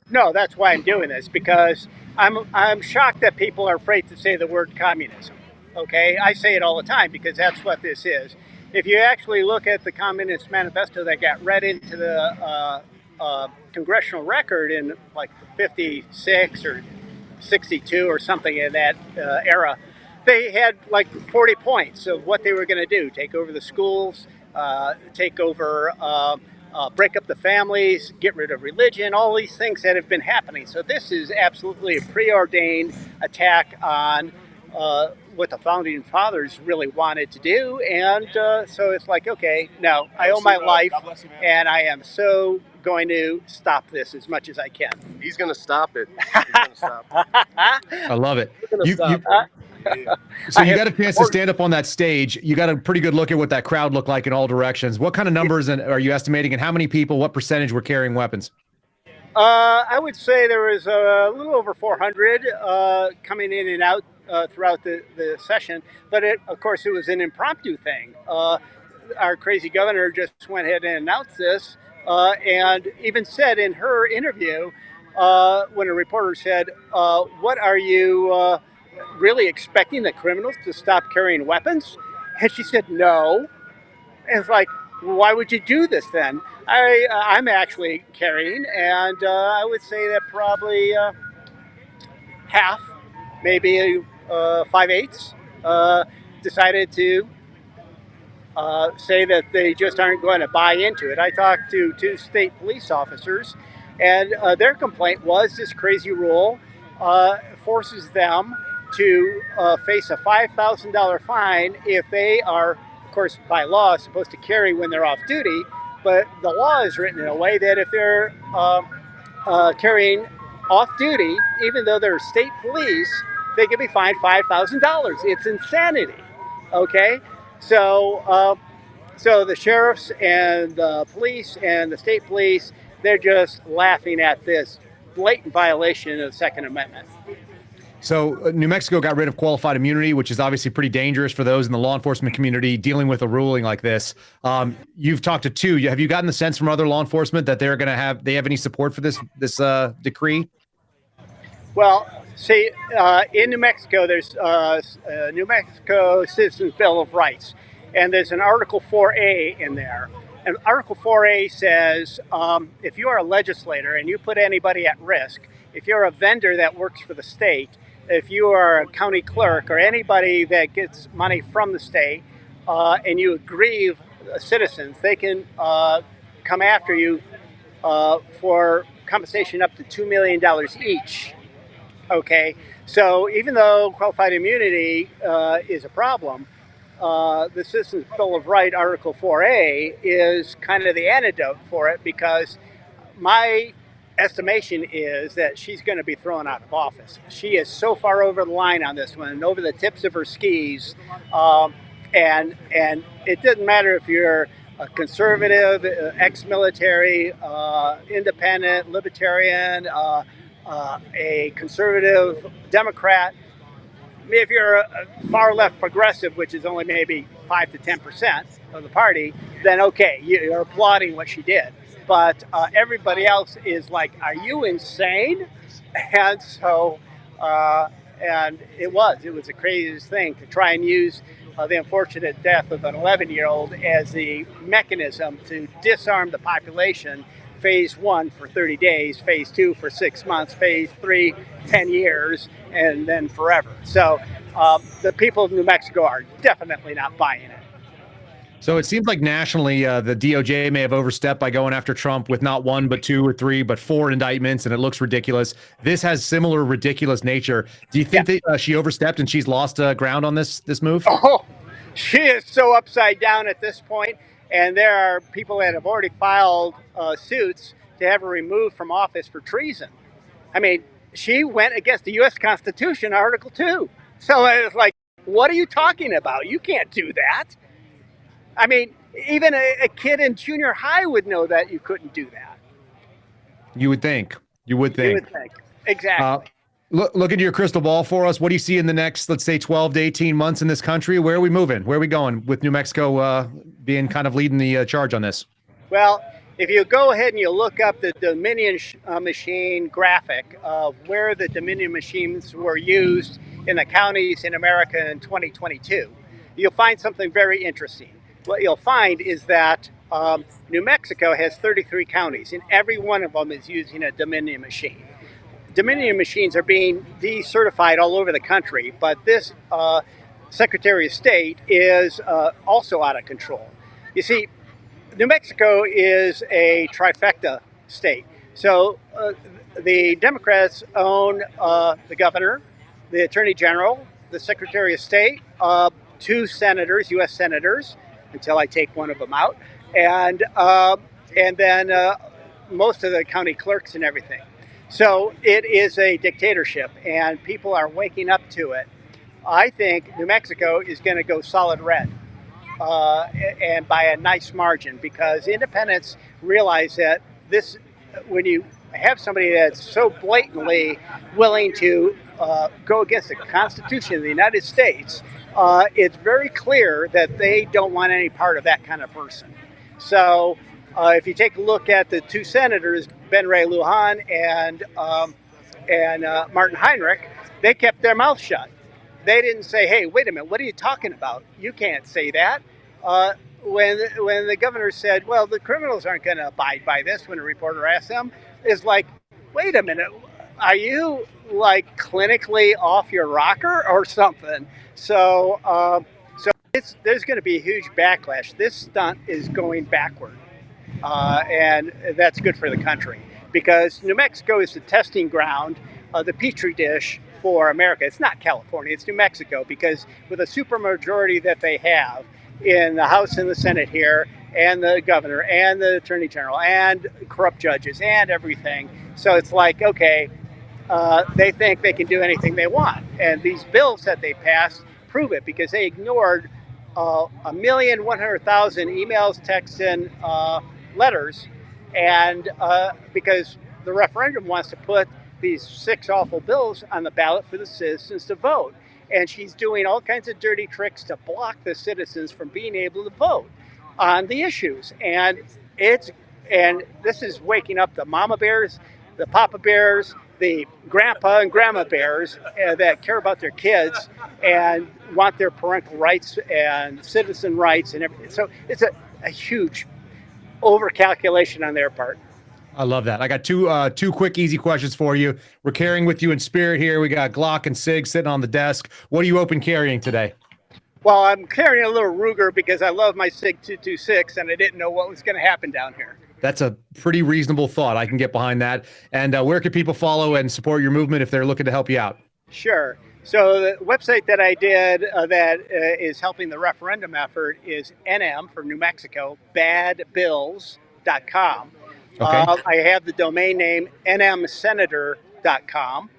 No, that's why I'm doing this, because I'm shocked that people are afraid to say the word communism. Okay, I say it all the time because that's what this is. If you actually look at the Communist Manifesto that got read into the congressional record in like 56 or 62 or something in that era, they had like 40 points of what they were going to do: take over the schools, take over. Break up the families, get rid of religion, all these things that have been happening. So this is absolutely a preordained attack on what the founding fathers really wanted to do. And so it's like, okay, no, I owe my life, and I am so going to stop this as much as I can. He's going to stop it. He's going to stop it. I love it. So you got a chance to stand up on that stage. You got a pretty good look at what that crowd looked like in all directions. What kind of numbers are you estimating, and how many people, what percentage were carrying weapons? I would say there was a little over 400 coming in and out throughout the session. But of course, it was an impromptu thing. Our crazy governor just went ahead and announced this, and even said in her interview, when a reporter said, what are you really expecting the criminals to stop carrying weapons? And she said, no. And it's like, why would you do this then? I'm actually carrying, and I would say that probably half, maybe 5/8, decided to say that they just aren't going to buy into it. I talked to 2 state police officers, and their complaint was this crazy rule forces them to face a $5,000 fine if they are, of course, by law, supposed to carry when they're off duty. But the law is written in a way that if they're carrying off duty, even though they're state police, they can be fined $5,000. It's insanity. Okay, so so the sheriffs and the police and the state police, they're just laughing at this blatant violation of the Second Amendment. So New Mexico got rid of qualified immunity, which is obviously pretty dangerous for those in the law enforcement community dealing with a ruling like this. You've talked to 2. Have you gotten the sense from other law enforcement that they have any support for this decree? Well, see, in New Mexico, there's New Mexico Citizens Bill of Rights, and there's an Article 4A in there. And Article 4A says if you are a legislator and you put anybody at risk, if you're a vendor that works for the state, if you are a county clerk or anybody that gets money from the state and you aggrieve citizens, they can come after you for compensation up to $2 million each. Okay, so even though qualified immunity is a problem, the Citizens Bill of Rights, Article 4A, is kind of the antidote for it, because my estimation is that she's going to be thrown out of office. She is so far over the line on this one, over the tips of her skis, and it doesn't matter if you're a conservative, ex-military, independent, libertarian, a conservative Democrat. If you're a far left progressive, which is only maybe 5 to 10% of the party, then okay, you're applauding what she did. But everybody else is like, are you insane? And so, and it was the craziest thing to try and use the unfortunate death of an 11-year-old as the mechanism to disarm the population. Phase 1 for 30 days, phase 2 for 6 months, phase 3, 10 years, and then forever. So the people of New Mexico are definitely not buying it. So it seems like nationally, the DOJ may have overstepped by going after Trump with not one, but two or three, but four indictments, and it looks ridiculous. This has similar ridiculous nature. Do you think that she overstepped and she's lost ground on this move? Oh, she is so upside down at this point, and there are people that have already filed suits to have her removed from office for treason. I mean, she went against the U.S. Constitution, Article 2. So it's like, what are you talking about? You can't do that. I mean, even a kid in junior high would know that you couldn't do that. You would think. You would think. You would think. Exactly. Look into your crystal ball for us. What do you see in the next, let's say, 12 to 18 months in this country? Where are we moving? Where are we going with New Mexico being kind of leading the charge on this? Well, if you go ahead and you look up the Dominion machine graphic of where the Dominion machines were used in the counties in America in 2022, you'll find something very interesting. What you'll find is that New Mexico has 33 counties, and every one of them is using a Dominion machine. Dominion machines are being decertified all over the country, but this Secretary of State is also out of control. You see, New Mexico is a trifecta state. So the Democrats own the governor, the attorney general, the Secretary of State, two senators, U.S. senators, until I take one of them out, and then most of the county clerks and everything. So it is a dictatorship, and people are waking up to it. I think New Mexico is going to go solid red, and by a nice margin, because independents realize that this, when you have somebody that's so blatantly willing to go against the Constitution of the United States, it's very clear that they don't want any part of that kind of person. So if you take a look at the two senators, Ben Ray Lujan and Martin Heinrich, they kept their mouth shut. They didn't say, hey, wait a minute, what are you talking about? You can't say that. When the governor said, well, the criminals aren't going to abide by this, when a reporter asked them, is like, wait a minute, are you like clinically off your rocker or something? So there's going to be a huge backlash. This stunt is going backward, and that's good for the country, because New Mexico is the testing ground, the petri dish for America. It's not California, it's New Mexico, because with a supermajority that they have in the House and the Senate here, and the governor and the attorney general and corrupt judges and everything. So it's like, okay, they think they can do anything they want. And these bills that they passed prove it, because they ignored 1,100,000 emails, texts, and letters. And because the referendum wants to put these 6 awful bills on the ballot for the citizens to vote. And she's doing all kinds of dirty tricks to block the citizens from being able to vote on the issues. And this is waking up the mama bears, the papa bears, the grandpa and grandma bears that care about their kids and want their parental rights and citizen rights and everything. So it's a huge overcalculation on their part. I love that. I got two quick, easy questions for you. We're carrying with you in spirit here. We got Glock and Sig sitting on the desk. What are you open carrying today? Well, I'm carrying a little Ruger because I love my Sig 226, and I didn't know what was going to happen down here. That's a pretty reasonable thought. I can get behind that. And where can people follow and support your movement if they're looking to help you out? Sure. So the website that I did that is helping the referendum effort is NM for New Mexico, badbills.com. Okay. I have the domain name nmsenator.com,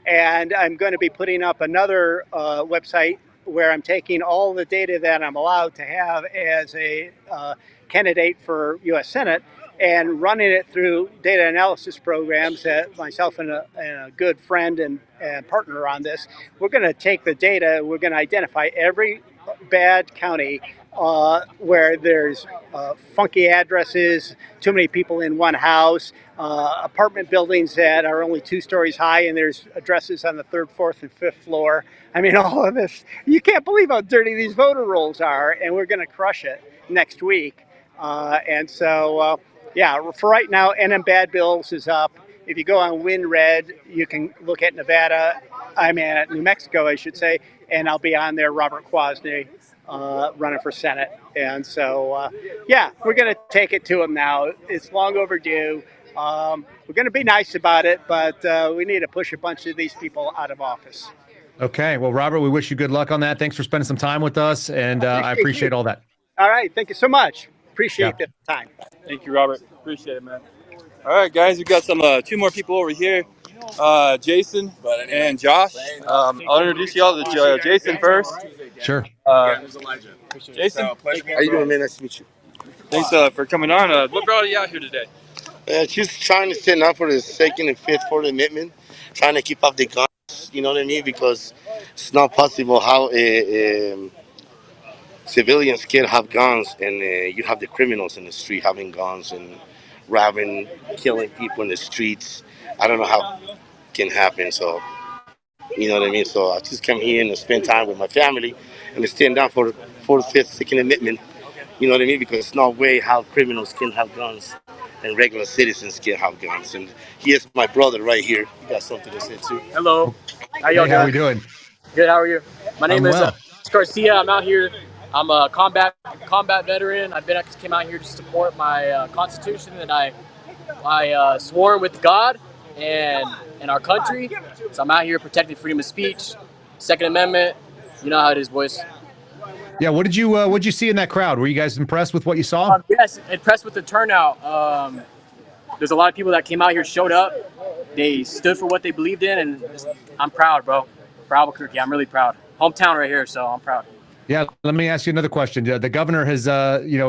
and I'm going to be putting up another website where I'm taking all the data that I'm allowed to have as a candidate for U.S. Senate and running it through data analysis programs that myself and a good friend and partner on this, we're going to take the data, we're going to identify every bad county where there's funky addresses, too many people in one house, apartment buildings that are only 2 stories high, and there's addresses on the 3rd, 4th, and 5th floor. I mean, all of this, you can't believe how dirty these voter rolls are, and we're going to crush it next week. Yeah, for right now, NM Bad Bills is up. If you go on WinRed, you can look at Nevada. I'm at New Mexico, I should say, and I'll be on there, Robert Kwasny, running for Senate. And so, yeah, we're going to take it to him now. It's long overdue. We're going to be nice about it, but we need to push a bunch of these people out of office. Okay. Well, Robert, we wish you good luck on that. Thanks for spending some time with us, and I appreciate all that. All right. Thank you so much. Appreciate the time. Thank you, Robert. Appreciate it, man. All right, guys, we got some two more people over here, Jason and Josh. I'll introduce y'all to Jason first. Sure. Jason, how you doing, man? Nice to meet you. Thanks for coming on. What brought you out here today? Just trying to stand up for the Second and Fifth Fourth Amendment, trying to keep up the guns. You know what I mean? Because it's not possible how civilians can have guns and you have the criminals in the street having guns and robbing, killing people in the streets. I don't know how it can happen. So, you know what I mean? So I just come here and spend time with my family and stand down for the Fourth, Fifth, Second Amendment. You know what I mean? Because it's no way how criminals can have guns and regular citizens can have guns. And here's my brother right here. You got something to say too. Hello. How y'all How we doing? Good. How are you? My name is well. Garcia. I'm out here. I'm a combat veteran. Came out here to support my Constitution that I swore with God and our country. So I'm out here protecting freedom of speech, Second Amendment. You know how it is, boys. Yeah. What did you see in that crowd? Were you guys impressed with what you saw? Yes, impressed with the turnout. There's a lot of people that came out here, showed up. They stood for what they believed in, and I'm proud, bro. For Albuquerque, I'm really proud. Hometown right here, so I'm proud. Yeah, let me ask you another question. The governor has,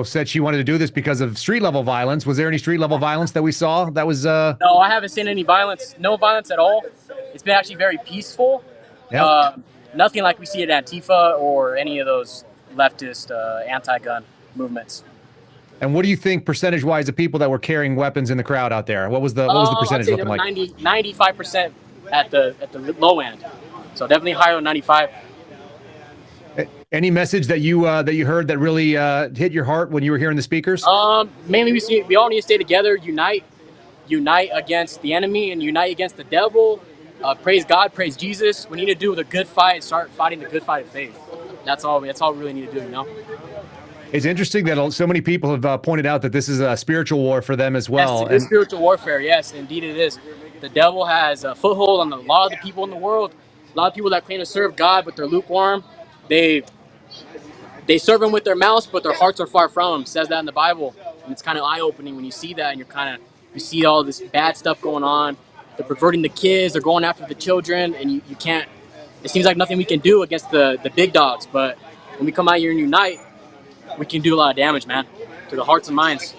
said she wanted to do this because of street level violence. Was there any street level violence that we saw? That was. No, I haven't seen any violence. No violence at all. It's been actually very peaceful. Yeah. Nothing like we see at Antifa or any of those leftist anti-gun movements. And what do you think percentage-wise of people that were carrying weapons in the crowd out there? What was the percentage looking like? 95% at the low end. So definitely higher than 95. Any message that you heard that really hit your heart when you were hearing the speakers? Mainly we all need to stay together, unite against the enemy and unite against the devil. Praise God, praise Jesus. We need to do the good fight, start fighting the good fight of faith. That's all we really need to do, you know? It's interesting that so many people have pointed out that this is a spiritual war for them as well. Yes, it is spiritual warfare. Yes, indeed it is. The devil has a foothold on a lot of the people in the world. A lot of people that claim to serve God, but they're lukewarm. They serve him with their mouths, but their hearts are far from him. It says that in the Bible. And it's kind of eye-opening when you see that, and you see all this bad stuff going on. They're perverting the kids, they're going after the children, and you can't, it seems like nothing we can do against the big dogs. But when we come out here and unite, we can do a lot of damage, man, to the hearts and minds.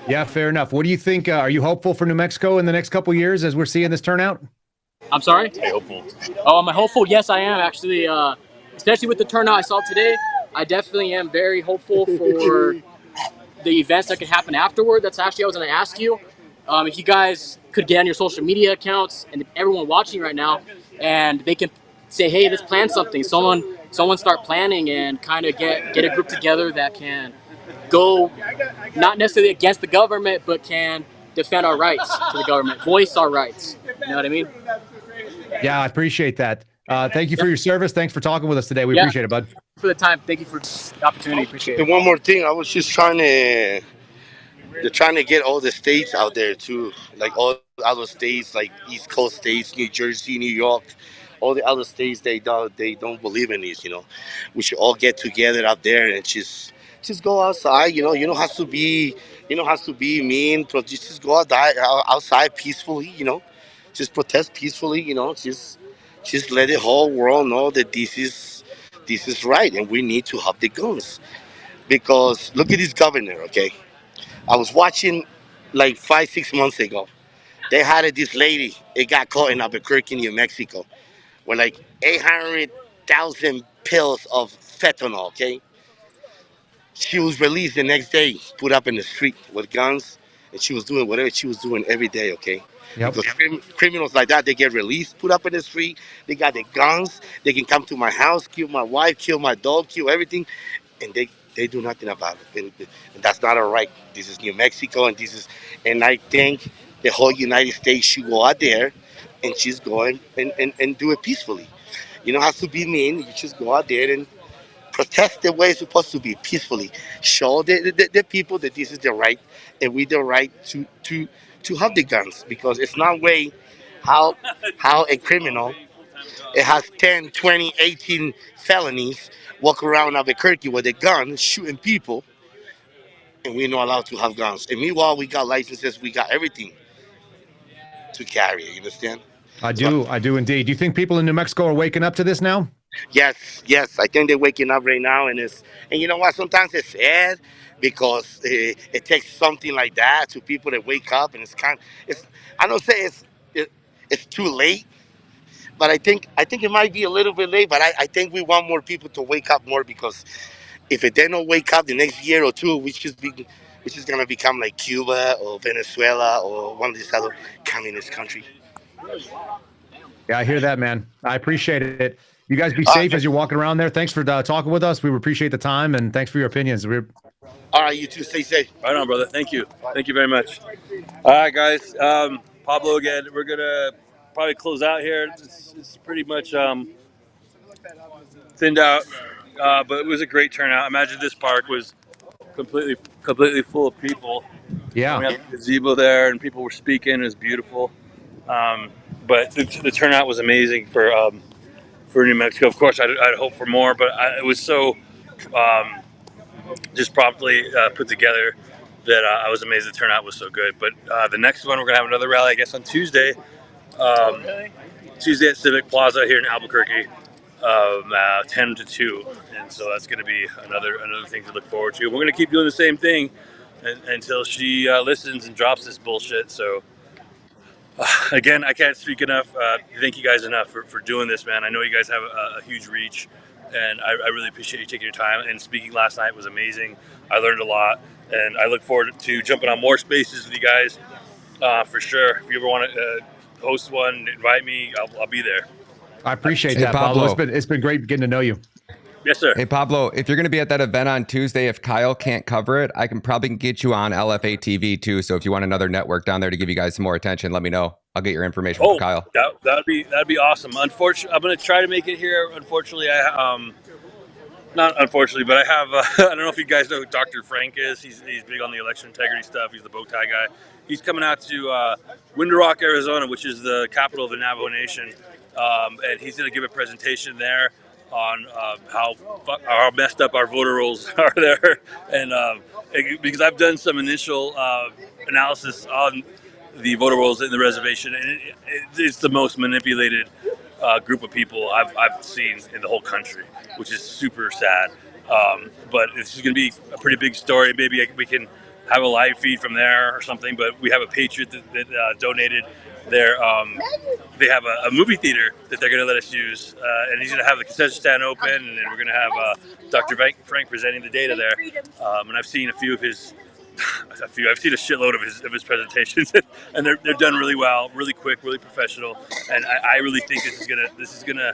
Yeah, fair enough. What do you think? Are you hopeful for New Mexico in the next couple of years as we're seeing this turnout? I'm sorry? Hopeful. Oh, am I hopeful? Yes, I am, actually. Especially with the turnout I saw today, I definitely am very hopeful for the events that could happen afterward. That's actually I was going to ask you. If you guys could get on your social media accounts and everyone watching right now, and they can say, hey, let's plan something. Someone start planning and kind of get a group together that can go not necessarily against the government, but can defend our rights to the government, voice our rights. You know what I mean? Yeah, I appreciate that. Thank you for your service. Thanks for talking with us today. We appreciate it, bud. For the time. Thank you for the opportunity. Appreciate it. And one more thing, I was just trying to get all the states out there too, like all other states, like East Coast states, New Jersey, New York, all the other states. They don't believe in this. You know, we should all get together out there and just go outside. You don't have to be mean. But just go outside peacefully. You know, just protest peacefully. You know, just let the whole world know that this is right, and we need to have the guns. Because look at this governor, okay? I was watching like 5-6 months ago. They had this lady. It got caught in Albuquerque, New Mexico, with like 800,000 pills of fentanyl. Okay, she was released the next day, put up in the street with guns, and she was doing whatever she was doing every day. Okay, Yep. because criminals like that, they get released, put up in the street. They got their guns. They can come to my house, kill my wife, kill my dog, kill everything, and they do nothing about it. And that's not all right. This is New Mexico, and I think the whole United States should go out there and just go and do it peacefully. You don't have to be mean. You just go out there and protest the way it's supposed to be, peacefully. Show the people that this is the right, and we the right to have the guns, because it's not way how a criminal, it has 10, 20, 18 felonies, walk around Albuquerque with a gun shooting people, and we're not allowed to have guns. And meanwhile, we got licenses, we got everything to carry. You understand? I do indeed. Do you think people in New Mexico are waking up to this now? Yes. I think they're waking up right now, and you know what? Sometimes it's sad because it takes something like that to people to wake up, and it's. I don't say it's too late, but I think it might be a little bit late. But I think we want more people to wake up more, because if they don't wake up the next year or two, which is gonna become like Cuba or Venezuela or one of these other communist countries. Yeah, I hear that, man. I appreciate it. You guys be safe as you're walking around there. Thanks for talking with us. We appreciate the time, and thanks for your opinions. All right, you too. Stay safe. Right on, brother. Thank you. Thank you very much. All right, guys. Pablo again. We're going to probably close out here. It's pretty much thinned out, but it was a great turnout. Imagine this park was completely full of people. Yeah. We had a gazebo there, and people were speaking. It was beautiful. But the turnout was amazing for New Mexico. Of course, I'd hope for more, but it was so just promptly put together that I was amazed the turnout was so good. But the next one, we're going to have another rally, I guess, on Tuesday. Tuesday at Civic Plaza here in Albuquerque, 10 to 2. And so that's going to be another thing to look forward to. We're going to keep doing the same thing until she listens and drops this bullshit. So again, I can't speak enough. Thank you guys enough for doing this, man. I know you guys have a huge reach, and I really appreciate you taking your time. And speaking last night was amazing. I learned a lot, and I look forward to jumping on more spaces with you guys for sure. If you ever want to host one, invite me. I'll be there. I appreciate that, Pablo. It's been great getting to know you. Yes, sir. Hey, Pablo, if you're going to be at that event on Tuesday, if Kyle can't cover it, I can probably get you on LFA TV too. So if you want another network down there to give you guys some more attention, let me know. I'll get your information from Kyle. That'd be awesome. Unfortunately, I'm going to try to make it here. Unfortunately, not unfortunately, but I have, I don't know if you guys know who Dr. Frank is. He's big on the election integrity stuff. He's the bow tie guy. He's coming out to Window Rock, Arizona, which is the capital of the Navajo Nation. And he's going to give a presentation there on how messed up our voter rolls are there. And because I've done some initial analysis on the voter rolls in the reservation, and it's the most manipulated group of people I've seen in the whole country, which is super sad. But this is going to be a pretty big story. Maybe we can have a live feed from there or something. But we have a patriot that donated their. They have a movie theater that they're going to let us use, and he's going to have the concession stand open, and then we're going to have Dr. Frank presenting the data there. And I've seen a few of his. I've seen a shitload of his presentations, and they're done really well, really quick, really professional. And I really think this is gonna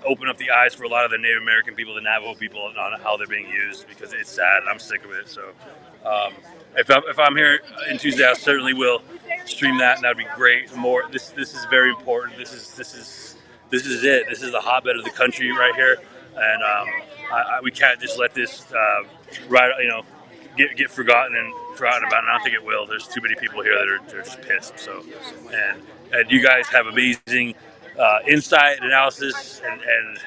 open up the eyes for a lot of the Native American people, the Navajo people, on how they're being used, because it's sad and I'm sick of it. So if I'm here in Tuesday, I certainly will stream that, and that'd be great. This is very important. This is it. This is the hotbed of the country right here, and we can't just let this get forgotten about, and I don't think it will. There's too many people here that are just pissed. So, and you guys have amazing insight, analysis, and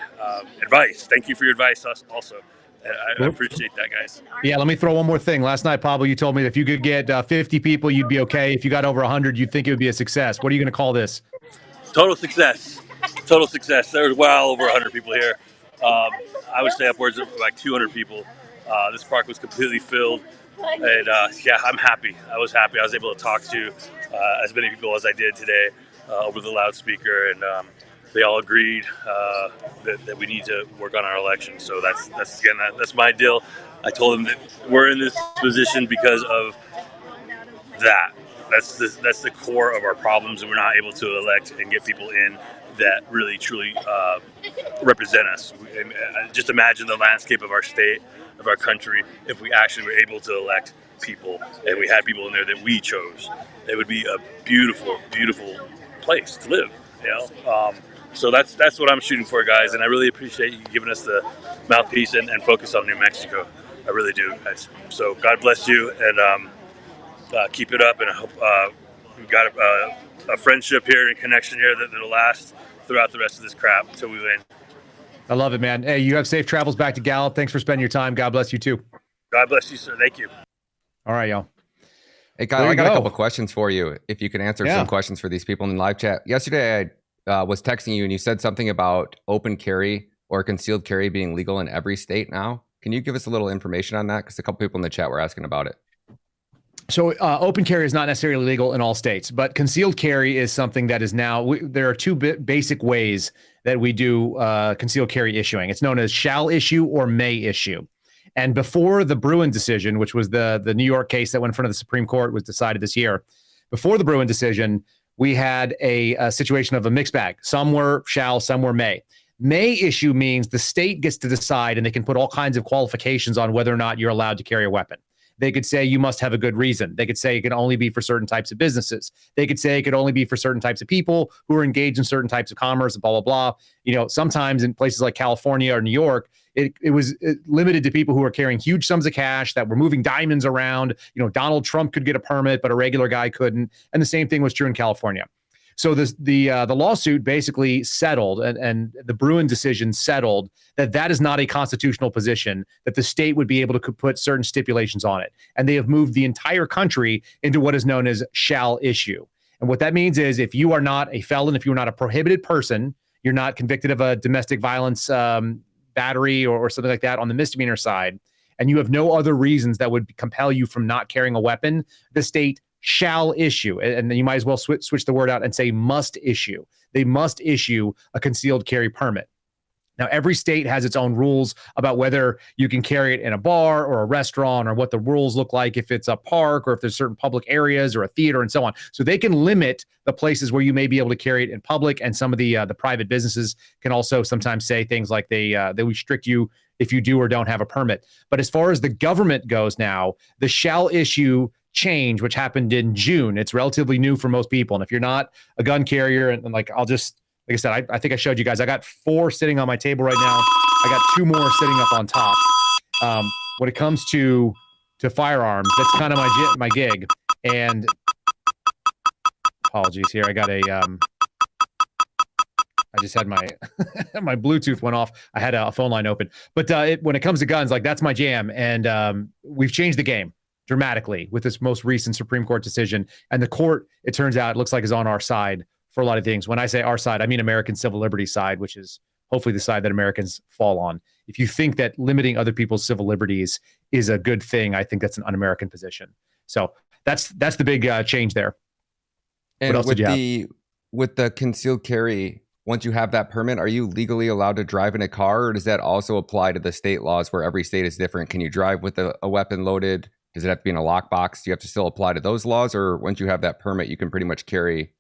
advice. Thank you for your advice also. I appreciate that, guys. Yeah, let me throw one more thing. Last night, Pablo, you told me that if you could get 50 people, you'd be okay. If you got over 100, you'd think it would be a success. What are you going to call this? Total success. Total success. There's well over 100 people here. I would say upwards of like 200 people. This park was completely filled, and I'm happy. I was happy. I was able to talk to as many people as I did today over the loudspeaker, and they all agreed that we need to work on our election. So that's my deal. I told them that we're in this position because of that. That's the core of our problems, and we're not able to elect and get people in that really truly represent us. Just imagine the landscape of our state, of our country, if we actually were able to elect people and we had people in there that we chose. It would be a beautiful, beautiful place to live. So that's what I'm shooting for, guys. And I really appreciate you giving us the mouthpiece and focus on New Mexico. I really do, guys. So God bless you, and keep it up. And I hope we've got a friendship here and connection here that'll last throughout the rest of this crap until we win. I love it, man. Hey, you have safe travels back to Gallup. Thanks for spending your time. God bless you too. God bless you, sir. Thank you. All right, y'all. Hey, Kyle, I got a couple questions for you. If you can answer some questions for these people in the live chat. Yesterday, I was texting you and you said something about open carry or concealed carry being legal in every state now. Can you give us a little information on that? Because a couple people in the chat were asking about it. So open carry is not necessarily legal in all states, but concealed carry is something that is now, there are two basic ways that we do concealed carry issuing. It's known as shall issue or may issue. And before the Bruin decision, which was the New York case that went in front of the Supreme Court, was decided this year, before the Bruin decision, we had a situation of a mixed bag. Some were shall, some were may. May issue means the state gets to decide, and they can put all kinds of qualifications on whether or not you're allowed to carry a weapon. They could say you must have a good reason. They could say it can only be for certain types of businesses. They could say it could only be for certain types of people who are engaged in certain types of commerce, and blah, blah, blah. You know, sometimes in places like California or New York, it was limited to people who were carrying huge sums of cash, that were moving diamonds around. You know, Donald Trump could get a permit, but a regular guy couldn't. And the same thing was true in California. So the lawsuit basically settled, and the Bruin decision settled that is not a constitutional position, that the state would be able to put certain stipulations on it. And they have moved the entire country into what is known as shall issue. And what that means is if you are not a felon, if you're not a prohibited person, you're not convicted of a domestic violence battery or something like that on the misdemeanor side, and you have no other reasons that would compel you from not carrying a weapon, the state shall issue. And then you might as well switch the word out and say must issue. They must issue a concealed carry permit. Now, every state has its own rules about whether you can carry it in a bar or a restaurant, or what the rules look like if it's a park or if there's certain public areas or a theater and so on. So they can limit the places where you may be able to carry it in public. And some of the private businesses can also sometimes say things like they restrict you if you do or don't have a permit. But as far as the government goes now, the shall issue change, which happened in June, it's relatively new for most people. And if you're not a gun carrier, and like I said, I think I showed you guys, I got 4 sitting on my table right now. I got 2 more sitting up on top. When it comes to firearms, that's kind of my gig. And apologies here. I got I just had my my Bluetooth went off. I had a phone line open. But when it comes to guns, like that's my jam. And we've changed the game dramatically with this most recent Supreme Court decision. And the court, it turns out, it looks like is on our side for a lot of things. When I say our side, I mean American civil liberties side, which is hopefully the side that Americans fall on. If you think that limiting other people's civil liberties is a good thing, I think that's an un-American position. So that's the big change there. And what else did you have? With the concealed carry, once you have that permit, are you legally allowed to drive in a car, or does that also apply to the state laws where every state is different? Can you drive with a weapon loaded? Does it have to be in a lockbox? Do you have to still apply to those laws, or once you have that permit, you can pretty much carry?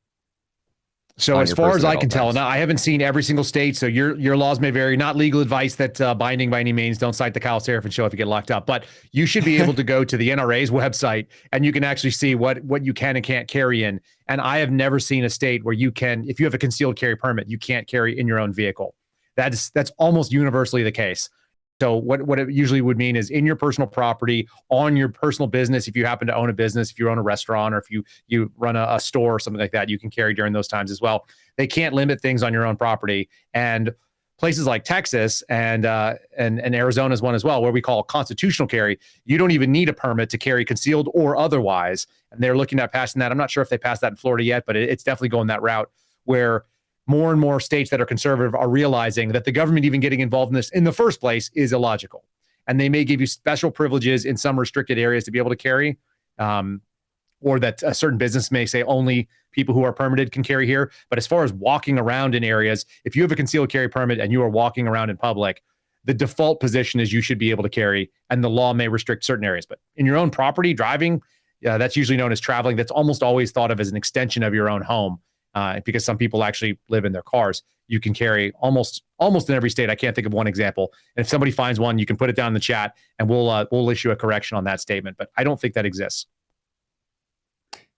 So as far as I can tell, now I haven't seen every single state, so your laws may vary. Not legal advice that binding by any means. Don't cite the Kyle Seraphin show if you get locked up. But you should be able to go to the NRA's website and you can actually see what you can and can't carry in. And I have never seen a state where you can, if you have a concealed carry permit, you can't carry in your own vehicle. That's almost universally the case. So what it usually would mean is in your personal property, on your personal business, if you happen to own a business, if you own a restaurant, or if you run a store or something like that, you can carry during those times as well. They can't limit things on your own property. And places like Texas and Arizona is one as well, where we call constitutional carry, you don't even need a permit to carry concealed or otherwise. And they're looking at passing that. I'm not sure if they passed that in Florida yet, but it's definitely going that route, where more and more states that are conservative are realizing that the government even getting involved in this in the first place is illogical. And they may give you special privileges in some restricted areas to be able to carry, or that a certain business may say only people who are permitted can carry here. But as far as walking around in areas, if you have a concealed carry permit and you are walking around in public, the default position is you should be able to carry, and the law may restrict certain areas. But in your own property, driving, that's usually known as traveling. That's almost always thought of as an extension of your own home. Because some people actually live in their cars. You can carry almost in every state. I can't think of one example. And if somebody finds one, you can put it down in the chat and we'll issue a correction on that statement. But I don't think that exists.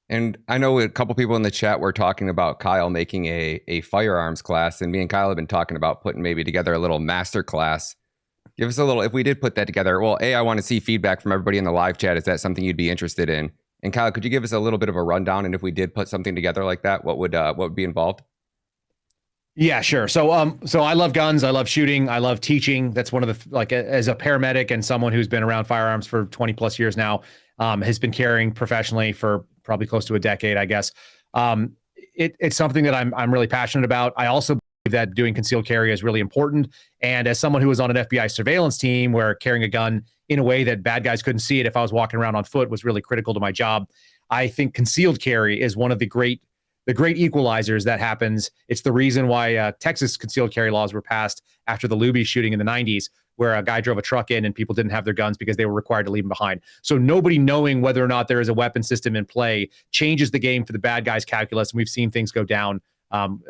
And I know a couple people in the chat were talking about Kyle making a firearms class, and me and Kyle have been talking about putting maybe together a little master class. Give us a little, if we did put that together, well, I want to see feedback from everybody in the live chat. Is that something you'd be interested in? And Kyle, could you give us a little bit of a rundown? And if we did put something together like that, what would be involved? Yeah, sure. So I love guns. I love shooting. I love teaching. That's one of the, like, as a paramedic and someone who's been around firearms for 20 plus years now, has been carrying professionally for probably close to a decade, I guess. It's something that I'm really passionate about. I also believe that doing concealed carry is really important. And as someone who was on an FBI surveillance team where carrying a gun in a way that bad guys couldn't see it if I was walking around on foot was really critical to my job, I think concealed carry is one of the great equalizers that happens. It's the reason why Texas concealed carry laws were passed after the Luby shooting in the 90s, where a guy drove a truck in and people didn't have their guns because they were required to leave them behind. So nobody knowing whether or not there is a weapon system in play changes the game for the bad guys' calculus. And we've seen things go down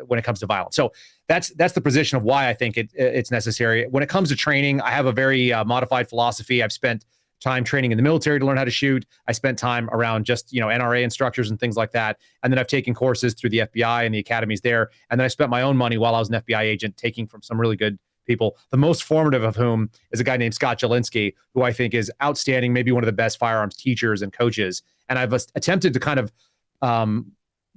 when it comes to violence. So that's the position of why I think it's necessary. When it comes to training, I have a very modified philosophy. I've spent time training in the military to learn how to shoot. I spent time around just, NRA instructors and things like that. And then I've taken courses through the FBI and the academies there. And then I spent my own money while I was an FBI agent taking from some really good people, the most formative of whom is a guy named Scott Jelinski, who I think is outstanding, maybe one of the best firearms teachers and coaches. And I've attempted to kind of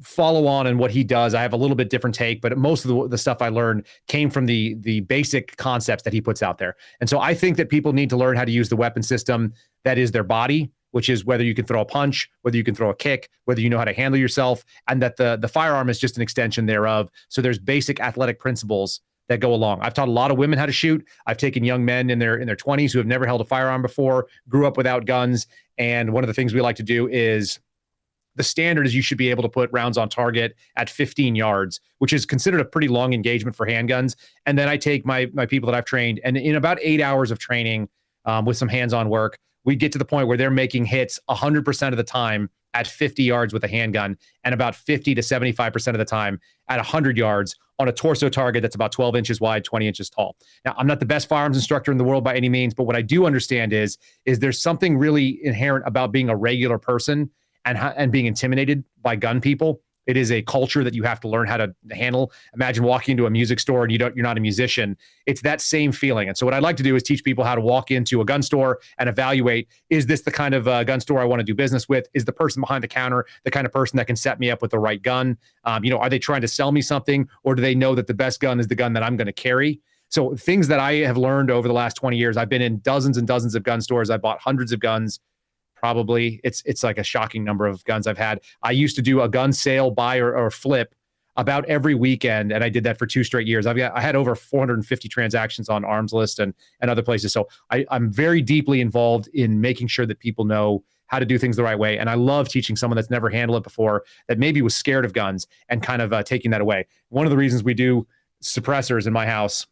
follow on in what he does. I have a little bit different take, but most of the stuff I learned came from the basic concepts that he puts out there. And so I think that people need to learn how to use the weapon system that is their body, which is whether you can throw a punch, whether you can throw a kick, whether you know how to handle yourself, and that the firearm is just an extension thereof. So there's basic athletic principles that go along. I've taught a lot of women how to shoot. I've taken young men in their 20s who have never held a firearm before, grew up without guns. And one of the things we like to do is, the standard is you should be able to put rounds on target at 15 yards, which is considered a pretty long engagement for handguns. And then I take my people that I've trained, and in about 8 hours of training with some hands-on work, we get to the point where they're making hits 100% of the time at 50 yards with a handgun, and about 50 to 75% of the time at 100 yards on a torso target that's about 12 inches wide, 20 inches tall. Now, I'm not the best firearms instructor in the world by any means, but what I do understand is there's something really inherent about being a regular person and being intimidated by gun people. It is a culture that you have to learn how to handle. Imagine walking into a music store and you're not a musician. It's that same feeling. And so what I'd like to do is teach people how to walk into a gun store and evaluate, is this the kind of gun store I want to do business with? Is the person behind the counter the kind of person that can set me up with the right gun? Are they trying to sell me something, or do they know that the best gun is the gun that I'm going to carry? So things that I have learned over the last 20 years, I've been in dozens and dozens of gun stores. I bought hundreds of guns. Probably it's like a shocking number of guns I've had. I used to do a gun sale, buy or flip about every weekend, and I did that for 2 straight years. I had over 450 transactions on Arms List and other places. So I'm very deeply involved in making sure that people know how to do things the right way. And I love teaching someone that's never handled it before, that maybe was scared of guns, and kind of taking that away. One of the reasons we do suppressors in my house,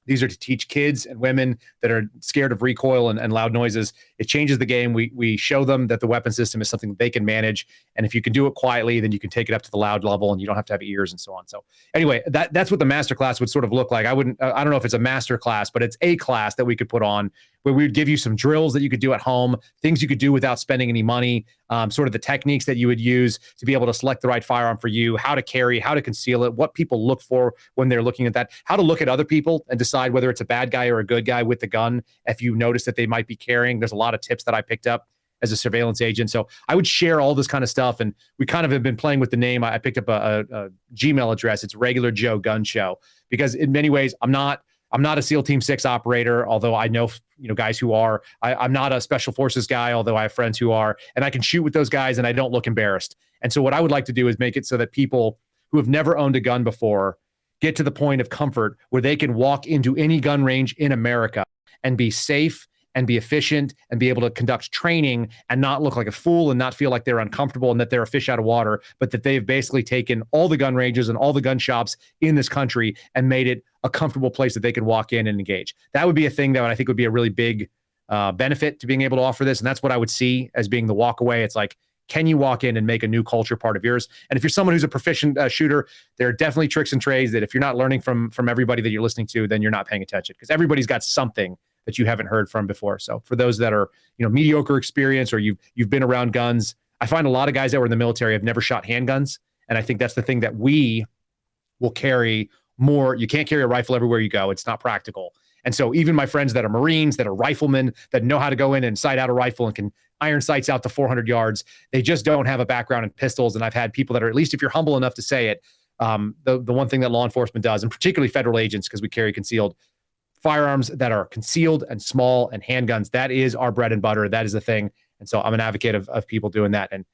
these are to teach kids and women that are scared of recoil and loud noises. It changes the game. We show them that the weapon system is something they can manage. And if you can do it quietly, then you can take it up to the loud level and you don't have to have ears and so on. So anyway, that's what the master class would sort of look like. I don't know if it's a master class, but it's a class that we could put on where we would give you some drills that you could do at home, things you could do without spending any money, sort of the techniques that you would use to be able to select the right firearm for you, how to carry, how to conceal it, what people look for when they're looking at that, how to look at other people and decide whether it's a bad guy or a good guy with the gun if you notice that they might be carrying. There's a lot of tips that I picked up as a surveillance agent. So I would share all this kind of stuff. And we kind of have been playing with the name. I picked up a Gmail address. It's Regular Joe Gun Show, because in many ways I'm not a SEAL Team 6 operator, although I know guys who are. I'm not a Special Forces guy, although I have friends who are. And I can shoot with those guys and I don't look embarrassed. And so what I would like to do is make it so that people who have never owned a gun before get to the point of comfort where they can walk into any gun range in America and be safe and be efficient and be able to conduct training and not look like a fool and not feel like they're uncomfortable and that they're a fish out of water, but that they've basically taken all the gun ranges and all the gun shops in this country and made it a comfortable place that they can walk in and engage. That would be a thing that I think would be a really big benefit to being able to offer this. And that's what I would see as being the walk away. It's like, can you walk in and make a new culture part of yours? And if you're someone who's a proficient shooter, there are definitely tricks and trades that if you're not learning from everybody that you're listening to, then you're not paying attention, because everybody's got something that you haven't heard from before. So for those that are, mediocre experience, or you've been around guns, I find a lot of guys that were in the military have never shot handguns. And I think that's the thing that we will carry more. You can't carry a rifle everywhere you go. It's not practical. And so even my friends that are Marines, that are riflemen, that know how to go in and sight out a rifle and can iron sights out to 400 yards, they just don't have a background in pistols. And I've had people that are, at least if you're humble enough to say it, the one thing that law enforcement does, and particularly federal agents, because we carry concealed firearms that are concealed and small, and handguns, that is our bread and butter. That is the thing. And so I'm an advocate of people doing that. And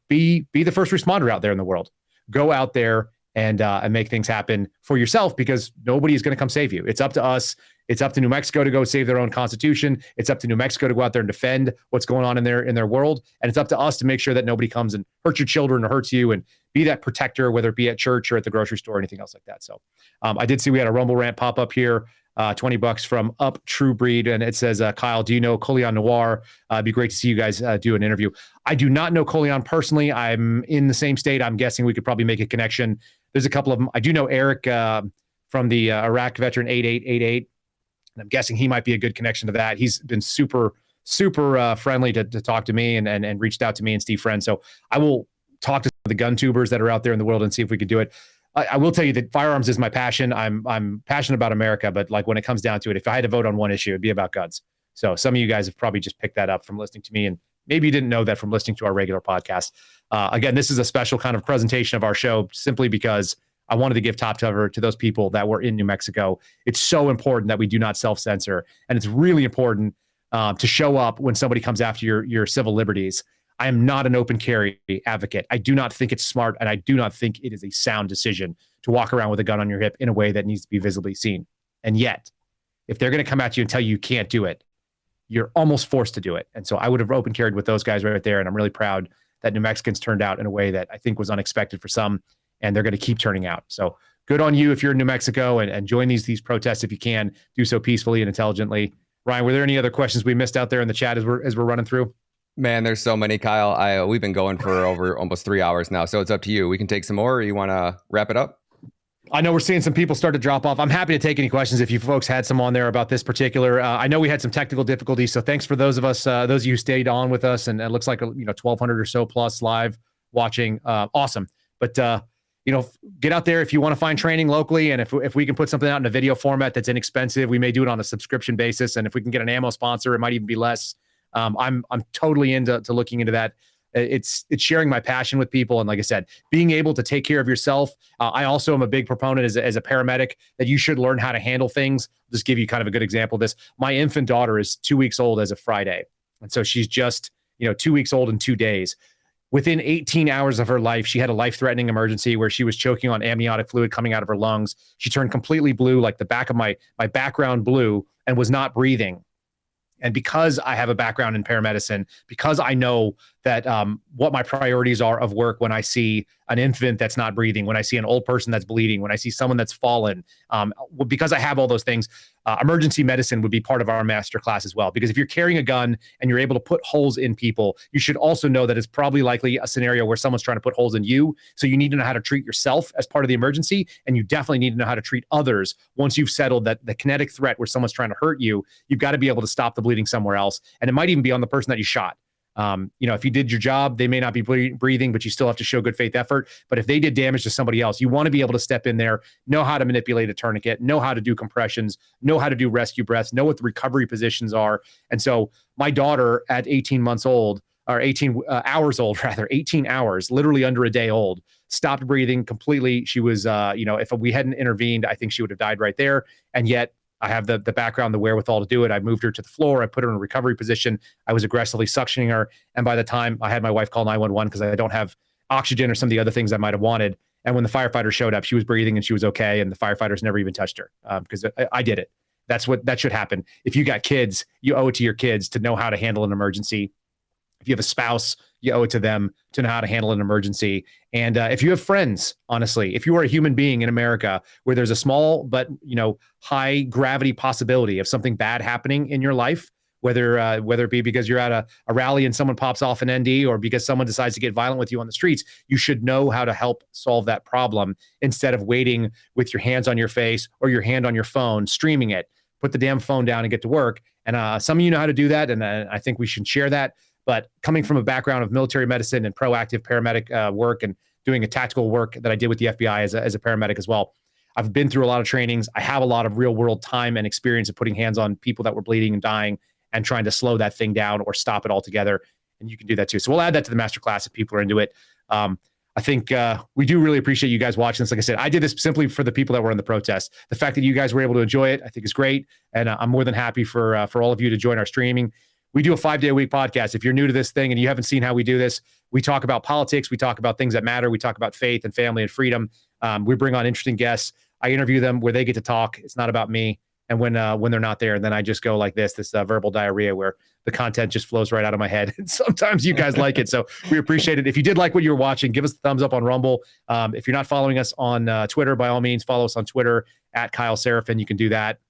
be the first responder out there in the world. Go out there and make things happen for yourself, because nobody is going to come save you. It's up to us. It's up to New Mexico to go save their own constitution. It's up to New Mexico to go out there and defend what's going on in their world. And it's up to us to make sure that nobody comes and hurts your children or hurts you, and be that protector, whether it be at church or at the grocery store or anything else like that. So I did see we had a Rumble rant pop up here. $20 from Up True Breed. And it says, Kyle, do you know Colion Noir? It'd be great to see you guys do an interview. I do not know Colion personally. I'm in the same state. I'm guessing we could probably make a connection. There's a couple of them. I do know Eric from the Iraq Veteran 8888. And I'm guessing he might be a good connection to that. He's been super friendly to talk to me and reached out to me and Steve Friend. So I will talk to some of the gun tubers that are out there in the world and see if we could do it. I will tell you that firearms is my passion. I'm passionate about America, but like when it comes down to it, if I had to vote on one issue, it'd be about guns. So some of you guys have probably just picked that up from listening to me, and maybe you didn't know that from listening to our regular podcast. Again, this is a special kind of presentation of our show simply because I wanted to give top cover to those people that were in New Mexico. It's so important that we do not self-censor, and it's really important to show up when somebody comes after your civil liberties. I am not an open carry advocate. I do not think it's smart, and I do not think it is a sound decision to walk around with a gun on your hip in a way that needs to be visibly seen. And yet, if they're going to come at you and tell you you can't do it, you're almost forced to do it. And so I would have open carried with those guys right there, and I'm really proud that New Mexicans turned out in a way that I think was unexpected for some, and they're going to keep turning out. So good on you if you're in New Mexico, and join these protests if you can. Do so peacefully and intelligently. Ryan, were there any other questions we missed out there in the chat as we're running through? Man, there's so many, Kyle. We've been going for over almost 3 hours now, so it's up to you. We can take some more, or you want to wrap it up? I know we're seeing some people start to drop off. I'm happy to take any questions if you folks had some on there about this particular. I know we had some technical difficulties, so thanks for those of you who stayed on with us, and it looks like 1,200 or so plus live watching. Awesome, but get out there if you want to find training locally, and if we can put something out in a video format that's inexpensive, we may do it on a subscription basis, and if we can get an ammo sponsor, it might even be less. I'm totally into looking into that. It's sharing my passion with people, and like I said, being able to take care of yourself. I also am a big proponent as a paramedic that you should learn how to handle things. I'll just give you kind of a good example of this. My infant daughter is 2 weeks old as of Friday, and so she's just 2 weeks old in 2 days. Within 18 hours of her life, she had a life-threatening emergency where she was choking on amniotic fluid coming out of her lungs. She turned completely blue, like the back of my background blue, and was not breathing. And because I have a background in paramedicine, because I know that what my priorities are of work when I see an infant that's not breathing, when I see an old person that's bleeding, when I see someone that's fallen, because I have all those things, emergency medicine would be part of our master class as well. Because if you're carrying a gun and you're able to put holes in people, you should also know that it's probably likely a scenario where someone's trying to put holes in you. So you need to know how to treat yourself as part of the emergency, and you definitely need to know how to treat others once you've settled that the kinetic threat where someone's trying to hurt you. You've got to be able to stop the bleeding somewhere else, and it might even be on the person that you shot. If you did your job, they may not be breathing, but you still have to show good faith effort. But if they did damage to somebody else, you want to be able to step in there, know how to manipulate a tourniquet, know how to do compressions, know how to do rescue breaths, know what the recovery positions are. And so my daughter at 18 hours old, 18 hours, literally under a day old, stopped breathing completely. She was, if we hadn't intervened, I think she would have died right there. And yet I have the background, the wherewithal to do it. I moved her to the floor. I put her in a recovery position. I was aggressively suctioning her. And by the time I had my wife call 911 because I don't have oxygen or some of the other things I might have wanted. And when the firefighter showed up, she was breathing and she was okay. And the firefighters never even touched her because I did it. That should happen. If you got kids, you owe it to your kids to know how to handle an emergency. If you have a spouse, you owe it to them to know how to handle an emergency. And if you have friends, honestly, if you are a human being in America where there's a small but high gravity possibility of something bad happening in your life, whether it be because you're at a rally and someone pops off an ND, or because someone decides to get violent with you on the streets, you should know how to help solve that problem instead of waiting with your hands on your face or your hand on your phone, streaming it. Put the damn phone down and get to work. And some of you know how to do that, and I think we should share that. But coming from a background of military medicine and proactive paramedic work and doing a tactical work that I did with the FBI as a paramedic as well, I've been through a lot of trainings. I have a lot of real world time and experience of putting hands on people that were bleeding and dying and trying to slow that thing down or stop it altogether. And you can do that too. So we'll add that to the masterclass if people are into it. I think we do really appreciate you guys watching this. Like I said, I did this simply for the people that were in the protest. The fact that you guys were able to enjoy it, I think is great. And I'm more than happy for all of you to join our streaming. We do a 5-day-a-week podcast. If you're new to this thing and you haven't seen how we do this, we talk about politics. We talk about things that matter. We talk about faith and family and freedom. We bring on interesting guests. I interview them where they get to talk. It's not about me. And when they're not there, then I just go like this verbal diarrhea where the content just flows right out of my head. And sometimes you guys like it. So we appreciate it. If you did like what you were watching, give us a thumbs up on Rumble. If you're not following us on Twitter, by all means, follow us on Twitter at Kyle Seraphin. You can do that.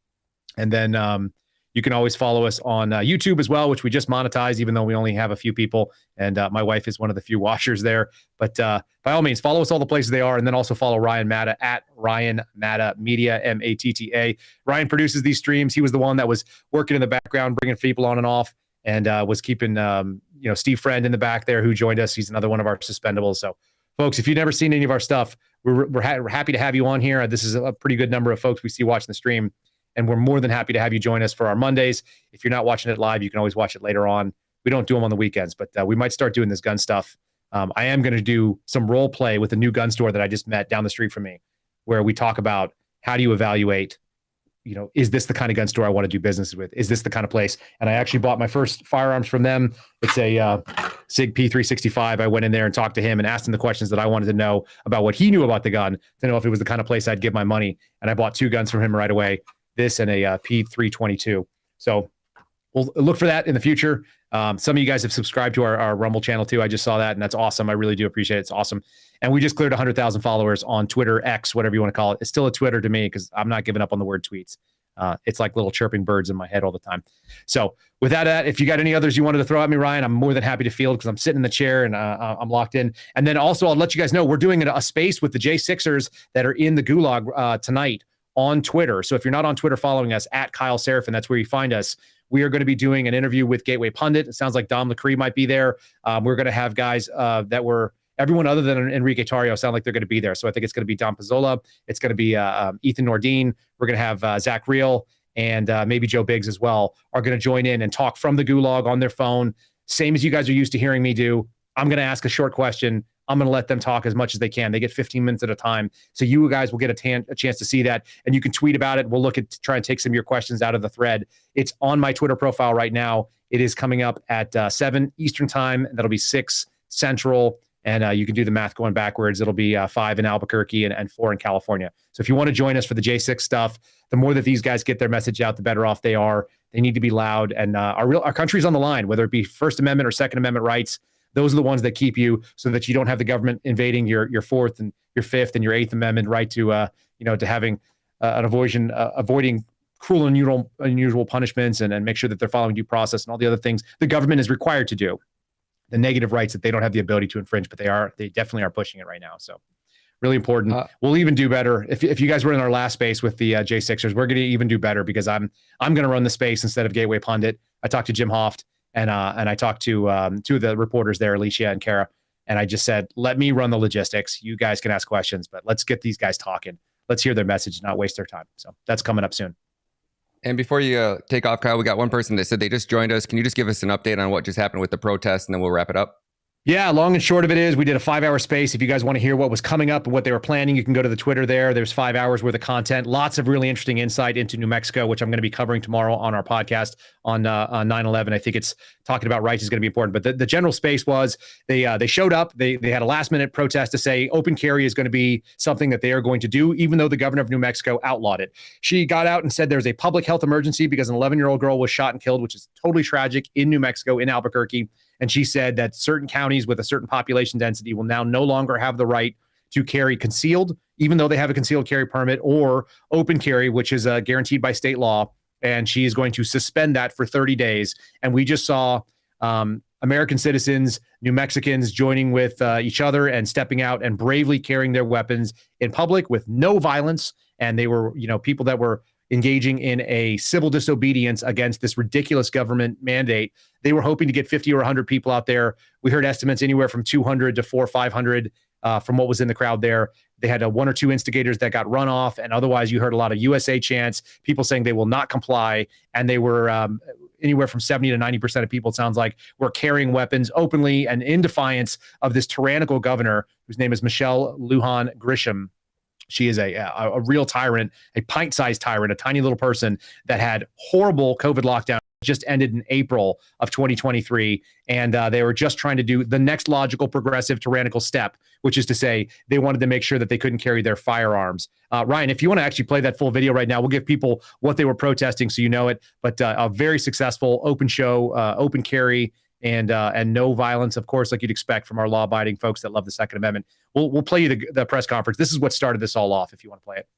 And then you can always follow us on YouTube as well, which we just monetized, even though we only have a few people. And my wife is one of the few watchers there. But by all means, follow us all the places they are. And then also follow Ryan Matta at Ryan Matta Media, Matta. Ryan produces these streams. He was the one that was working in the background, bringing people on and off, and was keeping Steve Friend in the back there who joined us. He's another one of our suspendables. So folks, if you've never seen any of our stuff, we're happy to have you on here. This is a pretty good number of folks we see watching the stream. And we're more than happy to have you join us for our Mondays. If you're not watching it live, you can always watch it later on. We don't do them on the weekends, but we might start doing this gun stuff. I am going to do some role play with a new gun store that I just met down the street from me, where we talk about how do you evaluate, is this the kind of gun store I want to do business with? Is this the kind of place? And I actually bought my first firearms from them. It's a SIG P365. I went in there and talked to him and asked him the questions that I wanted to know about what he knew about the gun, to know if it was the kind of place I'd give my money. And I bought 2 guns from him right away. This and a P322. So we'll look for that in the future. Some of you guys have subscribed to our Rumble channel too. I just saw that, and that's awesome. I really do appreciate it. It's awesome. And we just cleared 100,000 followers on Twitter, X, whatever you want to call it. It's still a Twitter to me because I'm not giving up on the word tweets. It's like little chirping birds in my head all the time. So with that, if you got any others you wanted to throw at me, Ryan, I'm more than happy to field because I'm sitting in the chair and I'm locked in. And then also I'll let you guys know we're doing a space with the J6ers that are in the Gulag tonight on Twitter. So if you're not on Twitter following us at Kyle Seraphin, that's where you find us. We are going to be doing an interview with Gateway Pundit. It sounds like Dom LaCree might be there. We're going to have guys that were everyone other than Enrique Tarrio sound like they're going to be there. So I think it's going to be Dom Pizzola. It's going to be Ethan Nordine. We're going to have Zach Reel and maybe Joe Biggs as well are going to join in and talk from the Gulag on their phone. Same as you guys are used to hearing me do. I'm going to ask a short question. I'm going to let them talk as much as they can. They get 15 minutes at a time. So you guys will get a chance to see that. And you can tweet about it. We'll look at try and take some of your questions out of the thread. It's on my Twitter profile right now. It is coming up at 7 Eastern time. That'll be 6 Central. And you can do the math going backwards. It'll be 5 in Albuquerque and 4 in California. So if you want to join us for the J6 stuff, the more that these guys get their message out, the better off they are. They need to be loud. And our country's on the line, whether it be First Amendment or Second Amendment rights. Those are the ones that keep you so that you don't have the government invading your Fourth and your Fifth and your Eighth Amendment right to to having avoiding cruel and unusual punishments and make sure that they're following due process and all the other things the government is required to do. The negative rights that they don't have the ability to infringe, but they definitely are pushing it right now. So really important. We'll even do better if you guys were in our last space with the J6ers. We're going to even do better because I'm going to run the space instead of Gateway Pundit. I talked to Jim Hoft. And I talked to 2 of the reporters there, Alicia and Kara, and I just said, let me run the logistics. You guys can ask questions, but let's get these guys talking. Let's hear their message, not waste their time. So that's coming up soon. And before you take off, Kyle, we got one person that said they just joined us. Can you just give us an update on what just happened with the protest, and then we'll wrap it up? Yeah, long and short of it is we did a 5-hour space. If you guys want to hear what was coming up and what they were planning, you can go to the Twitter there. There's 5 hours worth of content. Lots of really interesting insight into New Mexico, which I'm going to be covering tomorrow on our podcast on 9/11. I think it's talking about rights is going to be important. But the general space was they showed up. They had a last-minute protest to say open carry is going to be something that they are going to do, even though the governor of New Mexico outlawed it. She got out and said there's a public health emergency because an 11-year-old girl was shot and killed, which is totally tragic in New Mexico, in Albuquerque. And she said that certain counties with a certain population density will now no longer have the right to carry concealed, even though they have a concealed carry permit, or open carry, which is guaranteed by state law. And she is going to suspend that for 30 days. And we just saw American citizens, New Mexicans joining with each other and stepping out and bravely carrying their weapons in public with no violence. And they were, people that were engaging in a civil disobedience against this ridiculous government mandate. They were hoping to get 50 or 100 people out there. We heard estimates anywhere from 200 to 400 or 500 from what was in the crowd there. They had one or two instigators that got run off, and otherwise you heard a lot of USA chants, people saying they will not comply, and they were anywhere from 70 to 90% of people, it sounds like, were carrying weapons openly and in defiance of this tyrannical governor, whose name is Michelle Lujan Grisham. She is a real tyrant, a pint-sized tyrant, a tiny little person that had horrible COVID lockdown. Just ended in April of 2023, and they were just trying to do the next logical, progressive, tyrannical step, which is to say they wanted to make sure that they couldn't carry their firearms. Ryan, if you want to actually play that full video right now, we'll give people what they were protesting so you know it, but a very successful open show, open carry, and no violence, of course, like you'd expect from our law-abiding folks that love the Second Amendment. We'll play you the press conference. This is what started this all off, if you want to play it.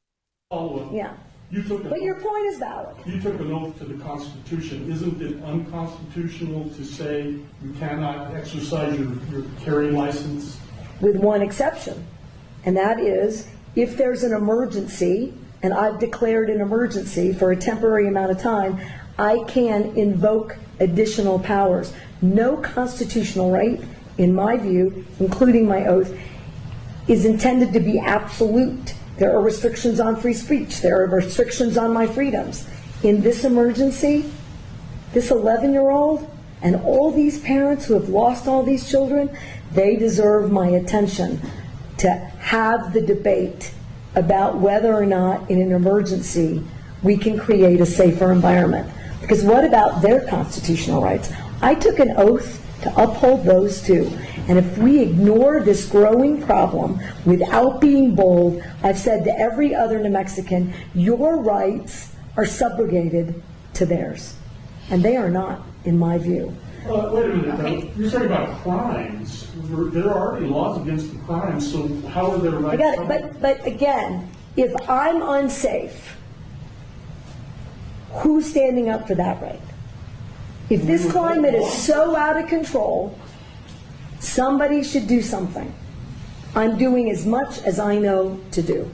Yeah. But your point is valid. You took an oath to the Constitution. Isn't it unconstitutional to say you cannot exercise your carrying license? With one exception, and that is if there's an emergency, and I've declared an emergency for a temporary amount of time, I can invoke additional powers. No constitutional right, in my view, including my oath, is intended to be absolute. There are restrictions on free speech. There are restrictions on my freedoms. In this emergency, this 11-year-old and all these parents who have lost all these children, they deserve my attention to have the debate about whether or not in an emergency we can create a safer environment. Because what about their constitutional rights? I took an oath to uphold those too. And if we ignore this growing problem without being bold, I've said to every other New Mexican, your rights are subrogated to theirs. And they are not, in my view. Wait a minute, okay. You're talking about crimes. There are already laws against the crimes, so how are their rights? I got it, but again, if I'm unsafe, who's standing up for that right? If this climate is so out of control, somebody should do something. I'm doing as much as I know to do.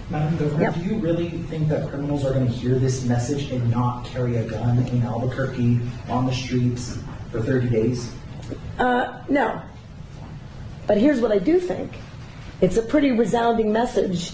Madam Governor, do you really think that criminals are going to hear this message and not carry a gun in Albuquerque on the streets for 30 days? No. But here's what I do think. It's a pretty resounding message.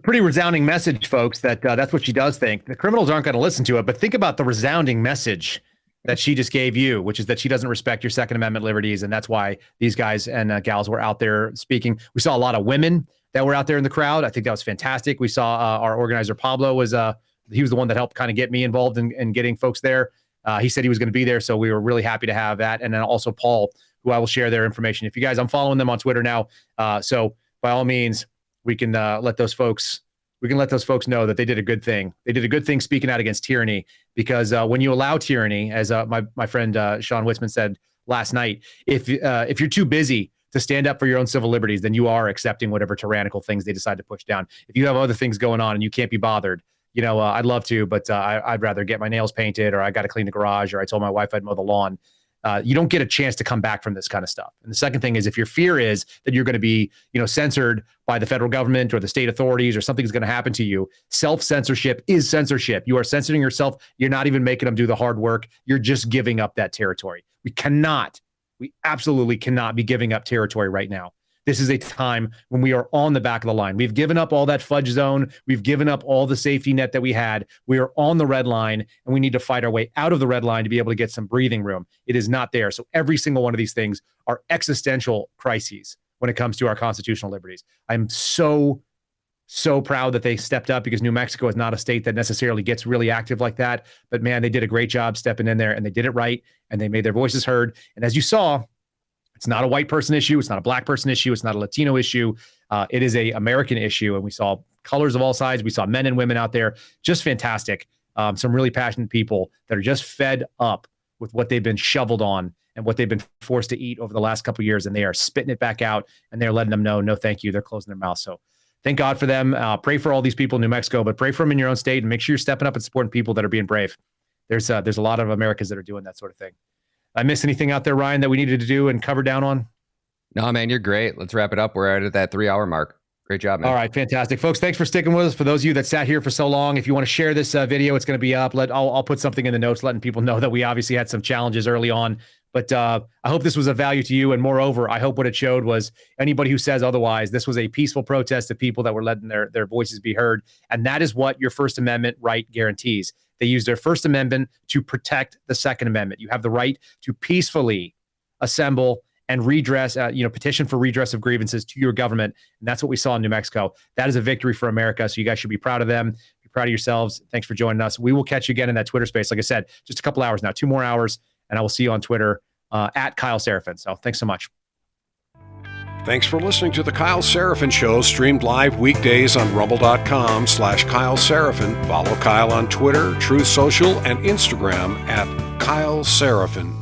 Pretty resounding message, folks, that's what she does think. The criminals aren't going to listen to it, but think about the resounding message that she just gave you, which is that she doesn't respect your Second Amendment liberties, and that's why these guys and gals were out there speaking. We saw a lot of women that were out there in the crowd. I think that was fantastic. We saw our organizer, Pablo, he was the one that helped kind of get me involved in getting folks there. He said he was going to be there, so we were really happy to have that. And then also Paul, who I will share their information. If you guys, I'm following them on Twitter now, so by all means, we can let those folks know that they did a good thing. They did a good thing speaking out against tyranny, because when you allow tyranny, as my friend Sean Witzman said last night, if you're too busy to stand up for your own civil liberties, then you are accepting whatever tyrannical things they decide to push down. If you have other things going on and you can't be bothered, I'd love to, but I'd rather get my nails painted, or I got to clean the garage, or I told my wife I'd mow the lawn. You don't get a chance to come back from this kind of stuff. And the second thing is, if your fear is that you're going to be, censored by the federal government or the state authorities, or something's going to happen to you, self-censorship is censorship. You are censoring yourself. You're not even making them do the hard work. You're just giving up that territory. We absolutely cannot be giving up territory right now. This is a time when we are on the back of the line. We've given up all that fudge zone. We've given up all the safety net that we had. We are on the red line, and we need to fight our way out of the red line to be able to get some breathing room. It is not there. So every single one of these things are existential crises when it comes to our constitutional liberties. I'm so proud that they stepped up, because New Mexico is not a state that necessarily gets really active like that. But man, they did a great job stepping in there, and they did it right, and they made their voices heard. And as you saw, it's not a white person issue. It's not a black person issue. It's not a Latino issue. It is a American issue. And we saw colors of all sides. We saw men and women out there. Just fantastic. Some really passionate people that are just fed up with what they've been shoveled on and what they've been forced to eat over the last couple of years. And they are spitting it back out, and they're letting them know, no, thank you. They're closing their mouths. So thank God for them. Pray for all these people in New Mexico, but pray for them in your own state, and make sure you're stepping up and supporting people that are being brave. There's a lot of Americans that are doing that sort of thing. I miss anything out there, Ryan, that we needed to do and cover down on? No, man, you're great. Let's wrap it up. We're at that 3 hour mark. Great job, man. All right, fantastic, folks. Thanks for sticking with us. For those of you that sat here for so long, if you want to share this video, it's going to be up. I'll put something in the notes, letting people know that we obviously had some challenges early on. But I hope this was of value to you. And moreover, I hope what it showed was anybody who says otherwise, this was a peaceful protest of people that were letting their voices be heard. And that is what your First Amendment right guarantees. They use their First Amendment to protect the Second Amendment. You have the right to peacefully assemble and redress, petition for redress of grievances to your government. And that's what we saw in New Mexico. That is a victory for America. So you guys should be proud of them. Be proud of yourselves. Thanks for joining us. We will catch you again in that Twitter space. Like I said, just a couple hours now, 2 more hours, and I will see you on Twitter at Kyle Seraphin. So thanks so much. Thanks for listening to The Kyle Seraphin Show, streamed live weekdays on rumble.com/Kyle Seraphin. Follow Kyle on Twitter, Truth Social, and Instagram at Kyle Seraphin.